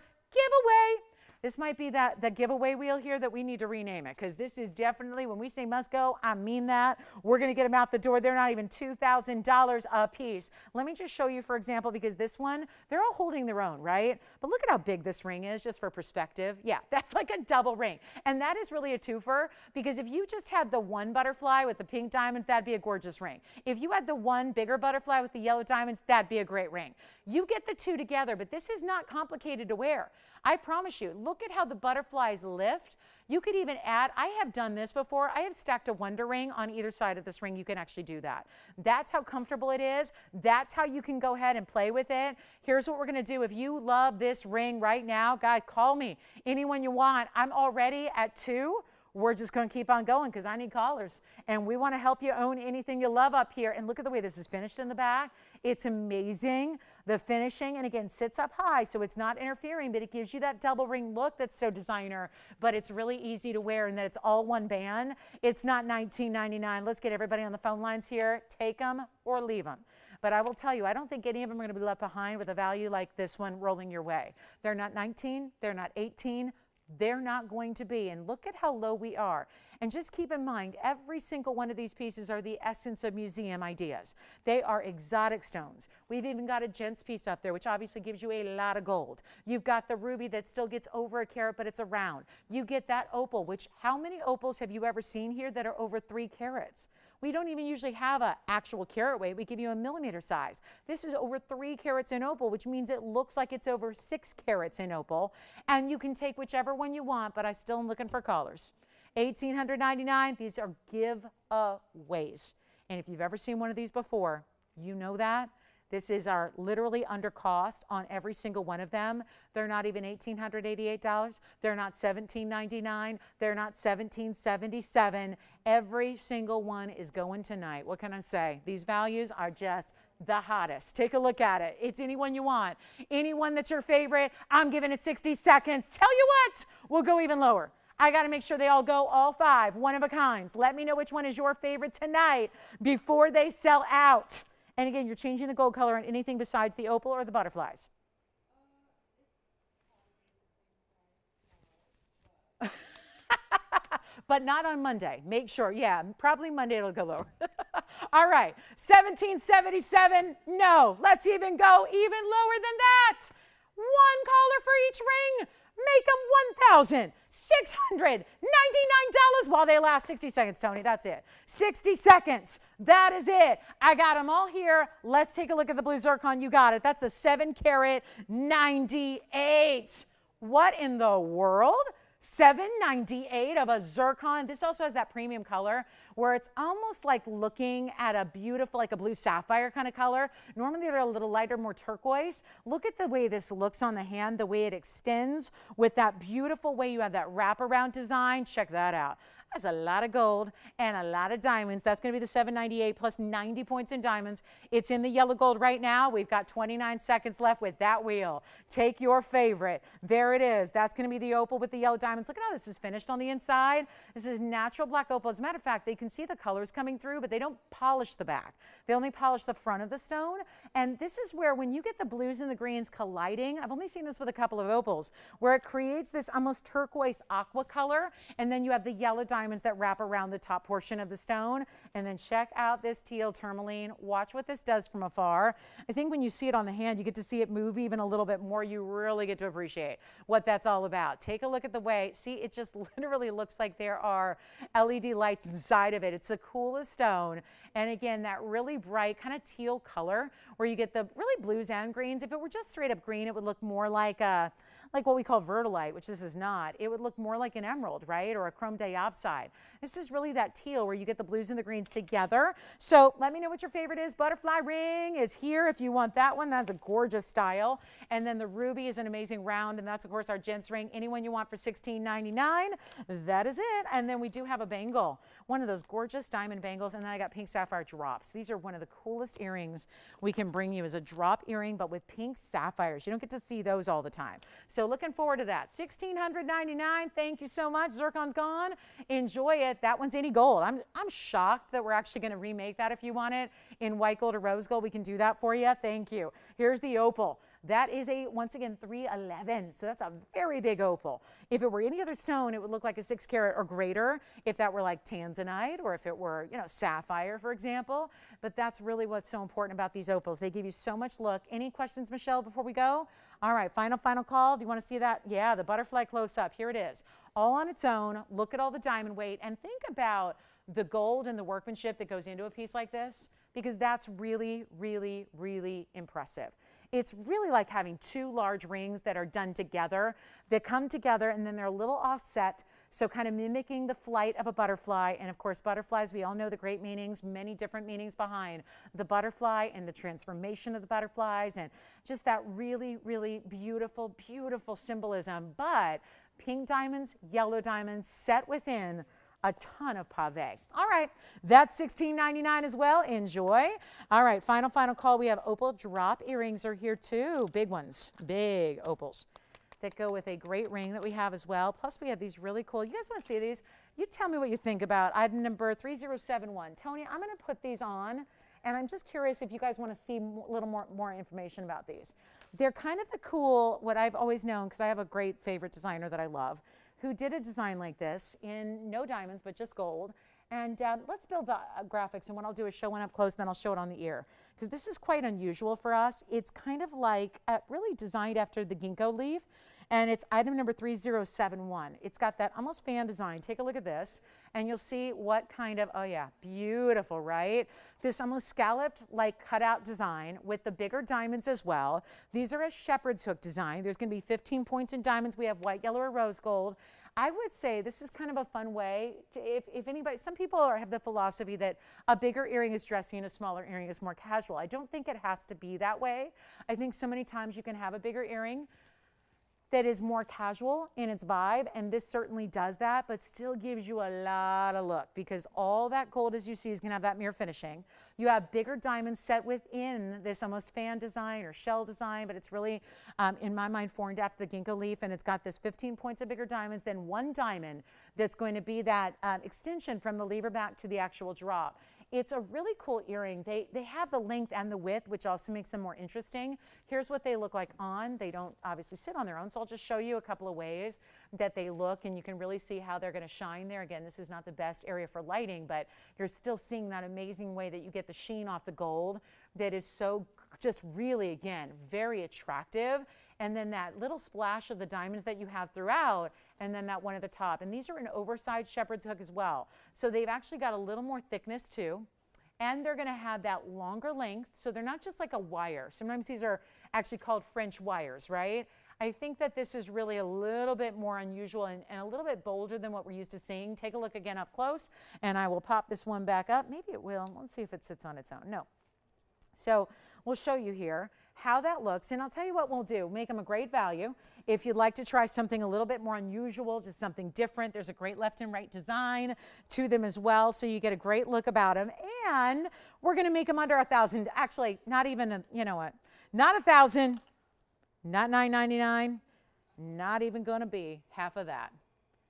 This might be the giveaway wheel here that we need to rename it, because this is definitely, when we say must go, I mean that. We're going to get them out the door. They're not even $2,000 a piece. Let me just show you, for example, because this one, they're all holding their own, right? But look at how big this ring is, just for perspective. Yeah, that's like a double ring. And that is really a twofer, because if you just had the one butterfly with the pink diamonds, that'd be a gorgeous ring. If you had the one bigger butterfly with the yellow diamonds, that'd be a great ring. You get the two together, but this is not complicated to wear. I promise you, look at how the butterflies lift. You could even add, I have done this before. I have stacked a wonder ring on either side of this ring. You can actually do that. That's how comfortable it is. That's how you can go ahead and play with it. Here's what we're going to do. If you love this ring right now, guys, call me. Anyone you want. I'm already at 2. We're just going to keep on going because I need callers. And we want to help you own anything you love up here. And look at the way this is finished in the back. It's amazing. The finishing, and again, sits up high, so it's not interfering, but it gives you that double ring look that's so designer, but it's really easy to wear, and that it's all one band. It's not $19.99. Let's get everybody on the phone lines here. Take them or leave them. But I will tell you, I don't think any of them are going to be left behind with a value like this one rolling your way. They're not 19. They're not 18. They're not going to be. And look at how low we are. And just keep in mind, every single one of these pieces are the essence of museum ideas. They are exotic stones. We've even got a gents piece up there, which obviously gives you a lot of gold. You've got the ruby that still gets over a carat, but it's a round. You get that opal, which how many opals have you ever seen here that are over 3 carats? We don't even usually have an actual carat weight. We give you a millimeter size. This is over 3 carats in opal, which means it looks like it's over 6 carats in opal. And you can take whichever one you want, but I still am looking for callers. $1,899. These are giveaways. And if you've ever seen one of these before, you know that. This is our literally under cost on every single one of them. They're not even $1,888. They're not $1,799. They're not $1,777. Every single one is going tonight. What can I say? These values are just the hottest. Take a look at it. It's anyone you want. Anyone that's your favorite. I'm giving it 60 seconds. Tell you what, we'll go even lower. I got to make sure they all go, all 5, one of a kinds. Let me know which one is your favorite tonight before they sell out. And again, you're changing the gold color on anything besides the opal or the butterflies. But not on Monday. Make sure. Yeah, probably Monday it'll go lower. All right, $1,777. No, let's even go even lower than that. One caller for each ring. Make them $1,699 while they last. 60 seconds, Tony. That's it. 60 seconds. That is it. I got them all here. Let's take a look at the blue zircon. You got it. That's the 7 carat 98. What in the world? 798 of a zircon. This also has that premium color where it's almost like looking at a beautiful, like a blue sapphire kind of color. Normally they're a little lighter, more turquoise. Look at the way this looks on the hand, the way it extends with that beautiful way you have that wraparound design. Check that out. That's a lot of gold and a lot of diamonds. That's going to be the $798 plus 90 points in diamonds. It's in the yellow gold right now. We've got 29 seconds left with that wheel. Take your favorite. There it is. That's going to be the opal with the yellow diamonds. Look at how this is finished on the inside. This is natural black opal. As a matter of fact, they can see the colors coming through, but they don't polish the back. They only polish the front of the stone. And this is where when you get the blues and the greens colliding, I've only seen this with a couple of opals, where it creates this almost turquoise aqua color, and then you have the yellow diamonds that wrap around the top portion of the stone. And then check out this teal tourmaline. Watch what this does from afar. I think when you see it on the hand, you get to see it move even a little bit more. You really get to appreciate what that's all about. Take a look at the way, see, it just literally looks like there are LED lights inside of it. It's the coolest stone. And again, that really bright kind of teal color where you get the really blues and greens. If it were just straight up green, it would look more like what we call vertilite, which this is not. It would look more like an emerald, right? Or a chrome diopside. This is really that teal where you get the blues and the greens together. So let me know what your favorite is. Butterfly ring is here if you want that one. That's a gorgeous style. And then the ruby is an amazing round, and that's of course our gents ring. Anyone you want for $16.99, that is it. And then we do have a bangle, one of those gorgeous diamond bangles, and then I got pink sapphire drops. These are one of the coolest earrings we can bring you as a drop earring, but with pink sapphires. You don't get to see those all the time. So looking forward to that. $1,699. Thank you so much. Zircon's gone. Enjoy it. That one's any gold. I'm shocked that we're actually going to remake that if you want it in white gold or rose gold. We can do that for you. Thank you. Here's the opal. That is once again, 311. So that's a very big opal. If it were any other stone, it would look like a 6 carat or greater. If that were like Tanzanite or if it were, sapphire, for example. But that's really what's so important about these opals. They give you so much look. Any questions, Michelle, before we go? All right, final call. Do you want to see that? Yeah, the butterfly close up. Here it is. All on its own. Look at all the diamond weight and think about the gold and the workmanship that goes into a piece like this, because that's really, really, really impressive. It's really like having two large rings that are done together, that come together and then they're a little offset, so kind of mimicking the flight of a butterfly. And of course, butterflies, we all know the great meanings, many different meanings behind the butterfly and the transformation of the butterflies and just that really, really beautiful, beautiful symbolism. But pink diamonds, yellow diamonds set within a ton of pave. All right, that's $16.99 as well. Enjoy. All right, final call. We have opal drop earrings are here too. Big ones, big opals that go with a great ring that we have as well. Plus we have these really cool, you guys want to see these? You tell me what you think about item number 3071. Tony, I'm gonna put these on and I'm just curious if you guys want to see a little more information about these. They're kind of the cool, what I've always known, because I have a great favorite designer that I love, who did a design like this in no diamonds, but just gold. And let's build the graphics, and what I'll do is show one up close, then I'll show it on the ear. Because this is quite unusual for us. It's kind of like really designed after the Ginko Leaf, and it's item number 3071. It's got that almost fan design. Take a look at this, and you'll see what kind of, oh yeah, beautiful, right? This almost scalloped, like cutout design with the bigger diamonds as well. These are a shepherd's hook design. There's gonna be 15 points in diamonds. We have white, yellow, or rose gold. I would say this is kind of a fun way to, if anybody, some people have the philosophy that a bigger earring is dressy and a smaller earring is more casual. I don't think it has to be that way. I think so many times you can have a bigger earring that is more casual in its vibe, and this certainly does that, but still gives you a lot of look, because all that gold, as you see, is gonna have that mirror finishing. You have bigger diamonds set within this almost fan design or shell design, but it's really, in my mind, formed after the Ginko Leaf, and it's got this 15 points of bigger diamonds, then one diamond that's going to be that extension from the lever back to the actual drop. It's a really cool earring. They have the length and the width, which also makes them more interesting. Here's what they look like on. They don't obviously sit on their own, so I'll just show you a couple of ways that they look, and you can really see how they're going to shine there. Again, this is not the best area for lighting, but you're still seeing that amazing way that you get the sheen off the gold that is so just really, again, very attractive. And then that little splash of the diamonds that you have throughout, and then that one at the top. And these are an oversized shepherd's hook as well. So they've actually got a little more thickness too. And they're gonna have that longer length. So they're not just like a wire. Sometimes these are actually called French wires, right? I think that this is really a little bit more unusual and a little bit bolder than what we're used to seeing. Take a look again up close, and I will pop this one back up. Maybe it will. Let's see if it sits on its own. No. So we'll show you here how that looks, and I'll tell you what we'll do. Make them a great value. If you'd like to try something a little bit more unusual, just something different, there's a great left and right design to them as well, so you get a great look about them. And we're going to make them under $1,000. Actually, not even, you know what, not $1,000, not $9.99, not even going to be half of that.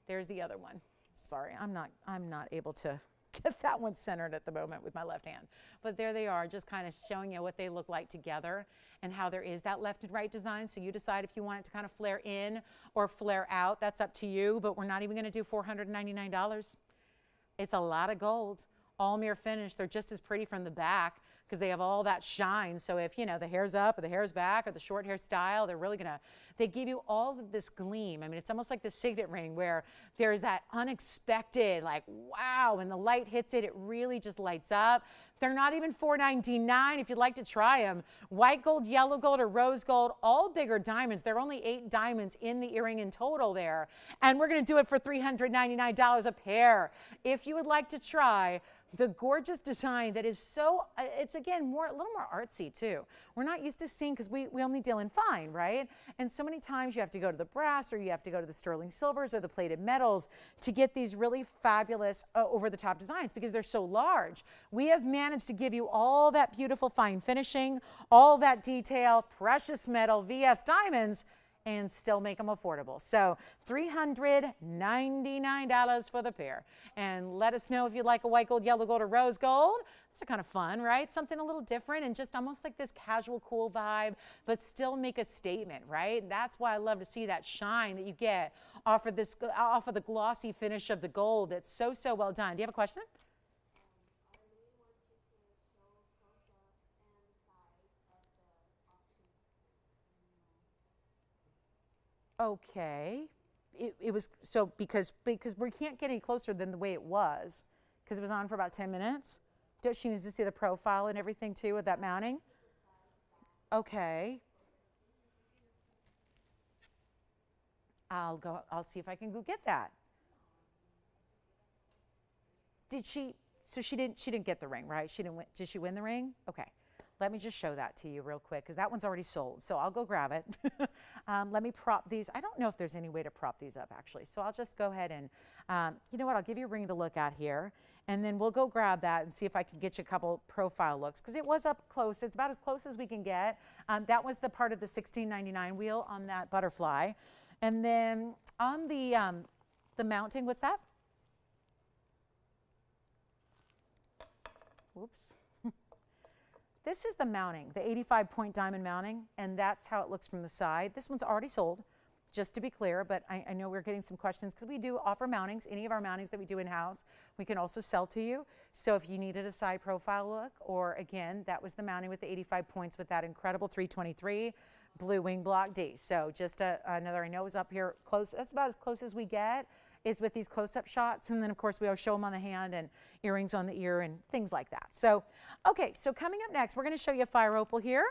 There's the other one. Sorry, I'm not able to get that one centered at the moment with my left hand. But there they are, just kind of showing you what they look like together and how there is that left and right design. So you decide if you want it to kind of flare in or flare out. That's up to you, but we're not even going to do $499. It's a lot of gold, all mirror finish. They're just as pretty from the back because they have all that shine. So if, you know, the hair's up or the hair's back or the short hair style, they're really gonna, they give you all of this gleam. I mean, it's almost like the signet ring where there's that unexpected, like, wow, when the light hits it, it really just lights up. They're not even $4.99 if you'd like to try them. White gold, yellow gold, or rose gold, all bigger diamonds. There are only 8 diamonds in the earring in total there. And we're gonna do it for $399 a pair. If you would like to try the gorgeous design that is so, it's again, a little more artsy too. We're not used to seeing, because we only deal in fine, right? And so many times you have to go to the brass or you have to go to the sterling silvers or the plated metals to get these really fabulous over-the-top designs because they're so large. We have managed to give you all that beautiful fine finishing, all that detail, precious metal, VS diamonds, and still make them affordable. So $399 for the pair. And let us know if you like a white gold, yellow gold, or rose gold. These are kind of fun, right? Something a little different and just almost like this casual, cool vibe, but still make a statement, right? That's why I love to see that shine that you get off of the glossy finish of the gold. It's so, so well done. Do you have a question? Okay, it was, so because we can't get any closer than the way it was, because it was on for about 10 minutes. Does she needs to see the profile and everything too with that mounting? Okay. I'll see if I can go get that. Did she, so she didn't get the ring, right? Did she win the ring? Okay. Let me just show that to you real quick because that one's already sold. So I'll go grab it. Let me prop these. I don't know if there's any way to prop these up actually. So I'll just go ahead and, you know what, I'll give you a ring to look at here. And then we'll go grab that and see if I can get you a couple profile looks because it was up close. It's about as close as we can get. That was the part of the $16.99 wheel on that butterfly. And then on the mounting, what's that? Oops. This is the mounting, the 85-point diamond mounting, and that's how it looks from the side. This one's already sold, just to be clear, but I know we're getting some questions because we do offer mountings. Any of our mountings that we do in-house, we can also sell to you. So if you needed a side profile look, or again, that was the mounting with the 85 points with that incredible 323 blue wing block D. So just another, I know is up here close. That's about as close as we get, is with these close-up shots. And then of course we always show them on the hand and earrings on the ear and things like that. So, okay, so coming up next, we're gonna show you a fire opal here.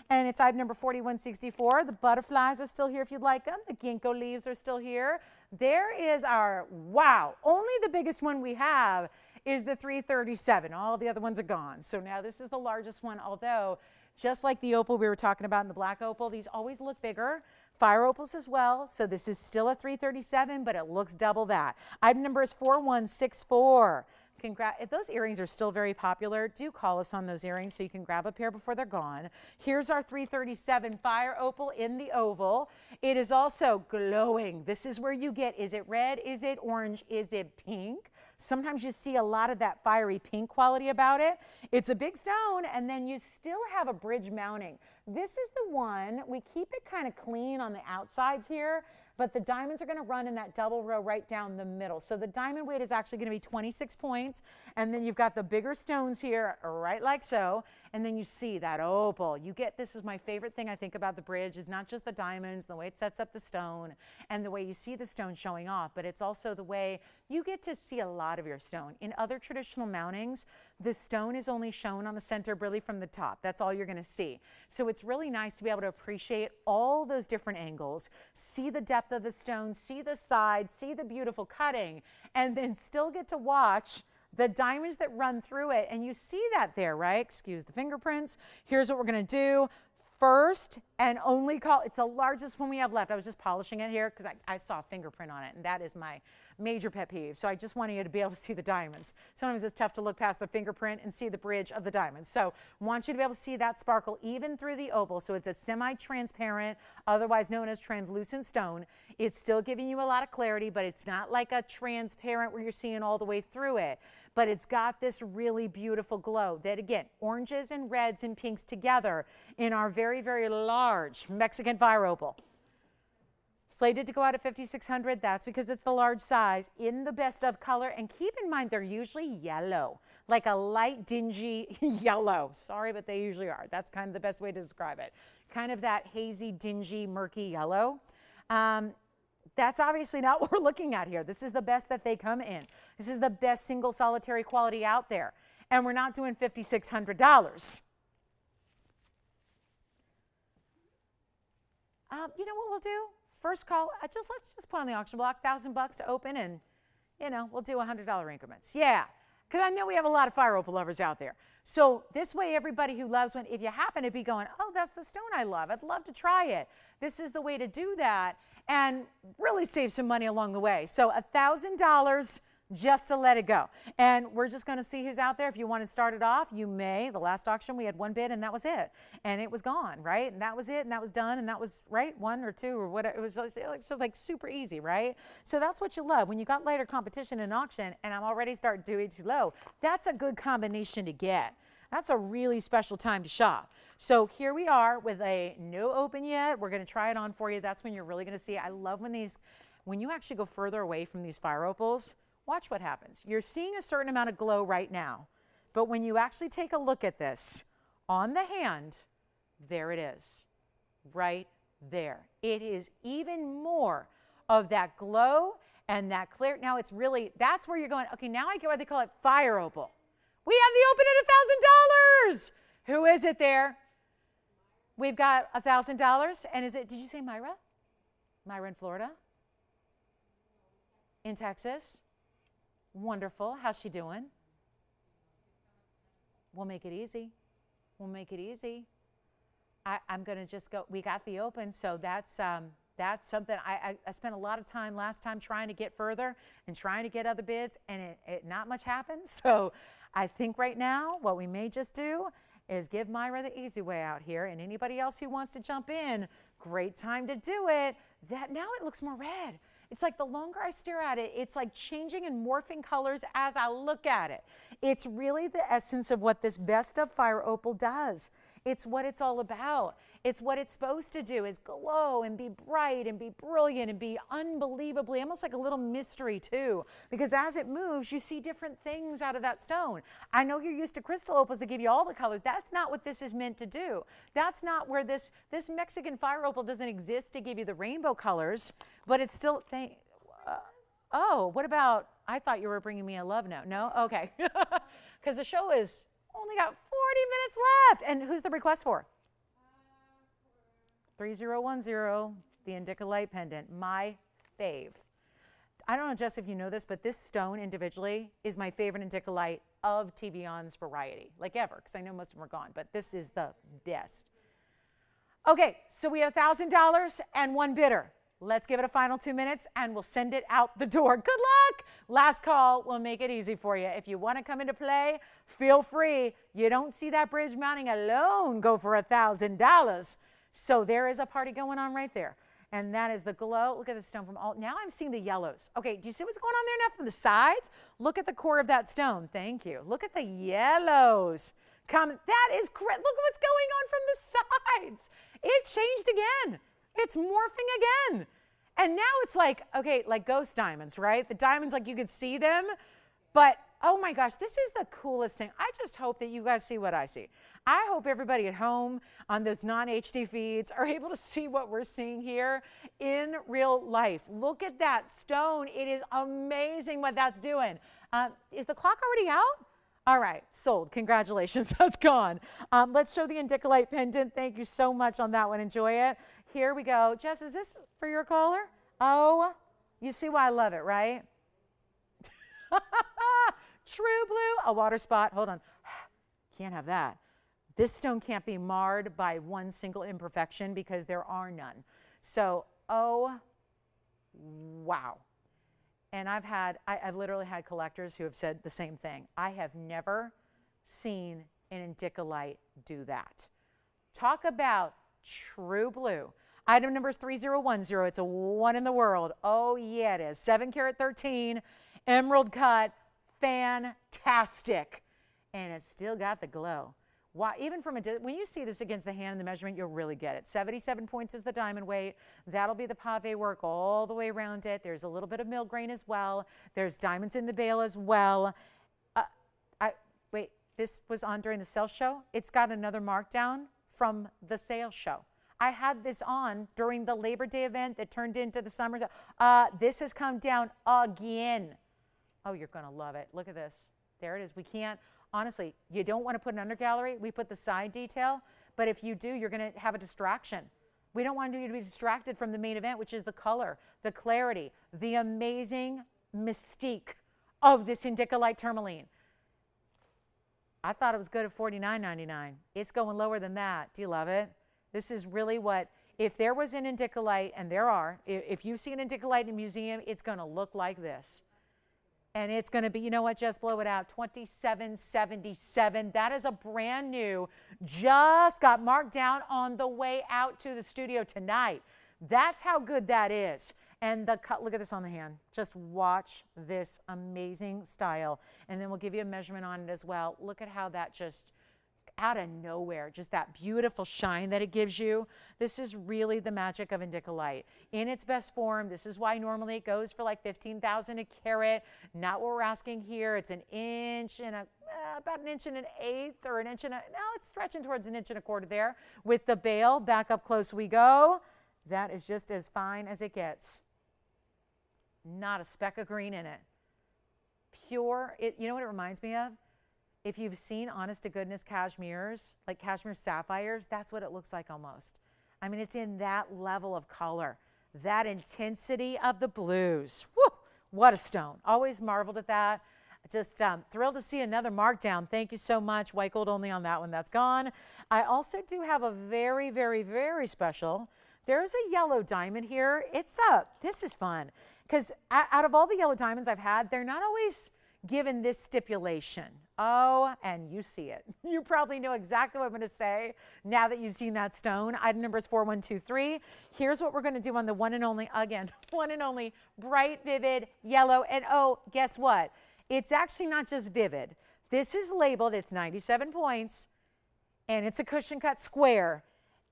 And it's item number 4164. The butterflies are still here if you'd like them. The ginkgo leaves are still here. There is our, wow, only the biggest one we have is the 337. All the other ones are gone. So now this is the largest one, although just like the opal we were talking about in the black opal, these always look bigger. Fire opals as well. So this is still a 337, but it looks double that. Item number is 4164. If those earrings are still very popular, do call us on those earrings so you can grab a pair before they're gone. Here's our 337 fire opal in the oval. It is also glowing. This is where you get, is it red, is it orange, is it pink? Sometimes you see a lot of that fiery pink quality about it. It's a big stone, and then you still have a bridge mounting. This is the one, we keep it kind of clean on the outsides here, but the diamonds are going to run in that double row right down the middle. So the diamond weight is actually going to be 26 points, and then you've got the bigger stones here, right like so, and then you see that opal. You get, this is my favorite thing I think about the bridge, is not just the diamonds, the way it sets up the stone, and the way you see the stone showing off, but it's also the way you get to see a lot of your stone. In other traditional mountings, the stone is only shown on the center really from the top. That's all you're going to see. So it's really nice to be able to appreciate all those different angles, see the depth of the stone, see the side, see the beautiful cutting, and then still get to watch the diamonds that run through it. And you see that there, right? Excuse the fingerprints. Here's what we're going to do. First and only call, it's the largest one we have left. I was just polishing it here because I saw a fingerprint on it, and that is my major pet peeve. So I just wanted you to be able to see the diamonds. Sometimes it's tough to look past the fingerprint and see the bridge of the diamonds. So I want you to be able to see that sparkle even through the opal. So it's a semi-transparent, otherwise known as translucent stone. It's still giving you a lot of clarity, but it's not like a transparent where you're seeing all the way through it. But it's got this really beautiful glow that, again, oranges and reds and pinks together in our very, very large Mexican fire opal. Slated to go out at $5,600. That's because it's the large size in the best of color. And keep in mind, they're usually yellow, like a light, dingy yellow. Sorry, but they usually are. That's kind of the best way to describe it. Kind of that hazy, dingy, murky yellow. That's obviously not what we're looking at here. This is the best that they come in. This is the best single solitary quality out there. And we're not doing $5,600. You know what we'll do? First call, let's just put on the auction block, $1,000 to open, and, you know, we'll do $100 increments. Yeah, because I know we have a lot of fire opal lovers out there. So this way, everybody who loves one, if you happen to be going, oh, that's the stone I love, I'd love to try it. This is the way to do that and really save some money along the way. So $1,000 just to let it go. And we're just going to see who's out there. If you want to start it off, you may. The last auction, we had one bid, and that was it. And it was gone, right? And that was it, and that was done, and that was, right, one or two or whatever. It was just like super easy, right? So that's what you love. When you got lighter competition in auction, and I'm already starting doing too low, that's a good combination to get. That's a really special time to shop. So here we are with a no open yet. We're going to try it on for you. That's when you're really going to see. I love when you actually go further away from these fire opals. Watch what happens. You're seeing a certain amount of glow right now, but when you actually take a look at this on the hand, there it is, right there. It is even more of that glow and that clear. Now it's really, that's where you're going, okay, now I get why they call it fire opal. We have the open at $1,000. Who is it there? We've got $1,000, and is it, did you say Myra? Myra in Florida? In Texas? Wonderful. How's she doing? We'll make it easy. We'll make it easy. I'm going to just go. We got the open, so that's something. I spent a lot of time last time trying to get further and trying to get other bids, and not much happened. So I think right now what we may just do is give Myra the easy way out here, and anybody else who wants to jump in, great time to do it. That now it looks more red. It's like the longer I stare at it, it's like changing and morphing colors as I look at it. It's really the essence of what this best of fire opal does. It's what it's all about. It's what it's supposed to do, is glow and be bright and be brilliant and be unbelievably, almost like a little mystery too. Because as it moves, you see different things out of that stone. I know you're used to crystal opals that give you all the colors. That's not what this is meant to do. That's not where this Mexican fire opal doesn't exist to give you the rainbow colors, but it's still, oh, what about, I thought you were bringing me a love note. No? Okay. Because the show is only got 40 minutes left. And who's the request for? 3010, the Untitled Pendant, my fave. I don't know, Jess, if you know this, but this stone individually is my favorite Untitled of TVON's variety, like ever, because I know most of them are gone, but this is the best. Okay, so we have $1,000 and one bidder. Let's give it a final 2 minutes and we'll send it out the door. Good luck. Last call. We'll make it easy for you. If you want to come into play, feel free. You don't see that bridge mounting alone go for $1,000. So there is a party going on right there. And that is the glow. Look at the stone from all. Now I'm seeing the yellows. Okay, do you see what's going on there now from the sides? Look at the core of that stone. Thank you. Look at the yellows. That is correct. Look what's going on from the sides. It changed again. It's morphing again. And now it's like, okay, like ghost diamonds, right? The diamonds, like you could see them, but oh my gosh, this is the coolest thing. I just hope that you guys see what I see. I hope everybody at home on those non-HD feeds are able to see what we're seeing here in real life. Look at that stone. It is amazing what that's doing. Is the clock already out? All right, sold. Congratulations, that's gone. Let's show the Untitled Pendant. Thank you so much on that one. Enjoy it. Here we go. Jess, is this for your caller? Oh, you see why I love it, right? true blue, a water spot. Hold on. Can't have that. This stone can't be marred by one single imperfection because there are none. So, oh, wow. And I've literally had collectors who have said the same thing. I have never seen an Indicolite do that. Talk about true blue. Item number is 3010. It's a one in the world. Oh, yeah, it is. 7 karat 13, emerald cut, fantastic. And it's still got the glow. Wow, even from when you see this against the hand and the measurement, you'll really get it. 77 points is the diamond weight. That'll be the pave work all the way around it. There's a little bit of mill grain as well. There's diamonds in the bail as well. Wait, this was on during the sales show. It's got another markdown from the sales show. I had this on during the Labor Day event that turned into the summer. This has come down again. Oh, you're going to love it. Look at this. There it is. We can't. Honestly, you don't want to put an under gallery. We put the side detail, but if you do, you're going to have a distraction. We don't want you to be distracted from the main event, which is the color, the clarity, the amazing mystique of this Indicolite tourmaline. I thought it was good at $49.99. It's going lower than that. Do you love it? This is really what, if there was an Indicolite, and there are, if you see an Indicolite in a museum, it's going to look like this. And it's going to be, you know what, just blow it out, $27.77. That is a brand new, just got marked down on the way out to the studio tonight. That's how good that is. And the cut, look at this on the hand. Just watch this amazing style. And then we'll give you a measurement on it as well. Look at how that just out of nowhere, just that beautiful shine that it gives you. This is really the magic of Indicolite. In its best form, this is why normally it goes for like $15,000 a carat. Not what we're asking here. It's an inch and about an inch and an eighth, or an inch and no, it's stretching towards an inch and a quarter there. With the bail, back up close we go. That is just as fine as it gets. Not a speck of green in it. Pure, you know what it reminds me of? If you've seen honest to goodness cashmeres, like cashmere sapphires, that's what it looks like almost. I mean, it's in that level of color, that intensity of the blues. Woo, what a stone. Always marveled at that. Just thrilled to see another markdown. Thank you so much. White gold only on that one. That's gone. I also do have a very, very, very special. There's a yellow diamond here. It's up. This is fun because out of all the yellow diamonds I've had, they're not always given this stipulation. Oh, and you see it. You probably know exactly what I'm going to say now that you've seen that stone. Item number is 4123. Here's what we're going to do on the one and only, again, one and only bright, vivid yellow. And oh, guess what? It's actually not just vivid. This is labeled, it's 97 points, and it's a cushion cut square.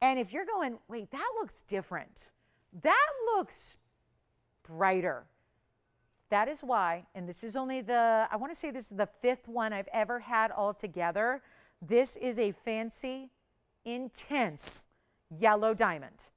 And if you're going, wait, that looks different. That looks brighter. That is why, and this is only I want to say this is the 5th one I've ever had all together. This is a fancy, intense yellow diamond.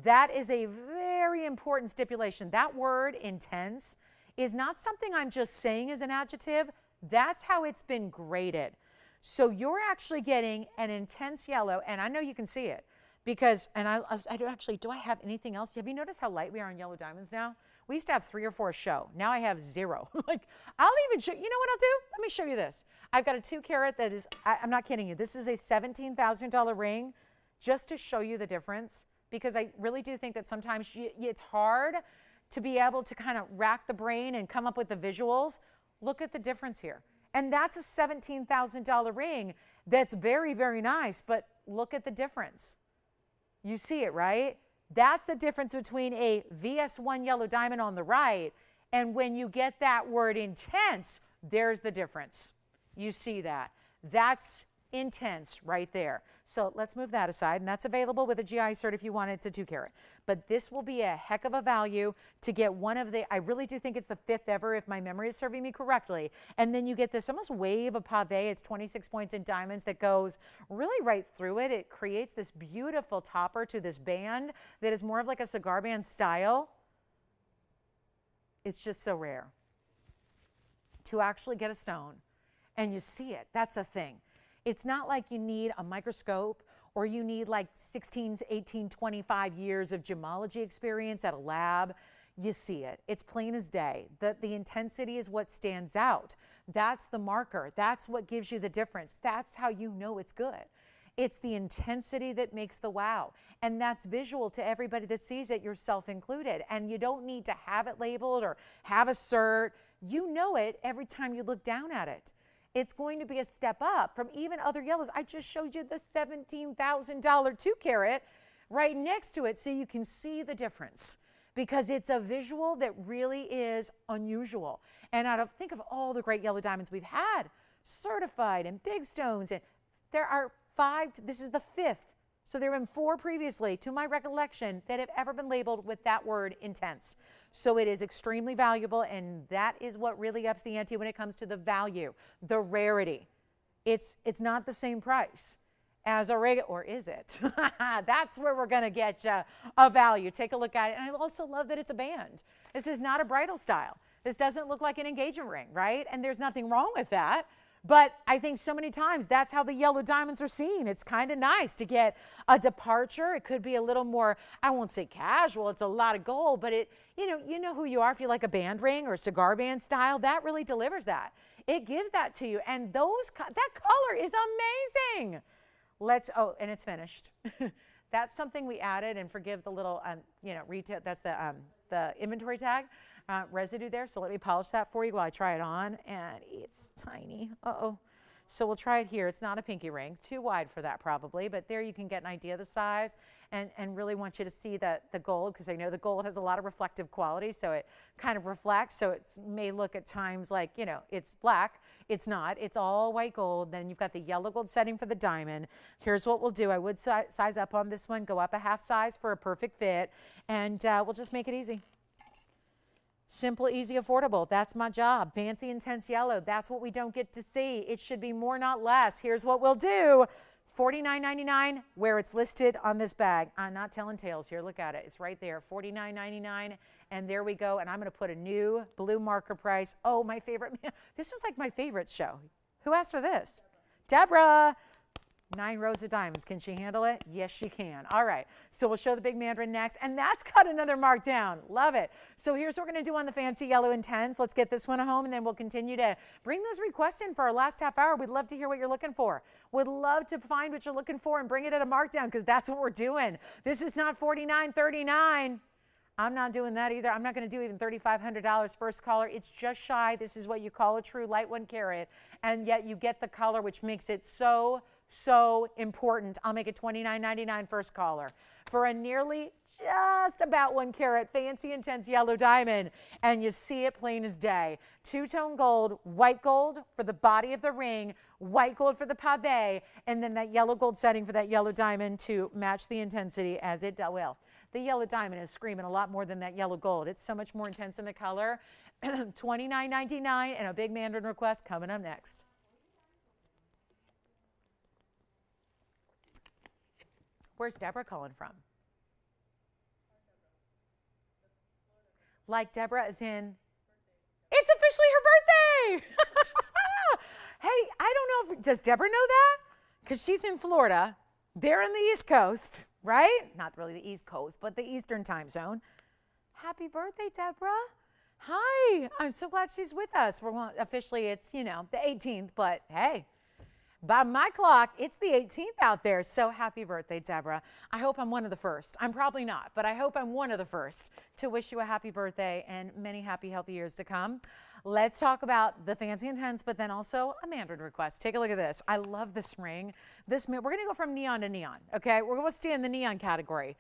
That is a very important stipulation. That word, intense, is not something I'm just saying as an adjective. That's how it's been graded. So you're actually getting an intense yellow, and I know you can see it because, and I do I have anything else? Have you noticed how light we are on yellow diamonds now? We used to have 3 or 4 a show. Now I have 0. Like, I'll even show, you know what I'll do? Let me show you this. I've got a 2 carat that is, I'm not kidding you. This is a $17,000 ring just to show you the difference, because I really do think that sometimes it's hard to be able to kind of rack the brain and come up with the visuals. Look at the difference here. And that's a $17,000 ring that's very, very nice, but look at the difference. You see it, right? That's the difference between a VS1 yellow diamond on the right, and when you get that word intense, there's the difference. You see that. That's intense right there. So let's move that aside, and that's available with a GI cert if you want it. It's a 2 carat. But this will be a heck of a value to get one of the, I really do think it's the 5th ever if my memory is serving me correctly. And then you get this almost wave of pave. It's 26 points in diamonds that goes really right through it. It creates this beautiful topper to this band that is more of like a cigar band style. It's just so rare to actually get a stone and you see it. That's the thing. It's not like you need a microscope or you need like 16, 18, 25 years of gemology experience at a lab. you see it. It's plain as day. The intensity is what stands out. That's the marker. That's what gives you the difference. That's how you know it's good. It's the intensity that makes the wow. And that's visual to everybody that sees it, yourself included. And you don't need to have it labeled or have a cert. You know it every time you look down at it. It's going to be a step up from even other yellows. I just showed you the $17,000 2 carat right next to it so you can see the difference, because it's a visual that really is unusual. And think of all the great yellow diamonds we've had, certified and big stones. And there are 5, this is the 5th. So there have been 4 previously, to my recollection, that have ever been labeled with that word intense. So it is extremely valuable, and that is what really ups the ante when it comes to the value, the rarity. It's not the same price as a regular, or is it? That's where we're gonna get you a value. Take a look at it. And I also love that it's a band. This is not a bridal style. This doesn't look like an engagement ring, right? And there's nothing wrong with that. But I think so many times that's how the yellow diamonds are seen. It's kind of nice to get a departure. It could be a little more, I won't say casual, it's a lot of gold, but you know who you are. If you like a band ring or cigar band style, that really delivers that. It gives that to you. And that color is amazing. And it's finished. That's something we added, and forgive the little, retail, that's the inventory tag. Residue there, so let me polish that for you while I try it on, and it's tiny. So we'll try it here. It's not a pinky ring, too wide for that probably, but there you can get an idea of the size, and really want you to see the gold, because I know the gold has a lot of reflective qualities, so it kind of reflects, so it may look at times like, it's black. It's not. It's all white gold. Then you've got the yellow gold setting for the diamond. Here's what we'll do. I would size up on this one, go up a half size for a perfect fit, and we'll just make it easy. Simple, easy, affordable. That's my job. Fancy, intense yellow. That's what we don't get to see. It should be more, not less. Here's what we'll do. $49.99 where it's listed on this bag. I'm not telling tales here. Look at it. It's right there. $49.99. And there we go. And I'm going to put a new blue marker price. Oh, my favorite. This is like my favorite show. Who asked for this? Deborah. 9 rows of diamonds. Can she handle it? Yes, she can. All right. So we'll show the big mandarin next. And that's got another mark down. Love it. So here's what we're going to do on the fancy yellow intense. Let's get this one home, and then we'll continue to bring those requests in for our last half hour. We'd love to hear what you're looking for. Would love to find what you're looking for and bring it at a markdown, because that's what we're doing. This is not $49.39. I'm not doing that either. I'm not going to do even $3,500 first caller. It's just shy. This is what you call a true light 1 carat. And yet you get the color, which makes it so important. I'll make it $29.99 first caller for a nearly just about 1 carat fancy intense yellow diamond. And you see it plain as day. 2-tone gold, white gold for the body of the ring, white gold for the pave, and then that yellow gold setting for that yellow diamond to match the intensity as it will. The yellow diamond is screaming a lot more than that yellow gold. It's so much more intense in the color. $29.99 and a big mandarin request coming up next. Where's Deborah calling from? Like Deborah as in, it's officially her birthday. Hey, I don't know does Deborah know that? Because she's in Florida. They're in the East Coast, right? Not really the East Coast, but the Eastern time zone. Happy birthday, Deborah. Hi, I'm so glad she's with us. Officially, it's, the 18th, but hey. By my clock, it's the 18th out there. So happy birthday, Deborah. I hope I'm one of the first. I'm probably not, but I hope I'm one of the first to wish you a happy birthday and many happy, healthy years to come. Let's talk about the fancy intense, but then also a mandarin request. Take a look at this. I love this ring. We're going to go from neon to neon, okay? We're going to stay in the neon category.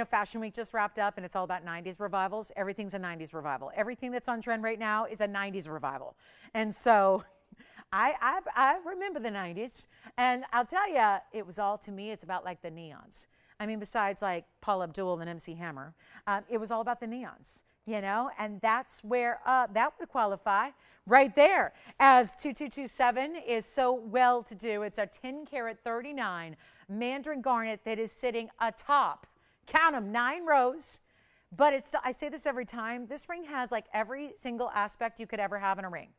Fashion Week just wrapped up, and it's all about 90s revivals. Everything's a 90s revival. Everything that's on trend right now is a 90s revival. And so I remember the 90s, and I'll tell you, it was all, to me, it's about like the neons. I mean, besides like Paula Abdul and MC Hammer, it was all about the neons, and that's where that would qualify right there, as 2227 is so well to do. It's a 10 karat 39 mandarin garnet that is sitting atop, count them, 9 rows. But I say this every time, this ring has like every single aspect you could ever have in a ring,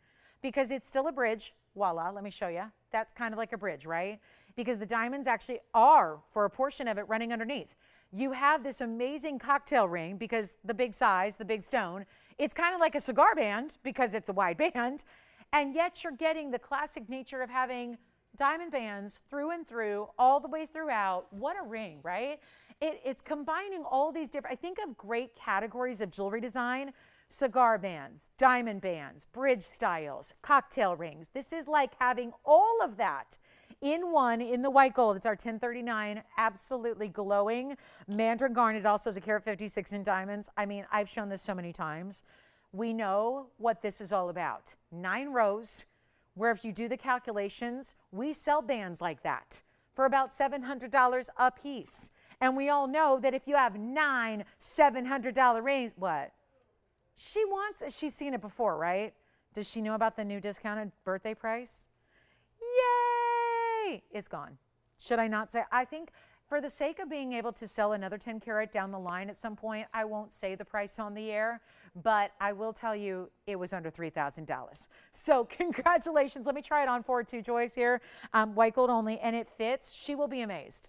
because it's still a bridge. Voila, let me show you. That's kind of like a bridge, right? because the diamonds actually are, for a portion of it, running underneath. You have this amazing cocktail ring because the big size, the big stone, it's kind of like a cigar band because it's a wide band, and yet you're getting the classic nature of having diamond bands through and through, all the way throughout. What a ring, right? It's combining all these different, I think of great categories of jewelry design: cigar bands, diamond bands, bridge styles, cocktail rings. This is like having all of that in one, in the white gold. It's our 1039, absolutely glowing mandarin garnet. Also has a carat 56 in diamonds. I mean, I've shown this so many times. We know what this is all about. 9 rows, where if you do the calculations, we sell bands like that for about $700 a piece. And we all know that if you have 9 $700 rings, what? She wants, she's seen it before, right? Does she know about the new discounted birthday price? Yay! It's gone. Should I not say? I think for the sake of being able to sell another 10 carat down the line at some point, I won't say the price on the air, but I will tell you it was under $3,000. So congratulations. Let me try it on for too, Joyce here. White gold only, and it fits. She will be amazed.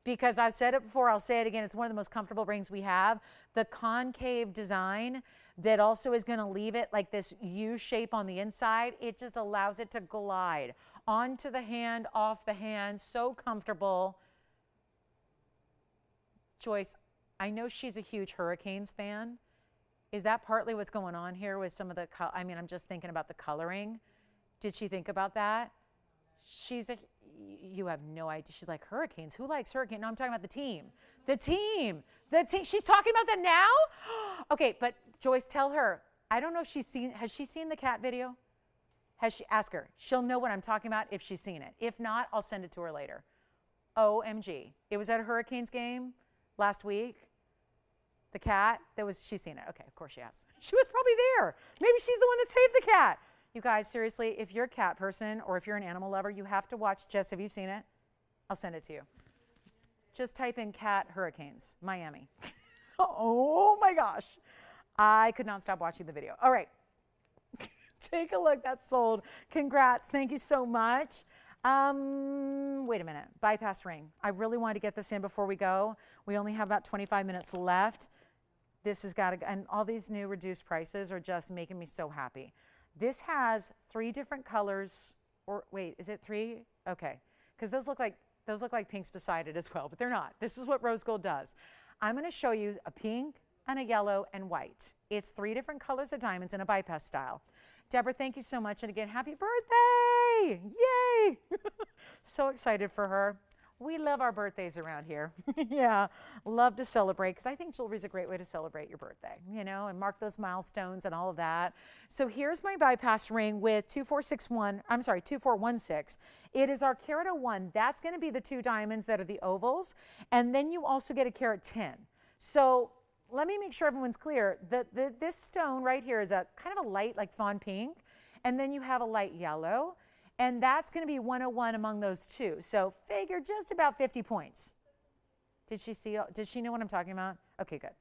Because I've said it before, I'll say it again, it's one of the most comfortable rings we have. The concave design that also is going to leave it like this U shape on the inside, it just allows it to glide onto the hand, off the hand, so comfortable. Joyce, I know she's a huge Hurricanes fan. Is that partly what's going on here with some of the, I mean, I'm just thinking about the coloring. Did she think about that? She's a, you have no idea. She's like, Hurricanes? Who likes Hurricanes? No, I'm talking about the team. The team. The team. She's talking about that now? Okay, but Joyce, tell her, I don't know if she's seen, has she seen the cat video? Has she, ask her. She'll know what I'm talking about if she's seen it. If not, I'll send it to her later. OMG. It was at a Hurricanes game last week. The cat, she's seen it. Okay, of course she has. She was probably there. Maybe she's the one that saved the cat. You guys, seriously, if you're a cat person or if you're an animal lover, you have to watch. Jess, have you seen it? I'll send it to you. Just type in cat Hurricanes, Miami. Oh my gosh. I could not stop watching the video. All right. Take a look. That's sold. Congrats. Thank you so much. Wait a minute. Bypass ring. I really wanted to get this in before we go. We only have about 25 minutes left. This has got to, and all these new reduced prices are just making me so happy. This has 3 different colors, or wait, is it 3? Okay, because those look like pinks beside it as well, but they're not. This is what rose gold does. I'm going to show you a pink and a yellow and white. It's 3 different colors of diamonds in a bypass style. Deborah, thank you so much, and again, happy birthday! Yay! So excited for her. We love our birthdays around here. Yeah, love to celebrate, because I think jewelry is a great way to celebrate your birthday, you know, and mark those milestones and all of that. So here's my bypass ring with 2416. It is our carat 01. That's going to be the 2 diamonds that are the ovals, and then you also get a carat 10. So let me make sure everyone's clear. This stone right here is a kind of a light, like fawn pink, and then you have a light yellow. And that's going to be 101 among those 2. So figure just about 50 points. Did she see? Does she know what I'm talking about? Okay, good.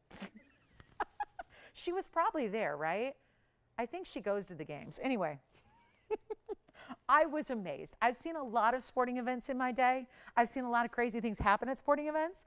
She was probably there, right? I think she goes to the games. Anyway, I was amazed. I've seen a lot of sporting events in my day. I've seen a lot of crazy things happen at sporting events,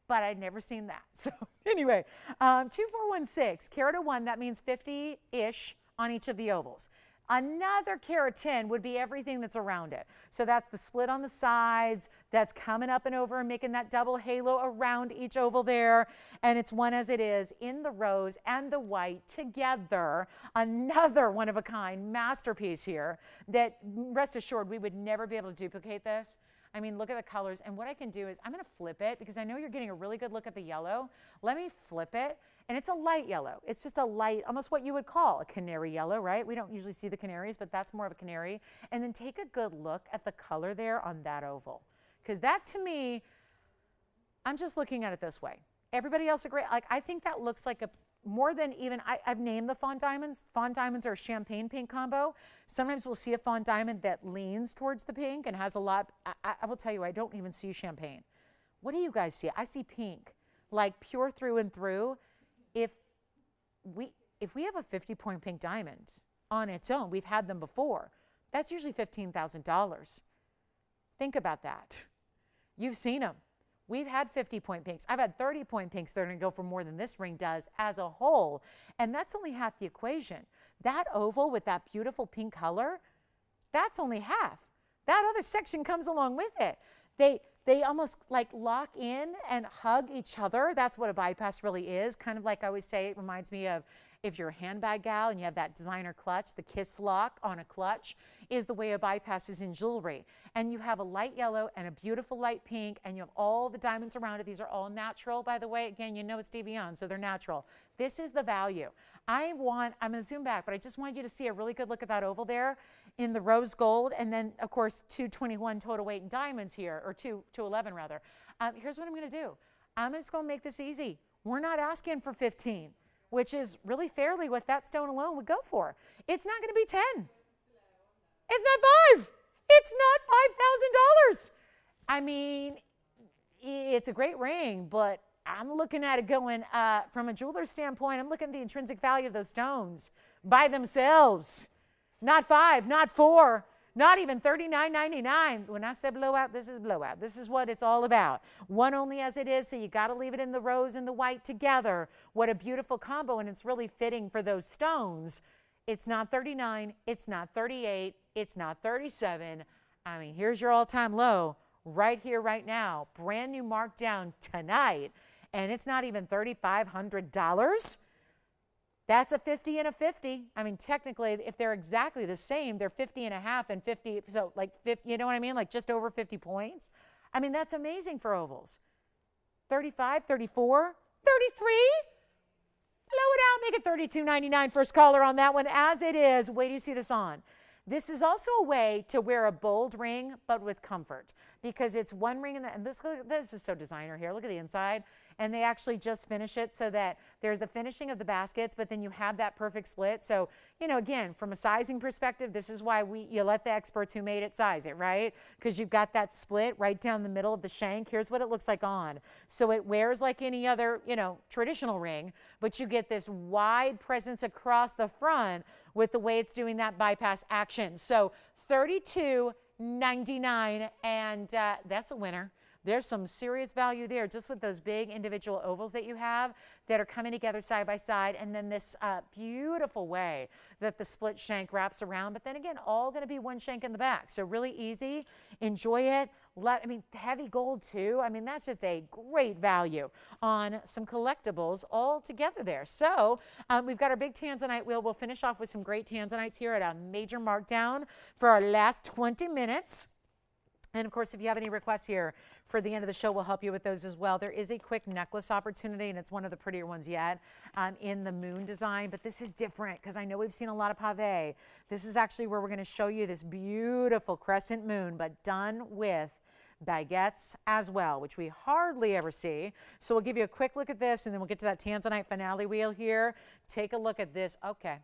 but I'd never seen that. So anyway, 2416, carat 01, that means 50-ish on each of the ovals. Another carat 10 would be everything that's around it. So that's the split on the sides, that's coming up and over and making that double halo around each oval there. And it's one as it is in the rose and the white together. Another one of a kind masterpiece here that, rest assured, we would never be able to duplicate this. I mean, look at the colors. And what I can do is I'm going to flip it because I know you're getting a really good look at the yellow. Let me flip it. And it's a light yellow. It's just a light, almost what you would call a canary yellow, right? We don't usually see the canaries, but that's more of a canary. And then take a good look at the color there on that oval. Because that, to me, I'm just looking at it this way. Everybody else agree? Like, I think that looks like a, more than even, I've named the fawn diamonds. Fawn diamonds are a champagne pink combo. Sometimes we'll see a fawn diamond that leans towards the pink and has a lot, I will tell you, I don't even see champagne. What do you guys see? I see pink, like pure through and through. If we have a 50-point pink diamond on its own, we've had them before, that's usually $15,000. Think about that. You've seen them. We've had 50-point pinks. I've had 30-point pinks that are going to go for more than this ring does as a whole. And that's only half the equation. That oval with that beautiful pink color, that's only half. That other section comes along with it. They almost like lock in and hug each other. That's what a bypass really is. Kind of like I always say, it reminds me of if you're a handbag gal and you have that designer clutch, the kiss lock on a clutch is the way a bypass is in jewelry. And you have a light yellow and a beautiful light pink, and you have all the diamonds around it. These are all natural, by the way. Again, you know it's TVON, so they're natural. This is the value. I'm going to zoom back, but I just wanted you to see a really good look at that oval there in the rose gold, and then, of course, 221 total weight in diamonds here, or 211 rather. Here's what I'm going to do. I'm just going to make this easy. We're not asking for 15, which is really fairly what that stone alone would go for. It's not going to be 10. It's not 5. It's not $5,000. I mean, it's a great ring, but I'm looking at it going, from a jeweler's standpoint, I'm looking at the intrinsic value of those stones by themselves. Not 5, not 4, not even $39.99. When I said blowout, this is blowout. This is what it's all about. One only as it is, so you got to leave it in the rose and the white together. What a beautiful combo, and it's really fitting for those stones. It's not 39, it's not 38, it's not 37. I mean, here's your all-time low right here, right now. Brand new markdown tonight, and it's not even $3,500. That's a 50 and a 50. I mean, technically, if they're exactly the same, they're 50 and a half and 50, so like 50, you know what I mean? Like just over 50 points. I mean, that's amazing for ovals. 35, 34, 33. Blow it out, make it $32.99. First caller on that one. As it is, wait till you see this on. This is also a way to wear a bold ring, but with comfort, because it's one ring, and this is so designer here. Look at the inside. And they actually just finish it so that there's the finishing of the baskets, but then you have that perfect split. So, you know, again, from a sizing perspective, this is why you let the experts who made it size it, right? Because you've got that split right down the middle of the shank. Here's what it looks like on. So it wears like any other, you know, traditional ring, but you get this wide presence across the front with the way it's doing that bypass action. So $32.99, and that's a winner. There's some serious value there just with those big individual ovals that you have that are coming together side by side, and then this beautiful way that the split shank wraps around, but then again, all going to be one shank in the back. So really easy. Enjoy it. I mean, heavy gold too. I mean, that's just a great value on some collectibles all together there. So we've got our big Tanzanite wheel. We'll finish off with some great Tanzanites here at a major markdown for our last 20 minutes. And of course, if you have any requests here for the end of the show, we'll help you with those as well. There is a quick necklace opportunity, and it's one of the prettier ones yet in the moon design. But this is different because I know we've seen a lot of pave. This is actually where we're going to show you this beautiful crescent moon, but done with baguettes as well, which we hardly ever see. So we'll give you a quick look at this, and then we'll get to that Tanzanite finale wheel here. Take a look at this. Okay,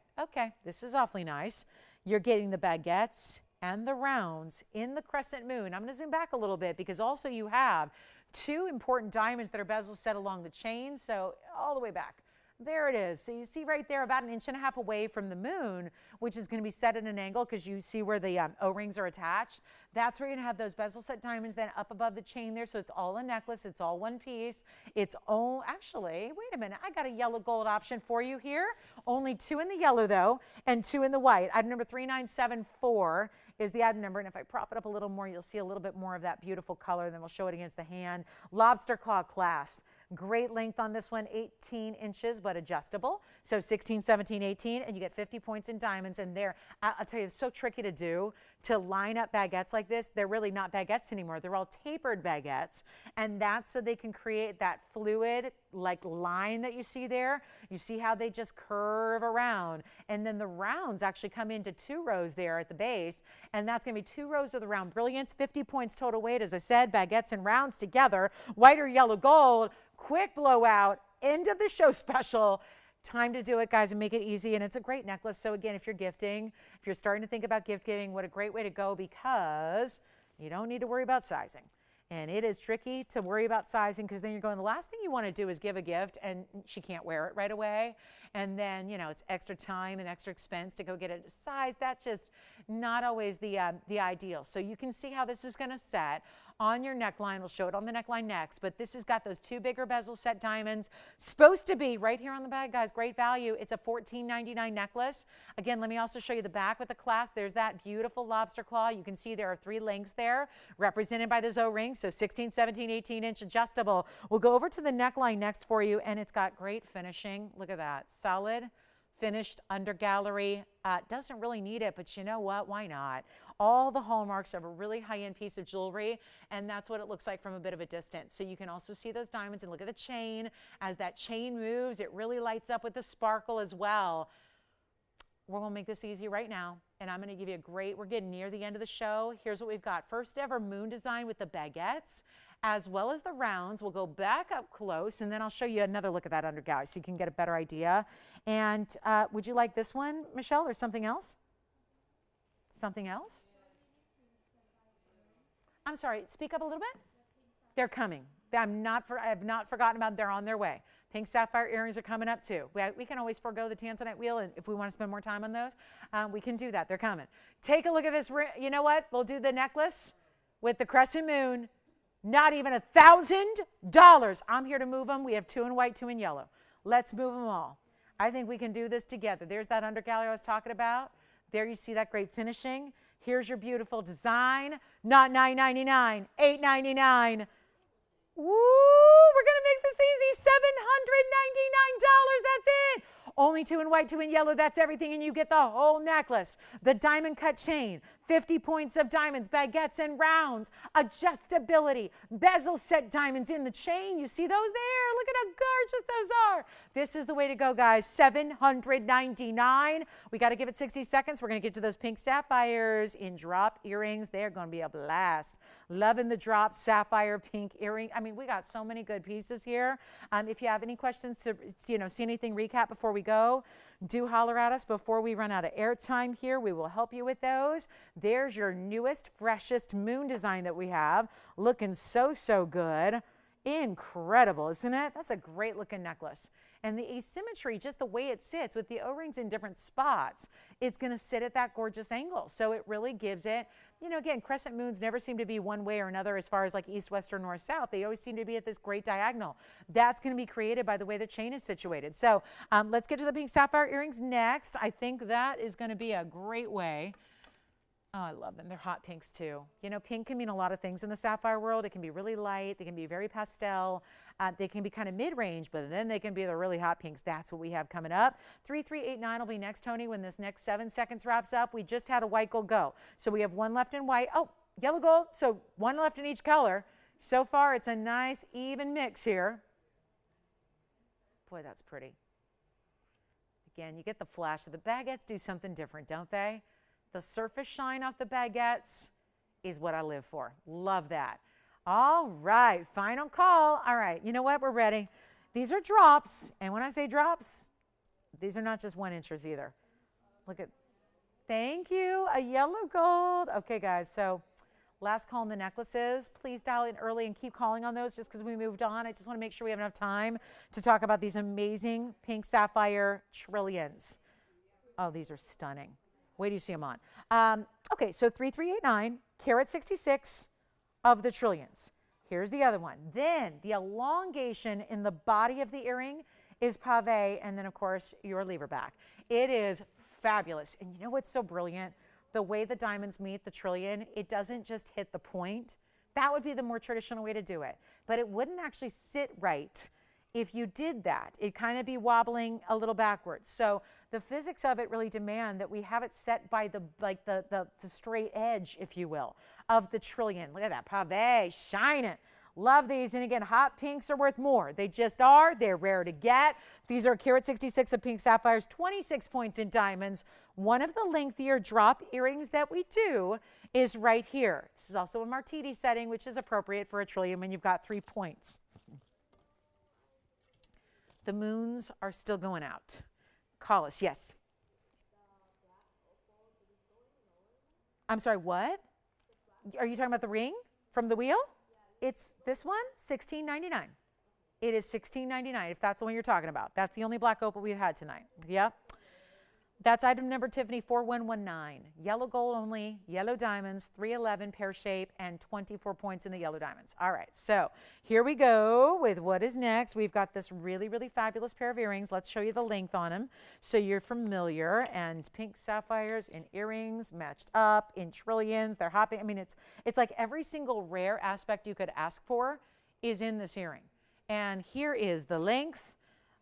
this is awfully nice. You're getting the baguettes and the rounds in the crescent moon. I'm going to zoom back a little bit because also you have two important diamonds that are bezel set along the chain. So all the way back. There it is. So you see right there about 1.5 inches away from the moon, which is going to be set at an angle because you see where the O-rings are attached. That's where you're going to have those bezel set diamonds then up above the chain there. So it's all a necklace. It's all one piece. It's all, actually, wait a minute. I got a yellow gold option for you here. Only 2 in the yellow though, and 2 in the white. Item number 3974 is the item number. And if I prop it up a little more, you'll see a little bit more of that beautiful color. Then we'll show it against the hand. Lobster claw clasp. Great length on this one, 18 inches, but adjustable. So 16, 17, 18, and you get 50 points in diamonds. And there, I'll tell you, it's so tricky to do, to line up baguettes like this. They're really not baguettes anymore. They're all tapered baguettes. And that's so they can create that fluid, like line that you see there. You see how they just curve around. And then the rounds actually come into 2 rows there at the base. And that's going to be 2 rows of the round brilliance, 50 points total weight. As I said, baguettes and rounds together, white or yellow gold. Quick blowout, end of the show special. Time to do it, guys, and make it easy. And it's a great necklace. So again, if you're gifting, if you're starting to think about gift giving, what a great way to go, because you don't need to worry about sizing. And it is tricky to worry about sizing because then you're going, the last thing you want to do is give a gift and she can't wear it right away. And then, you know, it's extra time and extra expense to go get it a size. That's just not always the ideal. So you can see how this is going to set on your neckline. We'll show it on the neckline next, but this has got those 2 bigger bezel set diamonds. Supposed to be right here on the bag, guys. Great value. It's a $14.99 necklace. Again, let me also show you the back with the clasp. There's that beautiful lobster claw. You can see there are 3 lengths there represented by those O-rings. So 16, 17, 18-inch adjustable. We'll go over to the neckline next for you, and it's got great finishing. Look at that. Solid finished under gallery. Doesn't really need it, but you know what? Why not? All the hallmarks of a really high-end piece of jewelry, and that's what it looks like from a bit of a distance. So you can also see those diamonds, and look at the chain. As that chain moves, it really lights up with the sparkle as well. We're going to make this easy right now, and I'm going to give you a great, we're getting near the end of the show. Here's what we've got. First ever moon design with the baguettes, as well as the rounds. We'll go back up close, and then I'll show you another look at that under gallery so you can get a better idea. And would you like this one, Michelle, or something else? Something else? I'm sorry, speak up a little bit. They're coming. I have not forgotten about them. They're on their way. Pink sapphire earrings are coming up too. We can always forego the Tanzanite wheel, and if we want to spend more time on those, we can do that. They're coming. Take a look at this. You know what? We'll do the necklace with the crescent moon. Not even $1,000. I'm here to move them. We have 2 in white, 2 in yellow. Let's move them all. I think we can do this together. There's that under gallery I was talking about. There you see that great finishing. Here's your beautiful design. Not $9.99, $8.99. Woo! We're going to make this easy. $799. That's it. Only 2 in white, 2 in yellow. That's everything, and you get the whole necklace. The diamond cut chain, 50 points of diamonds, baguettes and rounds, adjustability, bezel set diamonds in the chain. You see those there? Look at how gorgeous those are. This is the way to go, guys. $799. We got to give it 60 seconds. We're going to get to those pink sapphires in drop earrings. They're going to be a blast. Loving the drop sapphire pink earring. I mean, we got so many good pieces here. If you have any questions to, see anything recap before we go, do holler at us before we run out of airtime here. We will help you with those. There's your newest, freshest moon design that we have. Looking so, so good. Incredible, isn't it? That's a great looking necklace. And the asymmetry, just the way it sits with the O-rings in different spots, it's going to sit at that gorgeous angle. So it really gives it, again, crescent moons never seem to be one way or another as far as like east, west, or north, south. They always seem to be at this great diagonal. That's going to be created by the way the chain is situated. So let's get to the pink sapphire earrings next. I think that is going to be a great way. Oh, I love them. They're hot pinks too. Pink can mean a lot of things in the sapphire world. It can be really light. They can be very pastel. They can be kind of mid-range, but then they can be the really hot pinks. That's what we have coming up. 3389 will be next, Tony, when this next 7 seconds wraps up. We just had a white gold go. So we have 1 left in white. Oh, yellow gold. So 1 left in each color. So far, it's a nice, even mix here. Boy, that's pretty. Again, you get the flash. So the baguettes do something different, don't they? The surface shine off the baguettes is what I live for. Love that. All right, final call. All right, you know what? We're ready. These are drops, and when I say drops, these are not just 1 inches either. Look at, thank you, a yellow gold. Okay, guys, so last call on the necklaces. Please dial in early and keep calling on those just because we moved on. I just want to make sure we have enough time to talk about these amazing pink sapphire trillions. Oh, these are stunning. Wait till you see them on. Okay, so 3389, carat 66 of the trillions. Here's the other one. Then the elongation in the body of the earring is pave, and then of course your lever back. It is fabulous. And you know what's so brilliant? The way the diamonds meet the trillion, it doesn't just hit the point. That would be the more traditional way to do it. But it wouldn't actually sit right if you did that. It'd kind of be wobbling a little backwards. So the physics of it really demand that we have it set by the straight edge, if you will, of the trillion. Look at that pave, shine it. Love these. And again, hot pinks are worth more. They just are. They're rare to get. These are carat 66 of pink sapphires, 26 points in diamonds. One of the lengthier drop earrings that we do is right here. This is also a martini setting, which is appropriate for a trillion when you've got 3 points. The moons are still going out. Call us. Yes. I'm sorry, what? Are you talking about the ring from the wheel? It's this one, $16.99. It is $16.99 if that's the one you're talking about. That's the only black opal we've had tonight. Yep. That's item number, Tiffany, 4119. Yellow gold only, yellow diamonds, 311 pear shape, and 24 points in the yellow diamonds. All right, so here we go with what is next. We've got this really, really fabulous pair of earrings. Let's show you the length on them so you're familiar. And pink sapphires in earrings, matched up in trillions. They're hopping. I mean, it's like every single rare aspect you could ask for is in this earring. And here is the length.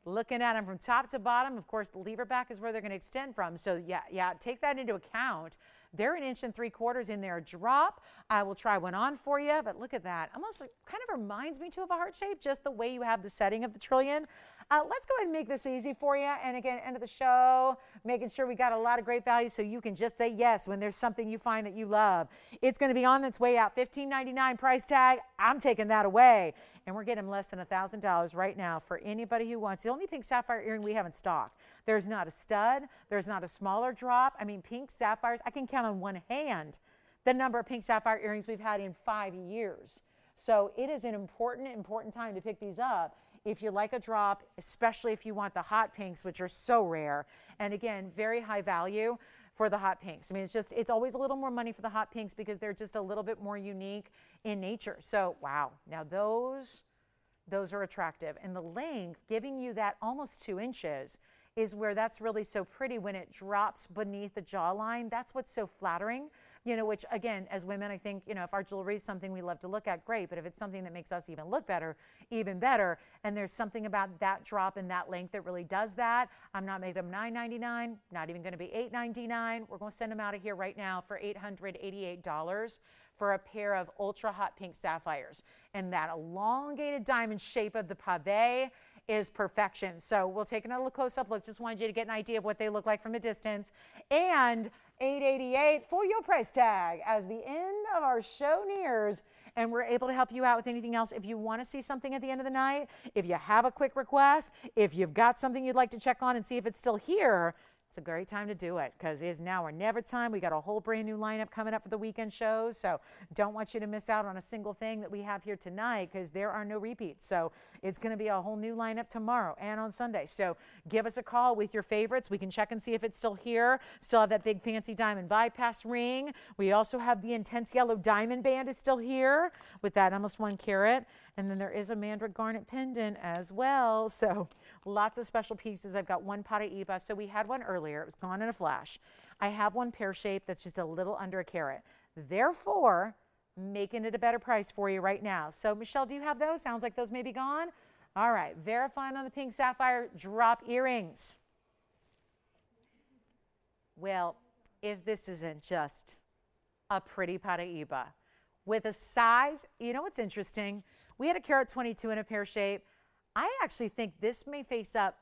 Looking at them from top to bottom, of course, the lever back is where they're going to extend from. So yeah, take that into account. They're 1 3/4 in their drop. I will try one on for you, but look at that. Almost kind of reminds me too of a heart shape, just the way you have the setting of the trillion. Let's go ahead and make this easy for you. And again, end of the show, making sure we got a lot of great value so you can just say yes when there's something you find that you love. It's going to be on its way out. $15.99 price tag. I'm taking that away. And we're getting less than $1,000 right now for anybody who wants. The only pink sapphire earring we have in stock. There's not a stud. There's not a smaller drop. I mean, pink sapphires, I can count on one hand the number of pink sapphire earrings we've had in 5 years. So it is an important time to pick these up. If you like a drop, especially if you want the hot pinks, which are so rare. And again, very high value for the hot pinks. I mean, it's always a little more money for the hot pinks because they're just a little bit more unique in nature. So, wow. Now those are attractive. And the length, giving you that almost 2 inches, is where that's really so pretty when it drops beneath the jawline. That's what's so flattering, you know, which again, as women, I think, you know, if our jewelry is something we love to look at, great. But if it's something that makes us even look better, even better. And there's something about that drop and that length that really does that. I'm not making them $9.99, not even going to be $8.99. We're going to send them out of here right now for $888 for a pair of ultra hot pink sapphires. And that elongated diamond shape of the pave is perfection. So we'll take another close-up look. Just wanted you to get an idea of what they look like from a distance. And $888 for your price tag as the end of our show nears. And we're able to help you out with anything else. If you want to see something at the end of the night, if you have a quick request, if you've got something you'd like to check on and see if it's still here, it's a great time to do it because it is now or never time. We got a whole brand new lineup coming up for the weekend shows. So don't want you to miss out on a single thing that we have here tonight because there are no repeats. So it's going to be a whole new lineup tomorrow and on Sunday. So give us a call with your favorites. We can check and see if it's still here. Still have that big fancy diamond bypass ring. We also have the intense yellow diamond band is still here with that almost 1 carat. And then there is a mandarin garnet pendant as well. So lots of special pieces. I've got one Paraíba. So we had one earlier. It was gone in a flash. I have one pear shape that's just a little under 1 carat. Therefore, making it a better price for you right now. So Michelle, do you have those? Sounds like those may be gone. All right. Verifying on the pink sapphire drop earrings. Well, if this isn't just a pretty Paraíba with a size, you know what's interesting? We had a carat 22 in a pear shape. I actually think this may face up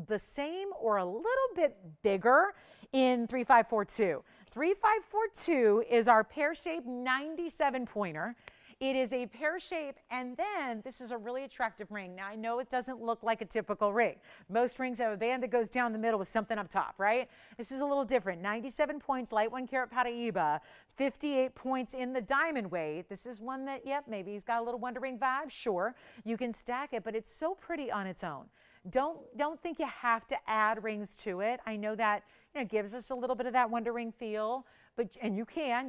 the same or a little bit bigger in 3542. 3542 is our pear shape 97 pointer. It is a pear shape, and then this is a really attractive ring. Now, I know it doesn't look like a typical ring. Most rings have a band that goes down the middle with something up top, right? This is a little different. 97 points, light 1 carat Paraíba, 58 points in the diamond weight. This is one that, yep, maybe he's got a little Wonder Ring vibe. Sure, you can stack it, but it's so pretty on its own. Don't think you have to add rings to it. I know that, you know, gives us a little bit of that Wonder Ring feel. And you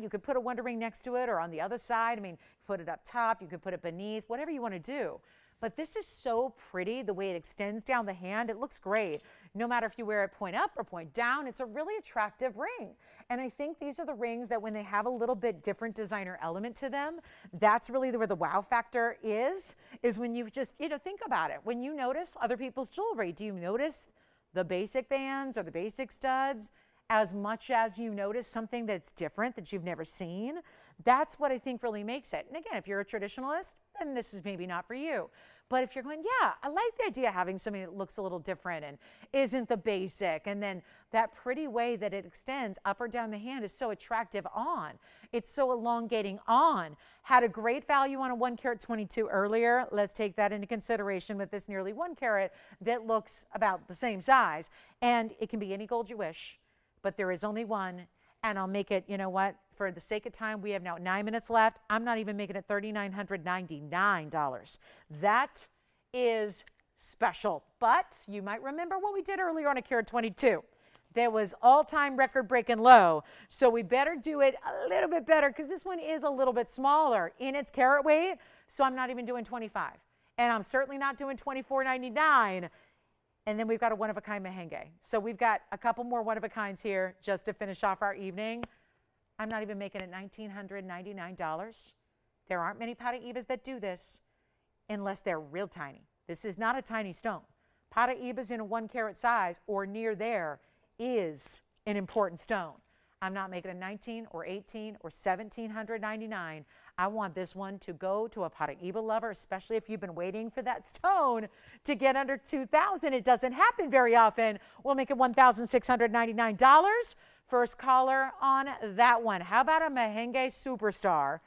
could put a Wonder Ring next to it or on the other side. I mean, put it up top, you could put it beneath, whatever you want to do. But this is so pretty, the way it extends down the hand. It looks great. No matter if you wear it point up or point down, it's a really attractive ring. And I think these are the rings that when they have a little bit different designer element to them, that's really where the wow factor is when you just, you know, think about it. When you notice other people's jewelry, do you notice the basic bands or the basic studs as much as you notice something that's different that you've never seen? That's what I think really makes it. And again, if you're a traditionalist, then this is maybe not for you. But if you're going, yeah, I like the idea of having something that looks a little different and isn't the basic, and then that pretty way that it extends up or down the hand is so attractive on. It's so elongating on. Had a great value on a 1 carat 22 earlier. Let's take that into consideration with this nearly 1 carat that looks about the same size. And it can be any gold you wish, but there is only one. and I'll make it, you know what, for the sake of time, we have now 9 minutes left. I'm not even making it $3,999. That is special. But you might remember what we did earlier on a carat 22. There was all-time record-breaking low. So we better do it a little bit better because this one is a little bit smaller in its carat weight. So I'm not even doing 25. And I'm certainly not doing $24.99. And then we've got a one-of-a-kind mehengue. So we've got a couple more one-of-a-kinds here just to finish off our evening. I'm not even making it $1,999. There aren't many Paraibas that do this unless they're real tiny. This is not a tiny stone. Paraibas in a 1 carat size or near there is an important stone. I'm not making it 19 or 18 or $1,799. I want this one to go to a Paraiba lover, especially if you've been waiting for that stone to get under $2,000. It doesn't happen very often. We'll make it $1,699. First caller on that one. How about a mehengue superstar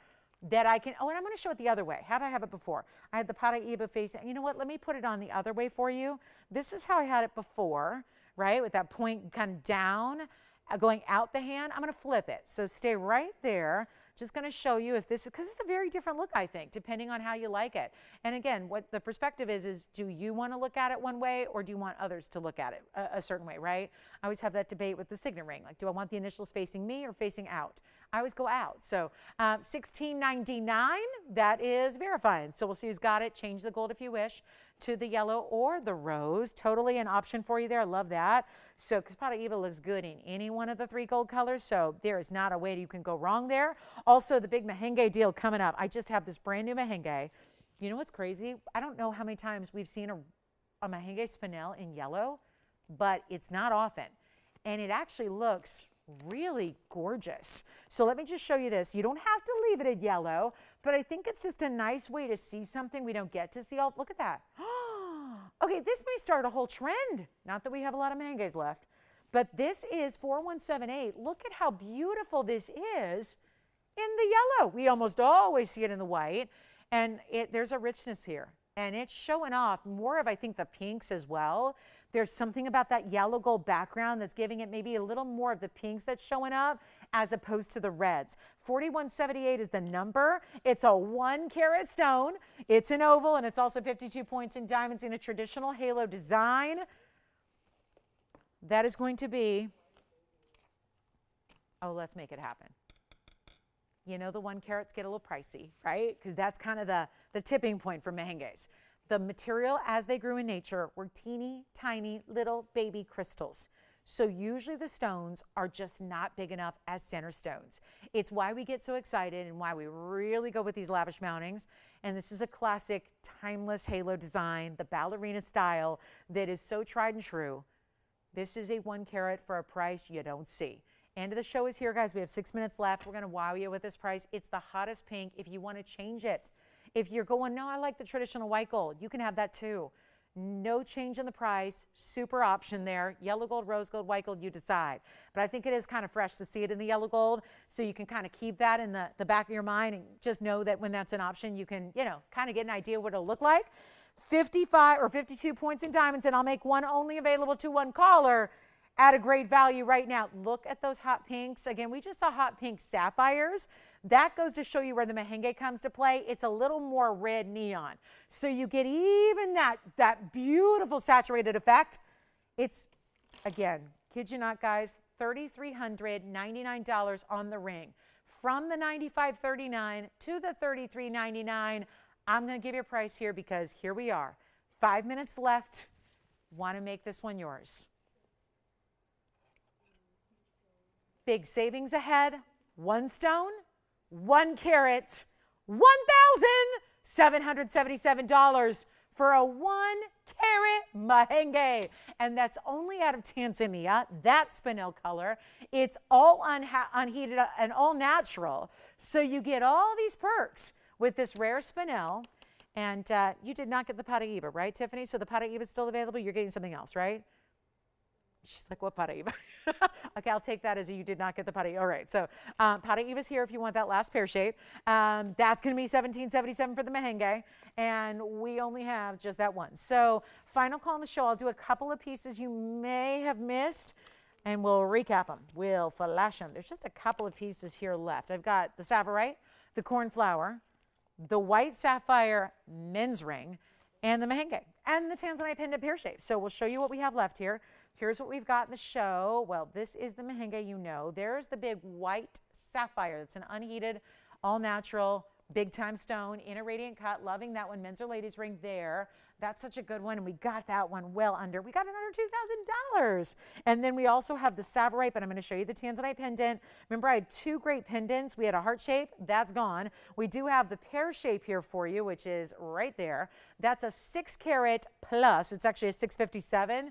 that I can, oh, and I'm going to show it the other way. How did I have it before? I had the Paraiba facing. You know what? Let me put it on the other way for you. This is how I had it before, right? With that point kind of down, going out the hand. I'm going to flip it. So stay right there. Just going to show you if this is, because it's a very different look, I think, depending on how you like it. And again, what the perspective is do you want to look at it one way or do you want others to look at it a certain way, right? I always have that debate with the signet ring. Like, do I want the initials facing me or facing out? I always go out. So $16.99, that is verifying. So we'll see who's got it. Change the gold if you wish to the yellow or the rose. Totally an option for you there. I love that. So, because Paraiba looks good in any one of the 3 gold colors, so there is not a way you can go wrong there. Also, the big mehengue deal coming up. I just have this brand new mehengue. You know what's crazy? I don't know how many times we've seen a mehengue spinel in yellow, but it's not often. And it actually looks really gorgeous. So let me just show you this. You don't have to leave it in yellow, but I think it's just a nice way to see something we don't get to see. Oh, look at that. Okay, this may start a whole trend. Not that we have a lot of mehengues left, but this is 4178. Look at how beautiful this is in the yellow. We almost always see it in the white, and there's a richness here, and it's showing off more of, I think, the pinks as well. There's something about that yellow gold background that's giving it maybe a little more of the pinks that's showing up as opposed to the reds. 4178 is the number. It's a 1 carat stone. It's an oval, and it's also 52 points in diamonds in a traditional halo design. That is going to be, oh, let's make it happen. You know, the 1 carats get a little pricey, right? Because that's kind of the tipping point for mehengues. The material as they grew in nature were teeny tiny little baby crystals. So usually the stones are just not big enough as center stones. It's why we get so excited and why we really go with these lavish mountings. And this is a classic timeless halo design, the ballerina style that is so tried and true. This is a 1 carat for a price you don't see. End of the show is here, guys. We have 6 minutes left. We're going to wow you with this price. It's the hottest pink if you want to change it. If you're going, no, I like the traditional white gold, you can have that too. No change in the price, super option there. Yellow gold, rose gold, white gold, you decide. But I think it is kind of fresh to see it in the yellow gold, so you can kind of keep that in the back of your mind and just know that when that's an option, you can, you know, kind of get an idea what it'll look like. 55 or 52 points in diamonds, and I'll make one only available to 1 caller at a great value right now. Look at those hot pinks. Again, we just saw hot pink sapphires. That goes to show you where the mehengue comes to play. It's a little more red neon. So you get even that beautiful saturated effect. It's, again, kid you not, guys, $3,399 on the ring. From the $95.39 to the $33.99, I'm going to give you a price here because here we are. 5 minutes left. Want to make this one yours. Big savings ahead. 1 stone, 1 carat, $1,777 for a 1 carat mehengue. And that's only out of Tanzania, that spinel color. It's all unheated and all natural. So you get all these perks with this rare spinel. And you did not get the Paraiba, right, Tiffany? So the Paraiba is still available. You're getting something else, right? She's like, what Paraiba? Okay, I'll take that as you did not get the Paraiba. All right, so Paraiba is here if you want that last pear shape. That's going to be $17.77 for the mehengue, and we only have just that one. So final call on the show. I'll do a couple of pieces you may have missed. and we'll recap them. We'll flash them. There's just a couple of pieces here left. I've got the Savorite, the cornflower, the white sapphire men's ring, and the Mahenge, and the Tanzanite Pendant pear shape. So we'll show you what we have left here. Here's what we've got in the show. Well, this is the Mahenge, you know. There's the big white sapphire. It's an unheated, all-natural, big-time stone in a radiant cut. Loving that one. Men's or ladies ring there. That's such a good one, and we got that one well under. We got it under $2,000. And then we also have the Savorite, but I'm going to show you the Tanzanite pendant. Remember, I had two great pendants. We had a heart shape. That's gone. We do have the pear shape here for you, which is right there. That's a 6 carat plus. It's actually a 657.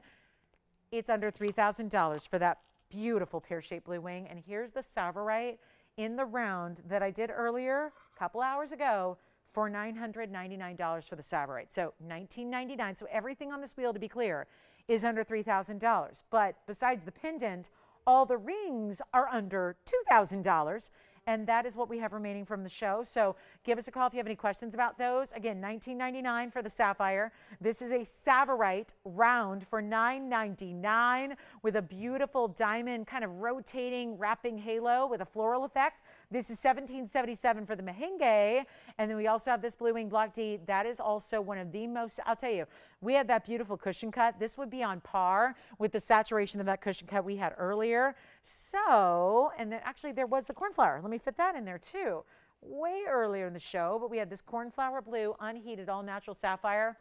It's under $3,000 for that beautiful pear-shaped blue wing. And here's the Savorite in the round that I did earlier, a couple hours ago, for $999 for the Savorite. So $1999. So everything on this wheel, to be clear, is under $3,000. But besides the pendant, all the rings are under $2,000. And that is what we have remaining from the show. So give us a call if you have any questions about those. Again, $19.99 for the Sapphire. This is a Savorite round for $9.99 with a beautiful diamond kind of rotating wrapping halo with a floral effect. This is $17.77 for the Mahenge. And then we also have this Blue Wing Block D. That is also one of the most, I'll tell you, we had that beautiful cushion cut. This would be on par with the saturation of that cushion cut we had earlier. So, and then actually there was the cornflower. Let me fit that in there too. Way earlier in the show, but we had this cornflower blue, unheated, all natural sapphire.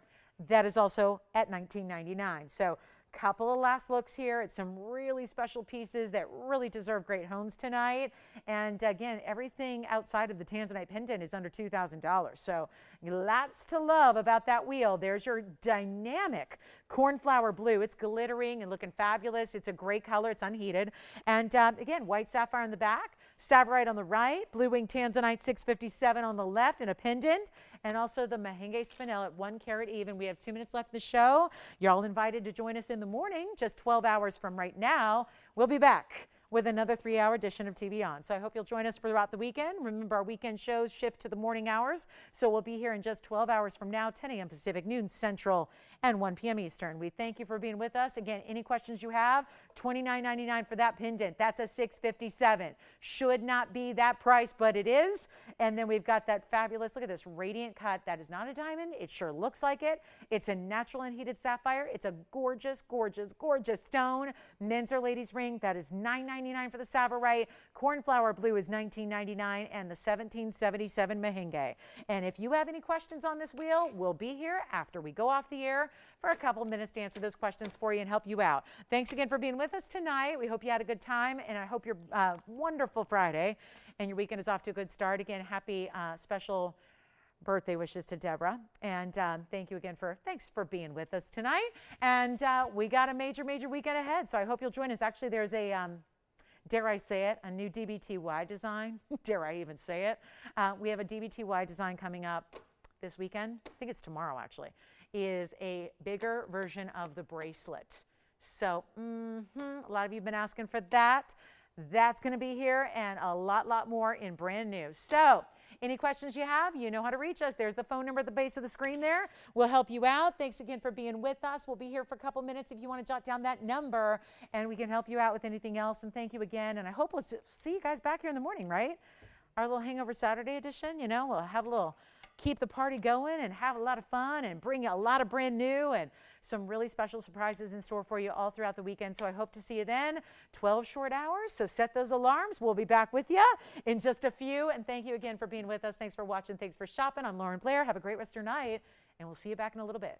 That is also at $19.99. So couple of last looks here at some really special pieces that really deserve great homes tonight. And again, everything outside of the Tanzanite pendant is under $2,000. So lots to love about that wheel. There's your dynamic cornflower blue. It's glittering and looking fabulous. It's a great color. It's unheated. And again, white sapphire on the back, Savorite on the right, Blue Wing Tanzanite 657 on the left in a pendant, and also the Mahenge Spinel at 1 carat even. We have 2 minutes left in the show. You're all invited to join us in the morning, just 12 hours from right now. We'll be back with another 3-hour edition of TVON. So I hope you'll join us throughout the weekend. Remember, our weekend shows shift to the morning hours, so we'll be here in just 12 hours from now, 10 a.m. Pacific, noon Central, and 1 p.m. Eastern. We thank you for being with us. Again, any questions you have, $29.99 for that pendant. That's a $657. Should not be that price, but it is. And then we've got that fabulous, look at this, radiant cut. That is not a diamond. It sure looks like it. It's a natural unheated sapphire. It's a gorgeous, gorgeous, gorgeous stone. Men's or ladies ring. That is $9.99 for the Savorite. Cornflower blue is $19.99, and the $17.77 Mahenge. And if you have any questions on this wheel, we'll be here after we go off the air for a couple of minutes to answer those questions for you and help you out. Thanks again for being with us tonight. We hope you had a good time, and I hope your wonderful Friday and your weekend is off to a good start. Again, happy special birthday wishes to Deborah, and thank you again thanks for being with us tonight. And we got a major weekend ahead, so I hope you'll join us. Actually, there's a dare I say it, a new DBTY design. Dare I even say it? We have a DBTY design coming up this weekend. I think it's tomorrow, actually. Is a bigger version of the bracelet. So a lot of you have been asking for that. That's going to be here, and a lot more in brand new. So any questions you have, you know how to reach us. There's the phone number at the base of the screen there. We'll help you out. Thanks again for being with us. We'll be here for a couple minutes if you want to jot down that number, and we can help you out with anything else. And thank you again. And I hope we'll see you guys back here in the morning, right? Our little Hangover Saturday edition, you know, we'll have a little keep the party going and have a lot of fun and bring a lot of brand new and some really special surprises in store for you all throughout the weekend. So I hope to see you then. 12 short hours, so set those alarms. We'll be back with you in just a few. And thank you again for being with us. Thanks for watching. Thanks for shopping. I'm Lauren Blair. Have a great rest of your night, and we'll see you back in a little bit.